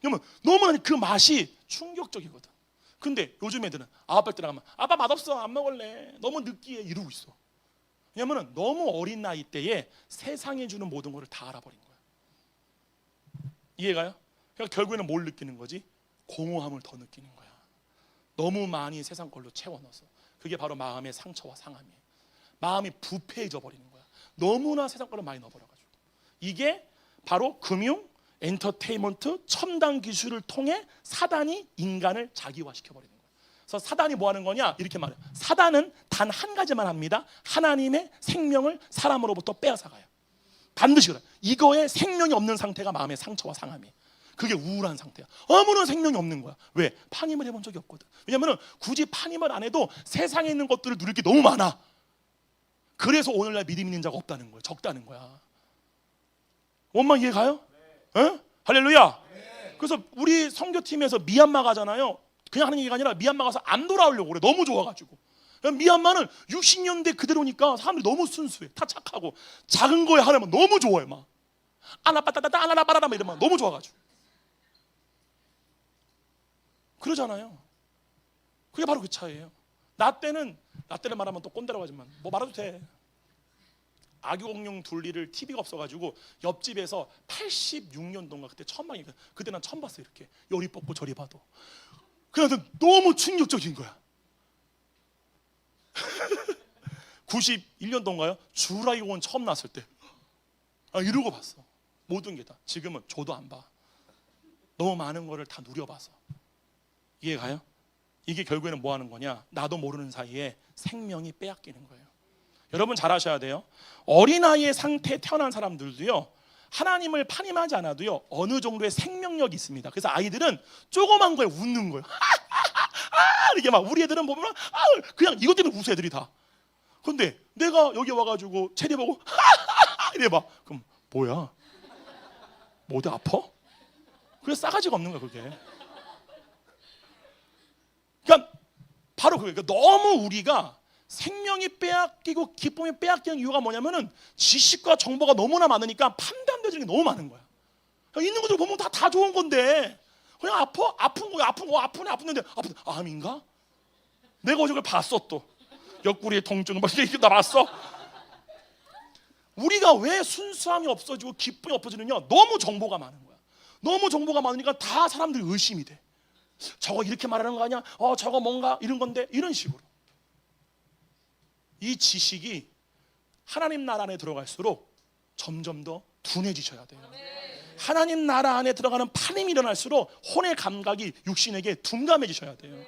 왜냐면 너무 그 맛이 충격적이거든. 근데 요즘 애들은 9살 때 나가면 아빠 맛없어 안 먹을래 너무 느끼해 이러고 있어. 왜냐면 너무 어린 나이 때에 세상에 주는 모든 것을 다 알아버린 거야. 이해가요? 그러니까 결국에는 뭘 느끼는 거지? 공허함을 더 느끼는 거야. 너무 많이 세상 걸로 채워넣어서. 그게 바로 마음의 상처와 상함이에요. 마음이 부패해져 버리는 거야. 너무나 세상 걸로 많이 넣어버려가지고. 이게 바로 금융, 엔터테인먼트, 첨단 기술을 통해 사단이 인간을 자기화시켜버리는 거예요. 그래서 사단이 뭐 하는 거냐? 이렇게 말해요. 사단은 단 한 가지만 합니다. 하나님의 생명을 사람으로부터 빼앗아가요. 반드시 그래요. 이거에 생명이 없는 상태가 마음의 상처와 상함이에요. 그게 우울한 상태야. 아무런 생명이 없는 거야. 왜? 판임을 해본 적이 없거든. 왜냐하면 굳이 판임을 안 해도 세상에 있는 것들을 누릴 게 너무 많아. 그래서 오늘날 믿음 있는 자가 없다는 거야. 적다는 거야. 원망 이해 가요? 네. 할렐루야. 네. 그래서 우리 선교팀에서 미얀마 가잖아요. 그냥 하는 얘기가 아니라 미얀마 가서 안 돌아오려고 그래. 너무 좋아가지고. 미얀마는 60년대 그대로니까 사람들이 너무 순수해. 다 착하고 작은 거에 하려면 너무 좋아해. 막 아나빠따따 아나라빠라라 이러면 너무 좋아가지고. 그러잖아요. 그게 바로 그 차이예요. 나 때는 말하면 또 꼰대라고 하지만 뭐 말해도 돼. 아교공룡 둘리를 TV가 없어가지고 옆집에서 86년도인가 그때 처음 봤으니까 그때 난 처음 봤어. 이렇게 요리 뽑고 저리 봐도. 그래서 너무 충격적인 거야. 91년도인가요? 주라기공원 처음 났을 때 이러고 봤어. 모든 게 다. 지금은 저도 안 봐. 너무 많은 거를 다 누려봐서. 이해가요? 이게 결국에는 뭐 하는 거냐? 나도 모르는 사이에 생명이 빼앗기는 거예요. 여러분 잘 아셔야 돼요. 어린아이의 상태에 태어난 사람들도요, 하나님을 판임하지 않아도요 어느 정도의 생명력이 있습니다. 그래서 아이들은 조그만 거에 웃는 거예요. 이렇게 막 우리 애들은 보면 그냥 이것 때문에 웃어 애들이 다. 근데 내가 여기 와가지고 체리 보고 이래 봐. 그럼 뭐야? 뭐 어디 아파? 그게 싸가지가 없는 거야 그게. 그러니까 바로 그거예요. 그러니까 너무 우리가 생명이 빼앗기고 기쁨이 빼앗기는 이유가 뭐냐면은 지식과 정보가 너무나 많으니까 판단되는 게 너무 많은 거야. 그러니까 있는 것들 보면 다 좋은 건데 그냥 아픈 거야. 아프네 아픈데 암인가? 내가 어제 그걸 봤어. 또 옆구리에 통증 막 이렇게 나 봤어. 우리가 왜 순수함이 없어지고 기쁨이 없어지느냐? 너무 정보가 많은 거야. 너무 정보가 많으니까 다 사람들이 의심이 돼. 저거 이렇게 말하는 거 아니야? 저거 뭔가 이런 건데 이런 식으로. 이 지식이 하나님 나라 안에 들어갈수록 점점 더 둔해지셔야 돼요. 하나님 나라 안에 들어가는 판임이 일어날수록 혼의 감각이 육신에게 둔감해지셔야 돼요.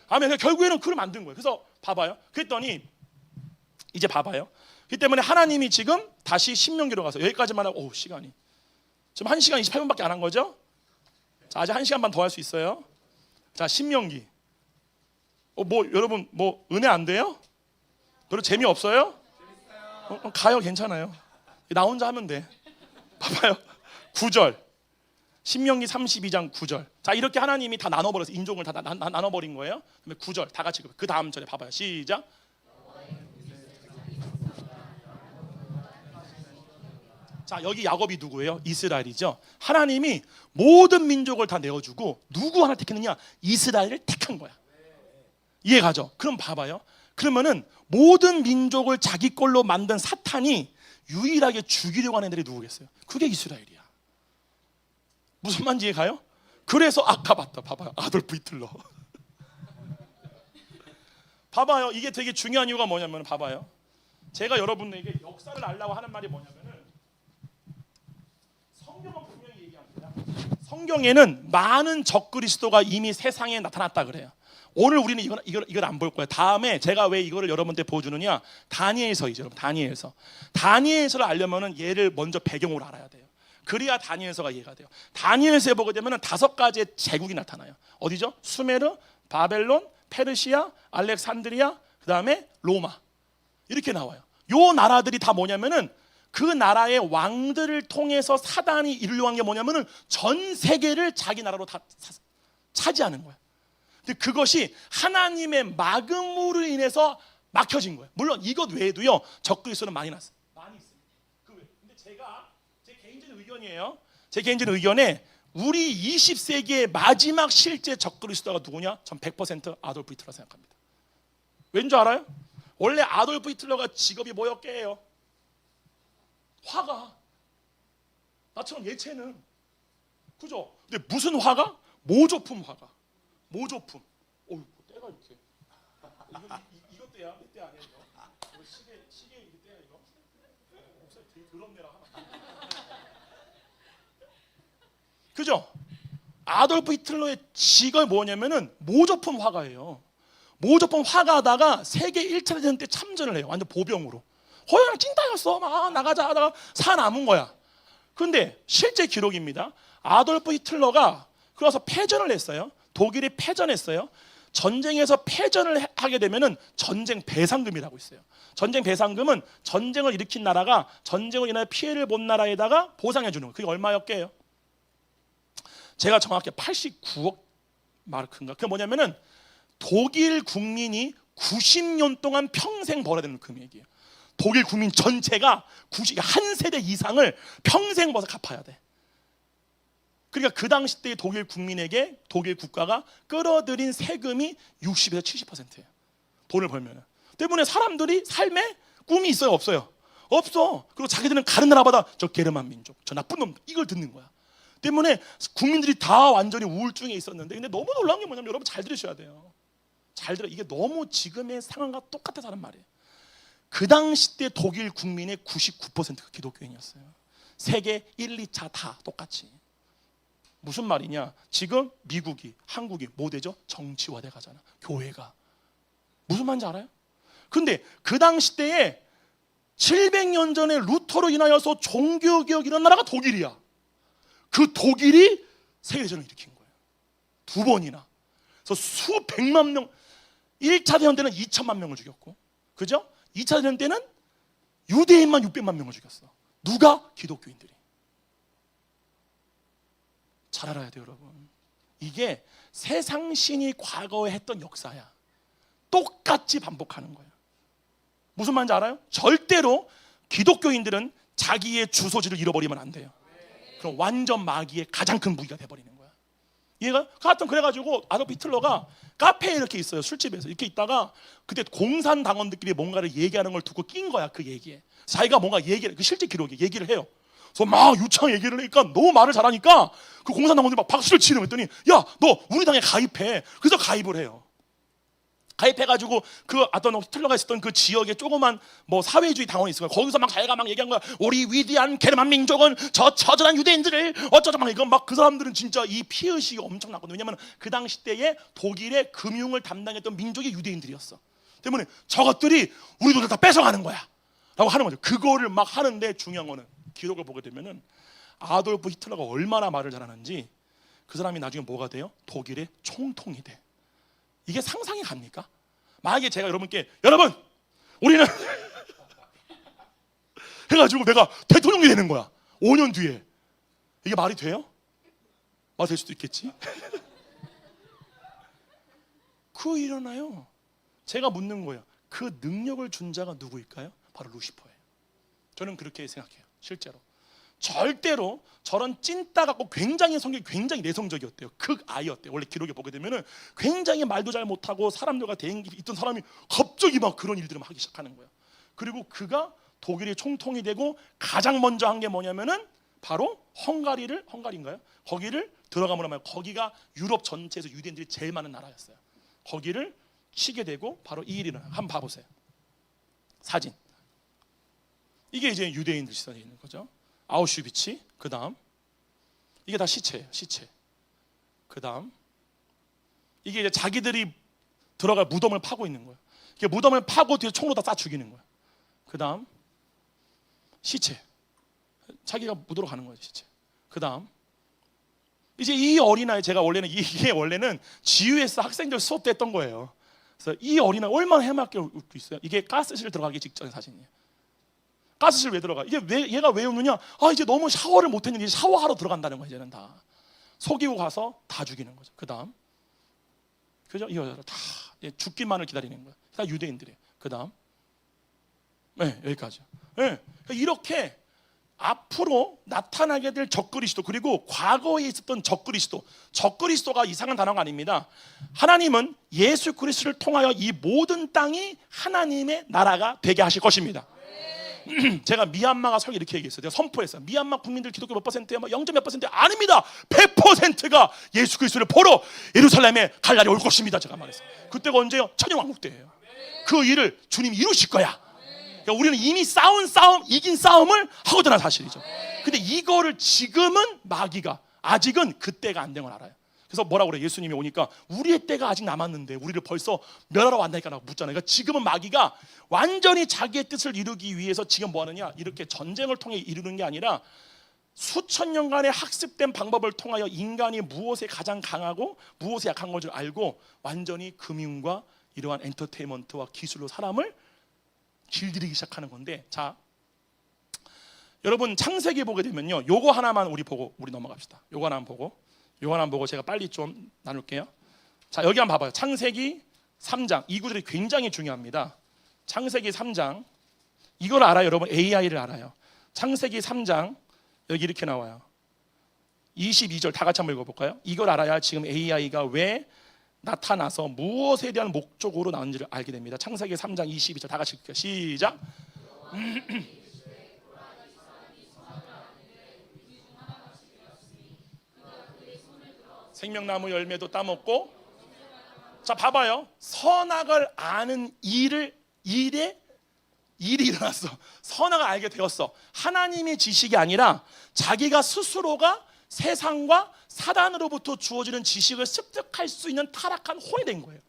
아멘. 결국에는 그걸 만든 거예요. 그래서 봐봐요. 그랬더니 이제 봐봐요. 그 때문에 하나님이 지금 다시 신명기로 가서 여기까지만 하고 시간이 지금 1시간 28분밖에 안 한 거죠? 자, 아직 1시간만 더 할 수 있어요. 자, 신명기. 뭐 여러분 뭐 은혜 안 돼요? 별로 재미없어요? 가요. 괜찮아요. 나 혼자 하면 돼. 봐봐요. 9절. 신명기 32장 9절. 자, 이렇게 하나님이 다 나눠버려서 인종을 다 나눠버린 거예요. 그다음에 9절 다 같이 그 다음 절에 봐봐요. 시작. 자, 여기 야곱이 누구예요? 이스라엘이죠. 하나님이 모든 민족을 다 내어주고 누구 하나 택했느냐? 이스라엘을 택한 거야. 이해가죠? 그럼 봐봐요. 그러면은 모든 민족을 자기 걸로 만든 사탄이 유일하게 죽이려고 하는 애들이 누구겠어요? 그게 이스라엘이야. 무슨 말인지 이해가요? 그래서 아까 봐봐요. 아돌프 히틀러. 봐봐요. 이게 되게 중요한 이유가 뭐냐면 봐봐요. 제가 여러분에게 역사를 알라고 하는 말이 뭐냐면은 성경은 분명히 얘기합니다. 성경에는 많은 적그리스도가 이미 세상에 나타났다 그래요. 오늘 우리는 이걸 안 볼 거예요. 다음에 제가 왜 이거를 여러분한테 보여주느냐? 다니엘서이죠. 다니엘서를 알려면은 얘를 먼저 배경으로 알아야 돼요. 그래야 다니엘서가 이해가 돼요. 다니엘서에 보게 되면은 5가지의 제국이 나타나요. 어디죠? 수메르, 바벨론, 페르시아, 알렉산드리아, 그 다음에 로마 이렇게 나와요. 요 나라들이 다 뭐냐면은 그 나라의 왕들을 통해서 사단이 이루려고 한 게 뭐냐면은 전 세계를 자기 나라로 다 차지하는 거야. 근데 그것이 하나님의 막음으로 인해서 막혀진 거예요. 물론 이것 외에도요 적그리스도는 많이 났어요. 많이 있어요. 그 외. 근데 제가 제 개인적인 의견이에요. 제 개인적인 의견에 우리 20세기의 마지막 실제 적그리스도가 누구냐? 전 100% 아돌프 히틀러라 생각합니다. 왠지 알아요? 원래 아돌프 히틀러가 직업이 뭐였게요? 화가. 나처럼 예체능. 그죠? 근데 무슨 화가? 모조품 화가. 모조품. 어휴, 때가 이렇게. 이거 때야? 내 때 아니야 이거? 이거 시계 이게 때야 이거? 목소리 되게 더럽네라 하나. 그죠? 아돌프 히틀러의 직업이 뭐냐면은 모조품 화가예요. 모조품 화가하다가 세계 1차 대전 때 참전을 해요. 완전 보병으로. 허연아 찐따였어. 막 나가자 하다가 살아남은 거야. 근데 실제 기록입니다. 아돌프 히틀러가 그래서 패전을 했어요. 독일이 패전했어요. 전쟁에서 패전을 하게 되면은 전쟁 배상금이라고 있어요. 전쟁 배상금은 전쟁을 일으킨 나라가 전쟁으로 인해 피해를 본 나라에다가 보상해 주는 거예요. 그게 얼마였게요? 제가 정확히 89억 마르크인가? 그게 뭐냐면은 독일 국민이 90년 동안 평생 벌어야 되는 금액이에요. 독일 국민 전체가 한 세대 이상을 평생 벌어서 갚아야 돼. 그러니까 그 당시 때 독일 국민에게 독일 국가가 끌어들인 세금이 60에서 70%예요. 돈을 벌면. 때문에 사람들이 삶에 꿈이 있어요, 없어요? 없어. 그리고 자기들은 가는 나라마다 저 게르만 민족, 저 나쁜 놈 이걸 듣는 거야. 때문에 국민들이 다 완전히 우울증에 있었는데, 근데 너무 놀라운 게 뭐냐면 여러분 잘 들으셔야 돼요. 잘 들어. 이게 너무 지금의 상황과 똑같아서 하는 말이에요. 그 당시 때 독일 국민의 99%가 기독교인이었어요. 세계 1, 2차 다 똑같이. 무슨 말이냐? 지금 미국이, 한국이 뭐 되죠? 정치화돼 가잖아. 교회가. 무슨 말인지 알아요? 근데 그 당시 때에 700년 전에 루터로 인하여서 종교개혁이 일어난 나라가 독일이야. 그 독일이 세계대전을 일으킨 거예요. 2번이나. 그래서 수백만 명, 1차 대전 때는 2천만 명을 죽였고, 그죠? 2차 대전 때는 유대인만 600만 명을 죽였어. 누가? 기독교인들이. 잘 알아야 돼요, 여러분. 이게 세상신이 과거에 했던 역사야. 똑같이 반복하는 거예요. 무슨 말인지 알아요? 절대로 기독교인들은 자기의 주소지를 잃어버리면 안 돼요. 그럼 완전 마귀의 가장 큰 무기가 돼버리는 거야. 얘가 하여튼 그래가지고 아돌프 히틀러가 카페에 이렇게 있어요. 술집에서 이렇게 있다가 그때 공산당원들끼리 뭔가를 얘기하는 걸 두고 낀 거야. 그 얘기에 자기가 뭔가 얘기를, 그 실제 기록에 얘기를 해요. 그래서 막 유창 얘기를 하니까 너무 말을 잘하니까 그 공산당원들이 막 박수를 치는 했더니 야, 너 우리 당에 가입해. 그래서 가입을 해요. 가입해가지고 그 어떤 히틀러가 있었던 그 지역에 조그만 뭐 사회주의 당원이 있어요. 거기서 막 자기가 막 얘기한 거야. 우리 위대한 게르만 민족은 저 처절한 유대인들을 어쩌자 막 이건 막 그 사람들은 진짜 이 피의식이 엄청났거든요. 왜냐면 그 당시 때에 독일의 금융을 담당했던 민족이 유대인들이었어. 때문에 저것들이 우리 돈을 다 뺏어가는 거야 라고 하는 거죠. 그거를 막 하는데 중요한 거는 기록을 보게 되면은 아돌프 히틀러가 얼마나 말을 잘하는지 그 사람이 나중에 뭐가 돼요? 독일의 총통이 돼. 이게 상상이 갑니까? 만약에 제가 여러분께 여러분 우리는 해가지고 내가 대통령이 되는 거야 5년 뒤에. 이게 말이 돼요? 말이 될 수도 있겠지. 그거 일어나요. 제가 묻는 거예요. 그 능력을 준 자가 누구일까요? 바로 루시퍼예요. 저는 그렇게 생각해요. 실제로 절대로 저런 찐따 같고 굉장히 성격이 굉장히 내성적이었대요. 극아이였대요. 원래 기록에 보게 되면은 굉장히 말도 잘 못하고 사람들과 대응이 있던 사람이 갑자기 막 그런 일들을 막 하기 시작하는 거예요. 그리고 그가 독일의 총통이 되고 가장 먼저 한 게 뭐냐면은 바로 헝가리인가요? 거기를 들어가면 하면 거기가 유럽 전체에서 유대인들이 제일 많은 나라였어요. 거기를 치게 되고 바로 이 일이 일어나요. 한번 봐보세요. 사진. 이게 이제 유대인들 시선에 있는 거죠. 아우슈비츠, 그 다음 이게 다 시체예요. 시체. 그 다음 이게 이제 자기들이 들어갈 무덤을 파고 있는 거예요. 이게 무덤을 파고 뒤에 총으로 다 쏴 죽이는 거예요. 그 다음 시체. 자기가 묻으러 가는 거예요. 시체. 그 다음 이제 이 어린아이, 제가 원래는 이게 원래는 GUS 학생들 수업 때 했던 거예요. 그래서 이 어린아이 얼마나 해맑게 웃고 있어요. 이게 가스실 들어가기 직전의 사진이에요. 가스실 왜 들어가? 이게 왜 얘가 왜 웃느냐? 아 이제 너무 샤워를 못했는데 샤워하러 들어간다는 거야 이제는 다. 속이고 가서 다 죽이는 거죠. 그다음 그죠? 이 여자를 다 죽기만을 기다리는 거야. 다 유대인들이. 그다음 네 여기까지. 네. 이렇게 앞으로 나타나게 될 적그리스도 그리고 과거에 있었던 적그리스도가 이상한 단어가 아닙니다. 하나님은 예수 그리스도를 통하여 이 모든 땅이 하나님의 나라가 되게 하실 것입니다. 제가 미얀마가 설교 이렇게 얘기했어요. 제가 선포했어요. 미얀마 국민들 기독교 몇 %예요? 0.몇 %? 아닙니다. 100%가 예수 그리스도를 보러 예루살렘에 갈 날이 올 것입니다. 제가 말했어요. 그때가 언제요? 천년왕국 때예요. 그 일을 주님이 이루실 거야. 그러니까 우리는 이미 이긴 싸움을 하거든요 사실이죠. 근데 이거를 지금은 마귀가 아직은 그때가 안 된 걸 알아요. 그래서 뭐라고 그래? 예수님이 오니까 우리의 때가 아직 남았는데 우리를 벌써 멸하러 왔나니까 라고 묻잖아요. 그러니까 지금은 마귀가 완전히 자기의 뜻을 이루기 위해서 지금 뭐 하느냐? 이렇게 전쟁을 통해 이루는 게 아니라 수천 년간의 학습된 방법을 통하여 인간이 무엇에 가장 강하고 무엇에 약한 것을 알고 완전히 금융과 이러한 엔터테인먼트와 기술로 사람을 길들이기 시작하는 건데, 자 여러분 창세기 보게 되면요 요거 하나만 우리 넘어갑시다. 요거 하나만 보고 제가 빨리 좀 나눌게요. 자 여기 한번 봐봐요. 창세기 3장 이 구절이 굉장히 중요합니다. 창세기 3장 이걸 알아요 여러분. AI를 알아요. 창세기 3장 여기 이렇게 나와요. 22절 다 같이 한번 읽어볼까요? 이걸 알아야 지금 AI가 왜 나타나서 무엇에 대한 목적으로 나온지를 알게 됩니다. 창세기 3장 22절 다 같이 읽을게요. 시작. 생명나무 열매도 따먹고. 자 봐봐요. 선악을 아는 일이 일어났어. 선악을 알게 되었어. 하나님의 지식이 아니라 자기가 스스로가 세상과 사단으로부터 주어지는 지식을 습득할 수 있는 타락한 혼이 된 거예요.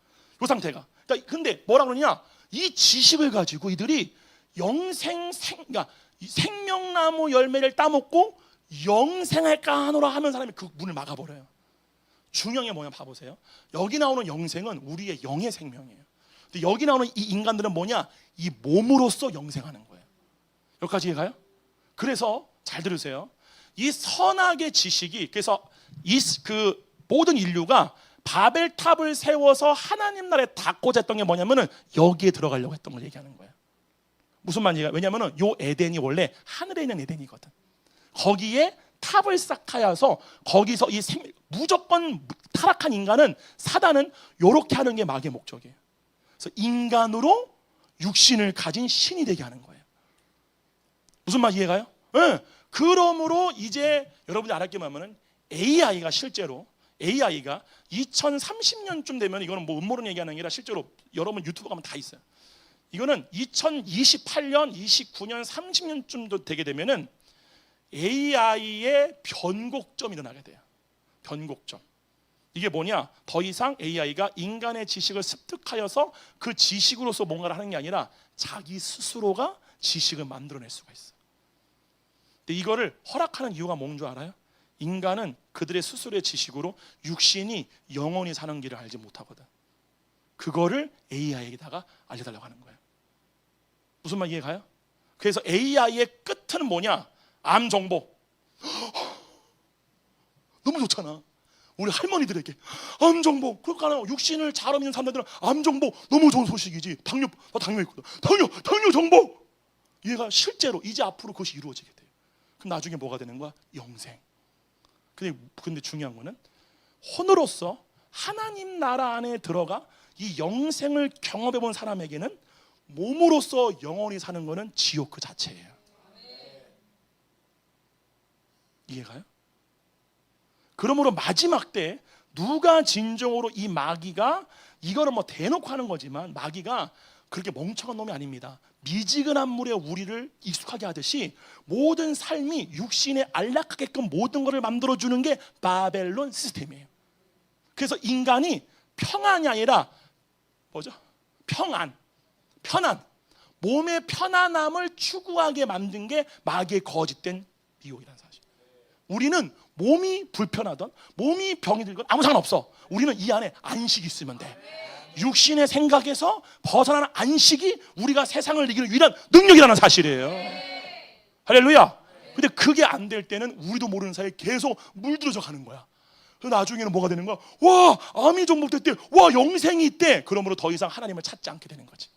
이 상태가. 그러니까 근데 뭐라 그러냐? 이 지식을 가지고 이들이 그러니까 생명나무 열매를 따먹고 영생할까 하노라 하면 사람이 그 문을 막아버려요. 중요한 게 뭐냐 봐보세요. 여기 나오는 영생은 우리의 영의 생명이에요. 근데 여기 나오는 이 인간들은 뭐냐? 이 몸으로써 영생하는 거예요. 여기까지 이해가요? 그래서 잘 들으세요. 이 선악의 지식이 그래서 그 모든 인류가 바벨탑을 세워서 하나님 나라에 닿고자 했던 게 뭐냐면은 여기에 들어가려고 했던 걸 얘기하는 거예요. 무슨 말이냐? 왜냐면은 요 에덴이 원래 하늘에 있는 에덴이거든. 거기에 탑을 쌓아서 거기서 무조건 타락한 인간은 사단은 요렇게 하는 게 마귀의 목적이에요. 그래서 인간으로 육신을 가진 신이 되게 하는 거예요. 무슨 말 이해가요? 네. 그러므로 이제 여러분이 알았게 하면은 AI가 실제로 AI가 2030년쯤 되면 이거는 뭐 음모론 얘기하는 게 아니라 실제로 여러분 유튜브 가면 다 있어요. 이거는 2028년, 29년, 30년쯤도 되게 되면은 AI의 변곡점이 일어나게 돼요. 변곡점. 이게 뭐냐? 더 이상 AI가 인간의 지식을 습득하여서 그 지식으로서 뭔가를 하는 게 아니라 자기 스스로가 지식을 만들어낼 수가 있어요. 근데 이거를 허락하는 이유가 뭔 줄 알아요? 인간은 그들의 스스로의 지식으로 육신이 영원히 사는 길을 알지 못하거든. 그거를 AI에게다가 알려달라고 하는 거예요. 무슨 말 이해가요? 그래서 AI의 끝은 뭐냐? 암 정보. 너무 좋잖아. 우리 할머니들에게 암 정보. 그러니까 육신을 잘 믿는 사람들은 암 정보 너무 좋은 소식이지. 당뇨 있거든. 당뇨 정보. 얘가 실제로 이제 앞으로 그것이 이루어지게 돼요. 그럼 나중에 뭐가 되는 거야? 영생. 근데 중요한 거는 혼으로서 하나님 나라 안에 들어가 이 영생을 경험해 본 사람에게는 몸으로서 영원히 사는 거는 지옥 그 자체예요. 이해가요? 그러므로 마지막 때 누가 진정으로 이 마귀가 이거는 뭐 대놓고 하는 거지만 마귀가 그렇게 멍청한 놈이 아닙니다. 미지근한 물에 우리를 익숙하게 하듯이 모든 삶이 육신에 안락하게끔 모든 것을 만들어주는 게 바벨론 시스템이에요. 그래서 인간이 평안이 아니라 뭐죠? 편안 몸의 편안함을 추구하게 만든 게 마귀의 거짓된 미혹이라는 사실. 우리는 몸이 불편하던 몸이 병이 들건 아무 상관없어. 우리는 이 안에 안식이 있으면 돼. 육신의 생각에서 벗어나는 안식이 우리가 세상을 이기는 유일한 능력이라는 사실이에요. 할렐루야. 근데 그게 안 될 때는 우리도 모르는 사이에 계속 물들어져 가는 거야. 그래서 나중에는 뭐가 되는 거야? 와, 암이 정복됐대. 와, 영생이 있대. 그러므로 더 이상 하나님을 찾지 않게 되는 거지.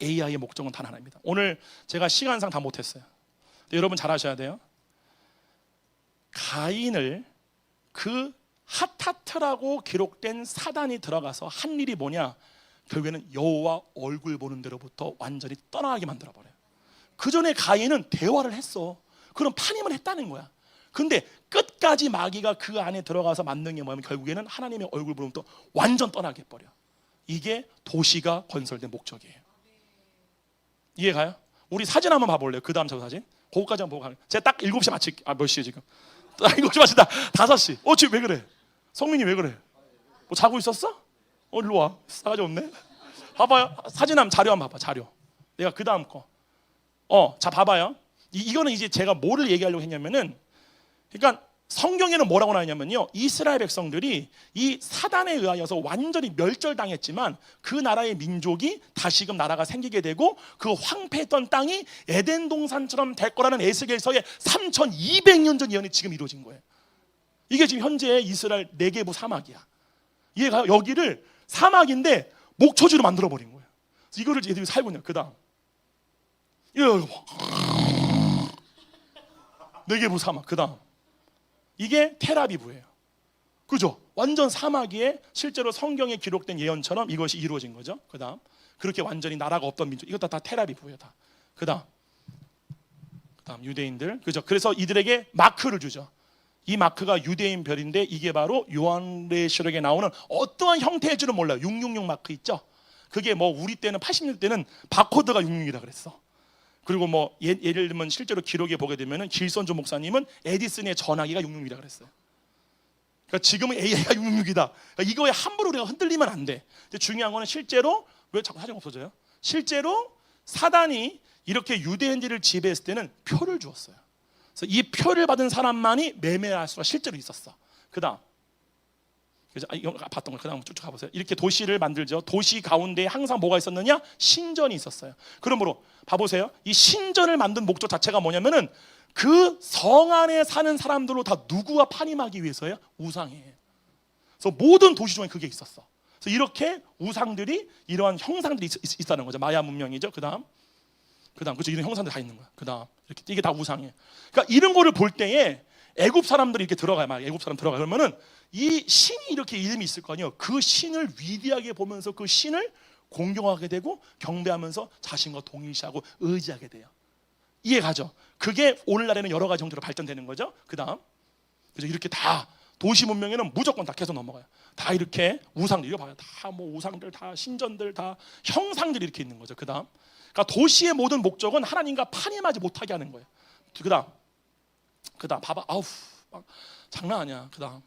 AI의 목적은 단 하나입니다. 오늘 제가 시간상 다 못했어요. 근데 여러분 잘 아셔야 돼요. 가인을 그 핫하트라고 기록된 사단이 들어가서 한 일이 뭐냐? 결국에는 여호와 얼굴 보는 데로부터 완전히 떠나게 만들어버려요. 그 전에 가인은 대화를 했어. 그럼 판임을 했다는 거야. 근데 끝까지 마귀가 그 안에 들어가서 만든 게 뭐냐면 결국에는 하나님의 얼굴 보면부터 완전 떠나게 해버려. 이게 도시가 건설된 목적이에요. 이해가요? 우리 사진 한번 봐볼래요? 그 다음 저 사진. 그거까지 한번 보고 가요. 제가 딱 7시 마칠게. 몇 시에 지금? 딱 7시 마친다. 5시. 지금 왜 그래? 성민이 왜 그래? 뭐 자고 있었어? 일로 와. 싸가지 없네. 봐봐요. 사진 한번 자료 한번 봐봐. 자료. 내가 그 다음 거. 자 봐봐요. 이거는 이제 제가 뭐를 얘기하려고 했냐면은, 그러니까 성경에는 뭐라고 나오냐면요, 이스라엘 백성들이 이 사단에 의하여서 완전히 멸절당했지만 그 나라의 민족이 다시금 나라가 생기게 되고 그 황폐했던 땅이 에덴 동산처럼 될 거라는 에스겔서의 3200년 전 예언이 지금 이루어진 거예요. 이게 지금 현재 이스라엘 네게부 사막이야. 얘가 여기를 사막인데 목초지로 만들어버린 거예요. 그래서 이거를 얘들이 살고 있는 거예요. 그 다음 네게부 사막. 그 다음 이게 텔아비브예요. 그죠? 완전 사막에 실제로 성경에 기록된 예언처럼 이것이 이루어진 거죠. 그 다음 그렇게 완전히 나라가 없던 민족, 이것도 다 텔아비브예요. 다. 그 다음 유대인들. 그죠? 그래서 이들에게 마크를 주죠. 이 마크가 유대인 별인데 이게 바로 요한계시록에 나오는 어떠한 형태의 줄은 몰라요. 666 마크 있죠? 그게 뭐 우리 때는 80년 때는 바코드가 666이라 그랬어. 그리고 뭐 예를 들면 실제로 기록에 보게 되면은 길선조 목사님은 에디슨의 전화기가 666이라 그랬어요. 그러니까 지금은 AI가 666이다. 그러니까 이거에 함부로 우리가 흔들리면 안 돼. 근데 중요한 거는 실제로 왜 자꾸 사진 없어져요? 실제로 사단이 이렇게 유대인들을 지배했을 때는 표를 주었어요. 그래서 이 표를 받은 사람만이 매매할 수가 실제로 있었어. 그다음 그죠? 이거 봤던 거 그다음 쭉 가보세요. 이렇게 도시를 만들죠. 도시 가운데 항상 뭐가 있었느냐? 신전이 있었어요. 그러므로 봐보세요. 이 신전을 만든 목적 자체가 뭐냐면은 그 성 안에 사는 사람들로 다 누구와 판임하기 위해서예요? 우상이에요. 그래서 모든 도시 중에 그게 있었어. 그래서 이렇게 우상들이 이러한 형상들이 있다는 거죠. 마야 문명이죠. 그다음 그렇죠. 이런 형상들 다 있는 거야. 그다음 이렇게 이게 다 우상이에요. 그러니까 이런 거를 볼 때에 애굽 사람들이 이렇게 들어가요. 막 애굽 사람 들어가 그러면은 이 신이 이렇게 이름이 있을 거 아니에요. 그 신을 위대하게 보면서 그 신을 공경하게 되고 경배하면서 자신과 동일시하고 의지하게 돼요. 이해가죠? 그게 오늘날에는 여러 가지 형태로 발전되는 거죠. 그다음 그죠? 이렇게 다 도시 문명에는 무조건 다 계속 넘어가요. 다 이렇게 우상들 이거 봐요. 다 뭐 우상들 다 신전들 다 형상들이 이렇게 있는 거죠. 그다음 그러니까 도시의 모든 목적은 하나님과 판임하지 못하게 하는 거예요. 그다음 봐봐. 아우 막 장난 아니야. 그다음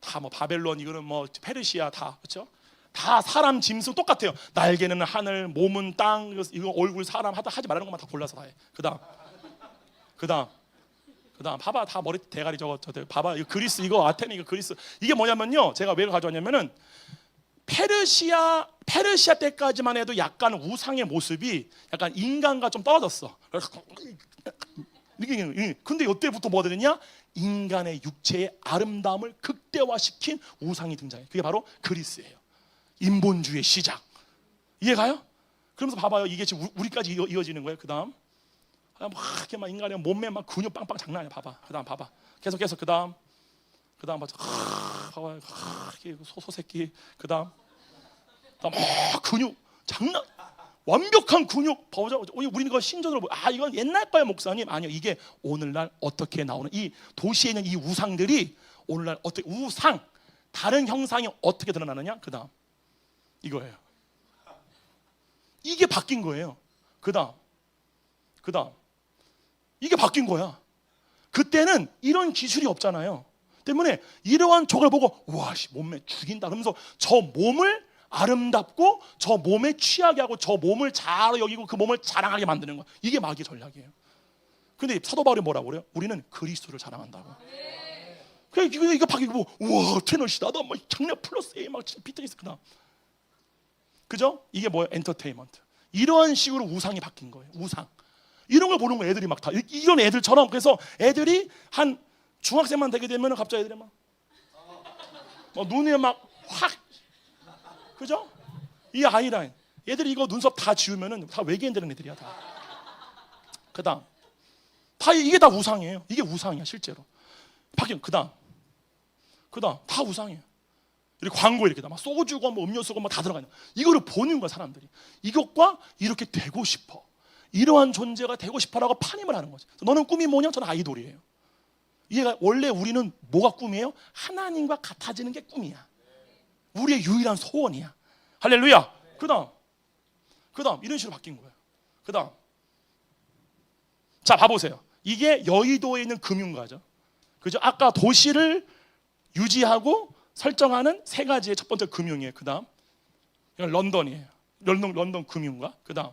다 뭐 바벨론 이거는 뭐 페르시아 다 그렇죠? 다 사람 짐승 똑같아요. 날개는 하늘, 몸은 땅, 이거 얼굴 사람 하지 말라는 것만 다 골라서 다 해. 그다음 봐봐 다 머리 대가리 저거 봐봐 이거 그리스 이거 아테네 이거 그리스 이게 뭐냐면요. 제가 왜 가져왔냐면은 페르시아 때까지만 해도 약간 우상의 모습이 약간 인간과 좀 떨어졌어. 근데 이때부터 뭐가 되느냐? 인간의 육체의 아름다움을 극대화시킨 우상이 등장해. 그게 바로 그리스예요. 인본주의의 시작. 이해가요? 그러면서 봐봐요. 이게 지금 우리까지 이어지는 거예요. 그다음 막 이렇게 막 인간의 몸매 막 근육 빵빵 장난 아니야. 봐봐. 그다음 봐봐. 계속 그다음 봐봐. 이렇게 소새끼. 그다음 근육 장난. 완벽한 근육 보자. 우리는 이거 신전으로 이건 옛날 거예요 목사님. 아니요, 이게 오늘날 어떻게 나오는 이 도시에 있는 이 우상들이 오늘날 어떻게 우상 다른 형상이 어떻게 드러나느냐? 그다음 이거예요. 이게 바뀐 거예요. 그다음 이게 바뀐 거야. 그때는 이런 기술이 없잖아요. 때문에 이러한 저걸 보고 와 몸매 죽인다 그러면서 저 몸을 아름답고 저 몸에 취하게 하고 저 몸을 잘 여기고 그 몸을 자랑하게 만드는 거야. 이게 마귀의 전략이에요. 근데 사도 바울이 뭐라고 그래요? 우리는 그리스도를 자랑한다고. 그래 이거 바뀌고 우와 테너시다 나 막 장난 플러스 A 막 비트니스 그다음 그죠? 이게 뭐예요? 엔터테인먼트. 이런 식으로 우상이 바뀐 거예요. 우상. 이런 걸 보는 거예요. 애들이 막 다 이런 애들처럼. 그래서 애들이 한 중학생만 되게 되면 갑자기 애들이 막 눈에 막 확, 그죠? 이 아이라인. 얘들이 이거 눈썹 다 지우면은 다 외계인 되는 애들이야 다. 그다음 다 이게 다 우상이에요. 이게 우상이야 실제로. 바뀐 그다음 다 우상이에요. 이렇게 광고 이렇게 막 소주고 뭐 음료수고 막 다 들어가 있는. 이거를 보는 거야 사람들이. 이것과 이렇게 되고 싶어. 이러한 존재가 되고 싶어라고 판임을 하는 거지. 너는 꿈이 뭐냐? 저는 아이돌이에요. 이게 원래 우리는 뭐가 꿈이에요? 하나님과 같아지는 게 꿈이야. 우리의 유일한 소원이야. 할렐루야. 그다음 이런 식으로 바뀐 거예요. 그다음 자 봐보세요. 이게 여의도에 있는 금융가죠. 그죠? 아까 도시를 유지하고 설정하는 세 가지의 첫 번째 금융이에요. 그다음 이건 런던이에요. 런던 금융가. 그다음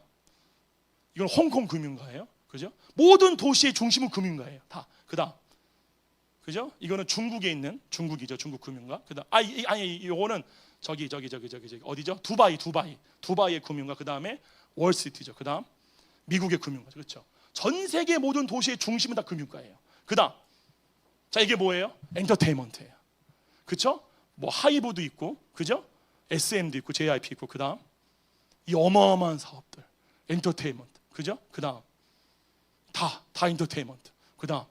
이건 홍콩 금융가예요. 그죠? 모든 도시의 중심은 금융가예요. 다. 그다음 그죠? 이거는 중국에 있는 중국이죠. 중국 금융가. 그다음 아니 이거는 저기 어디죠? 두바이의 금융가. 그다음에 월스트리트죠. 그다음 미국의 금융가. 그렇죠? 전 세계 모든 도시의 중심은 다 금융가예요. 그다음 자 이게 뭐예요? 엔터테인먼트예요. 그렇죠? 뭐 하이브도 있고, 그죠? SM도 있고, JYP 있고, 그다음 이 어마어마한 사업들, 엔터테인먼트, 그죠? 그다음 다 엔터테인먼트. 그다음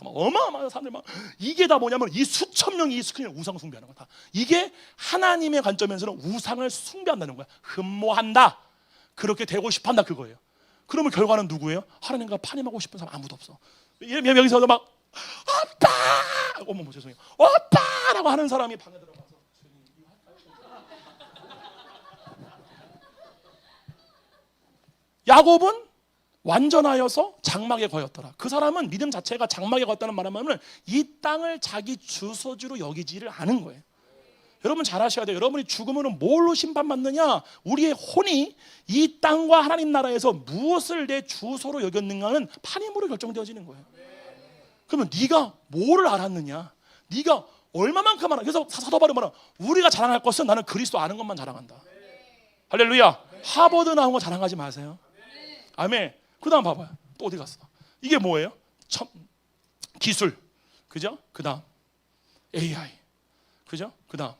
어마어마한 사람들 막 이게 다 뭐냐면 이 수천 명이 이 스크린을 우상 숭배하는 거다. 이게 하나님의 관점에서는 우상을 숭배한다는 거야. 흠모한다. 그렇게 되고 싶어한다 그거예요. 그러면 결과는 누구예요? 하나님과 판임하고 싶은 사람 아무도 없어. 여기서도 막 없다. 어머 죄송해요. 없다라고 하는 사람이 방에 들어가서 야곱은 완전하여서 장막에 거였더라. 그 사람은 믿음 자체가 장막에 거였다는 말하면 이 땅을 자기 주소지로 여기지를 않은 거예요. 여러분 잘 아셔야 돼요. 여러분이 죽으면 뭘로 심판받느냐? 우리의 혼이 이 땅과 하나님 나라에서 무엇을 내 주소로 여겼는가는 판임으로 결정되어지는 거예요. 그러면 네가 뭐를 알았느냐? 네가 얼마만큼 알아? 그래서 사도 바울이 말하 우리가 자랑할 것은 나는 그리스도 아는 것만 자랑한다. 할렐루야. 하버드 나온 거 자랑하지 마세요. 아멘. 그 다음 봐봐요. 또 어디 갔어? 이게 뭐예요? 기술. 그죠? 그 다음 AI. 그죠? 그 다음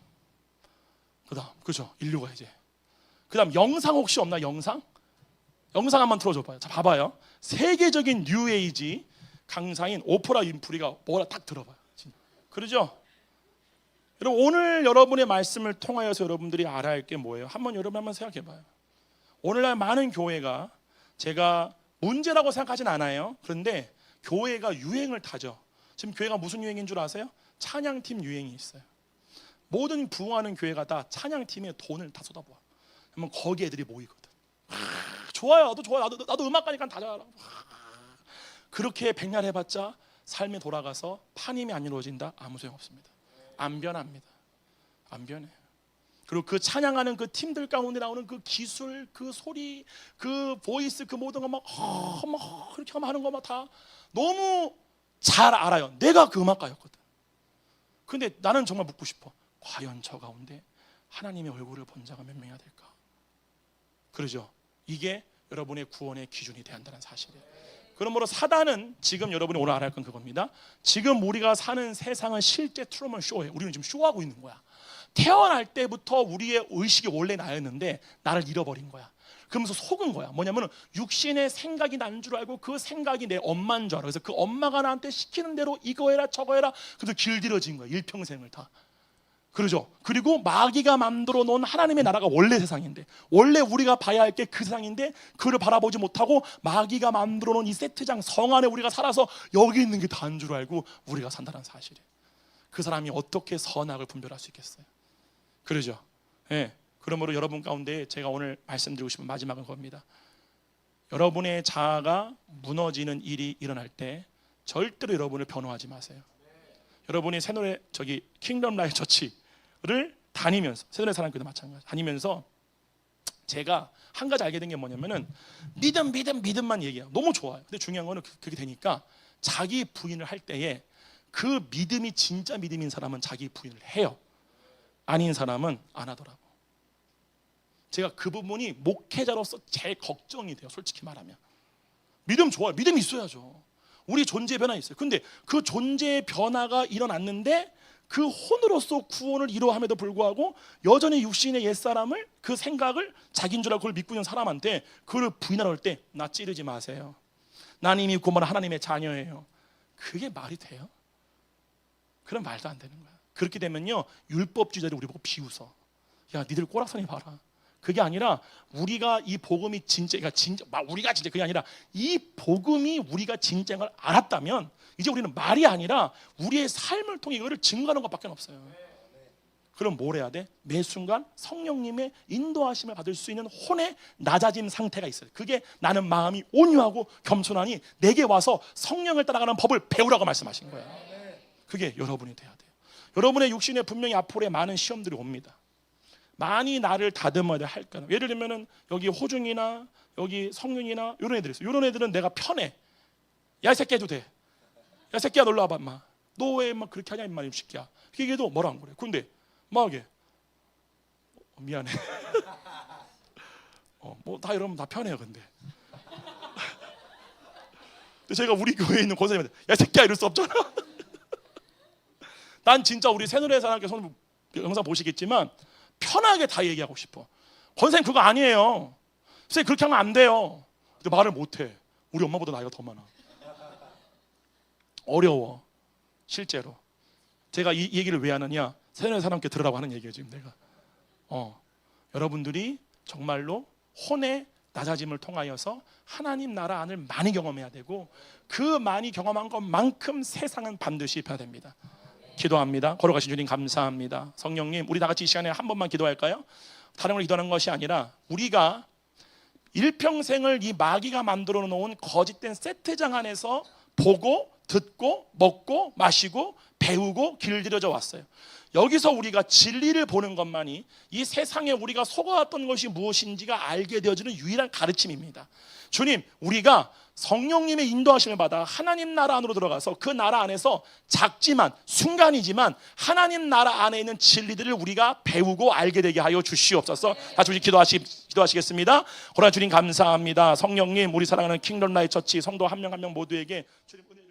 그죠? 인류가 이제 그 다음 영상 혹시 없나? 영상 한번 틀어줘봐요. 자 봐봐요. 세계적인 뉴에이지 강사인 오프라 윈프리가 뭐라 딱 들어봐요. 그러죠? 여러분 오늘 여러분의 말씀을 통하여서 여러분들이 알아야 할 게 뭐예요? 여러분 한번 생각해봐요. 오늘날 많은 교회가 제가 문제라고 생각하진 않아요. 그런데 교회가 유행을 타죠. 지금 교회가 무슨 유행인 줄 아세요? 찬양팀 유행이 있어요. 모든 부흥하는 교회가 다 찬양팀에 돈을 다 쏟아부어. 그러면 거기 애들이 모이거든. 좋아요. 나도 음악가니까 다 잘하고. 그렇게 백날 해봤자 삶에 돌아가서 판임이 안 이루어진다? 아무 소용 없습니다. 안 변합니다. 안 변해. 그리고 그 찬양하는 그 팀들 가운데 나오는 그 기술, 그 소리, 그 보이스, 그 모든 거 막 그렇게 하는 거 막 다 너무 잘 알아요. 내가 그 음악가였거든. 근데 나는 정말 묻고 싶어. 과연 저 가운데 하나님의 얼굴을 본 자가 몇 명이나 될까? 그러죠. 이게 여러분의 구원의 기준이 돼야 한다는 사실이에요. 그러므로 사단은 지금 여러분이 오늘 알아야 할 건 그겁니다. 지금 우리가 사는 세상은 실제 트루먼 쇼예요. 우리는 지금 쇼하고 있는 거야. 태어날 때부터 우리의 의식이 원래 나였는데 나를 잃어버린 거야. 그러면서 속은 거야. 뭐냐면 육신의 생각이 난 줄 알고 그 생각이 내 엄마인 줄 알아. 그래서 그 엄마가 나한테 시키는 대로 이거 해라 저거 해라. 그래서 길들여진 거야. 일평생을 다. 그러죠. 그리고 마귀가 만들어 놓은 하나님의 나라가 원래 세상인데, 원래 우리가 봐야 할 게 그 세상인데 그를 바라보지 못하고 마귀가 만들어 놓은 이 세트장 성 안에 우리가 살아서 여기 있는 게 다인 줄 알고 우리가 산다는 사실이에요. 그 사람이 어떻게 선악을 분별할 수 있겠어요? 그러죠. 예. 그러므로 여러분 가운데 제가 오늘 말씀드리고 싶은 마지막은 겁니다. 여러분의 자아가 무너지는 일이 일어날 때 절대로 여러분을 변호하지 마세요. 여러분이 새노래 킹덤 라이프 처치를 다니면서, 새노래 사랑교회도 마찬가지 다니면서 제가 한 가지 알게 된 게 뭐냐면은 믿음만 얘기해요. 너무 좋아요. 근데 중요한 거는 그렇게 되니까 자기 부인을 할 때에 그 믿음이 진짜 믿음인 사람은 자기 부인을 해요. 아닌 사람은 안 하더라고. 제가 그 부분이 목회자로서 제일 걱정이 돼요. 솔직히 말하면. 믿음 좋아요. 믿음이 있어야죠. 우리 존재 변화 있어요. 근데 그 존재의 변화가 일어났는데 그 혼으로서 구원을 이루함에도 불구하고 여전히 육신의 옛사람을, 그 생각을 자기인 줄 알고 그걸 믿고 있는 사람한테 그걸 부인하러 올 때 나 찌르지 마세요. 난 이미 구원한 하나님의 자녀예요. 그게 말이 돼요? 그럼 말도 안 되는 거야. 그렇게 되면요, 율법주의자들이 우리 보고 비웃어. 야, 니들 꼬락서니 봐라. 그게 아니라 우리가 이 복음이 진짜, 우리가 진짜 그게 아니라 이 복음이 우리가 진짜인 걸 알았다면 이제 우리는 말이 아니라 우리의 삶을 통해 이거를 증거하는 것밖에 없어요. 그럼 뭘 해야 돼? 매 순간 성령님의 인도하심을 받을 수 있는 혼의 낮아진 상태가 있어요. 그게 나는 마음이 온유하고 겸손하니 내게 와서 성령을 따라가는 법을 배우라고 말씀하신 거예요. 그게 여러분이 돼야 돼요. 여러분의 육신에 분명히 앞으로의 많은 시험들이 옵니다. 많이 나를 다듬어야 할 거예요. 예를 들면은 여기 호중이나 여기 성윤이나 이런 애들이 있어요. 이런 애들은 내가 편해. 야, 이 새끼 해도 돼. 야, 새끼야 놀러 와봐, 인마. 너 왜 막 그렇게 하냐, 인마, 이 새끼야. 얘기해도 뭐라 안 그래. 근데 막 이게 미안해. 뭐 다 이러면 다 편해요. 근데 제가 우리 교회에 있는 권사님한테 야, 이 새끼야 이럴 수 없잖아. 난 진짜 우리 새누리의 사람께서 영상 보시겠지만 편하게 다 얘기하고 싶어. 권사님 그거 아니에요. 선생님 그렇게 하면 안 돼요. 근데 말을 못해. 우리 엄마보다 나이가 더 많아. 어려워. 실제로. 제가 이 얘기를 왜 하느냐, 새누리의 사람께 들으라고 하는 얘기예요 지금 내가. 여러분들이 정말로 혼의 낮아짐을 통하여서 하나님 나라 안을 많이 경험해야 되고 그 많이 경험한 것만큼 세상은 반드시 봐야 됩니다. 기도합니다. 걸어가신 주님 감사합니다. 성령님, 우리 다 같이 이 시간에 한 번만 기도할까요? 다른 걸 기도하는 것이 아니라 우리가 일평생을 이 마귀가 만들어 놓은 거짓된 세트장 안에서 보고 듣고 먹고 마시고 배우고 길들여져 왔어요. 여기서 우리가 진리를 보는 것만이 이 세상에 우리가 속아왔던 것이 무엇인지가 알게 되어지는 유일한 가르침입니다. 주님, 우리가 성령님의 인도하심을 받아 하나님 나라 안으로 들어가서 그 나라 안에서 작지만 순간이지만 하나님 나라 안에 있는 진리들을 우리가 배우고 알게 되게 하여 주시옵소서. 다시 우리 기도하시겠습니다. 그러나 주님 감사합니다. 성령님, 우리 사랑하는 킹덤 라이트 처치 성도 한 명 한 명 모두에게 주님 은혜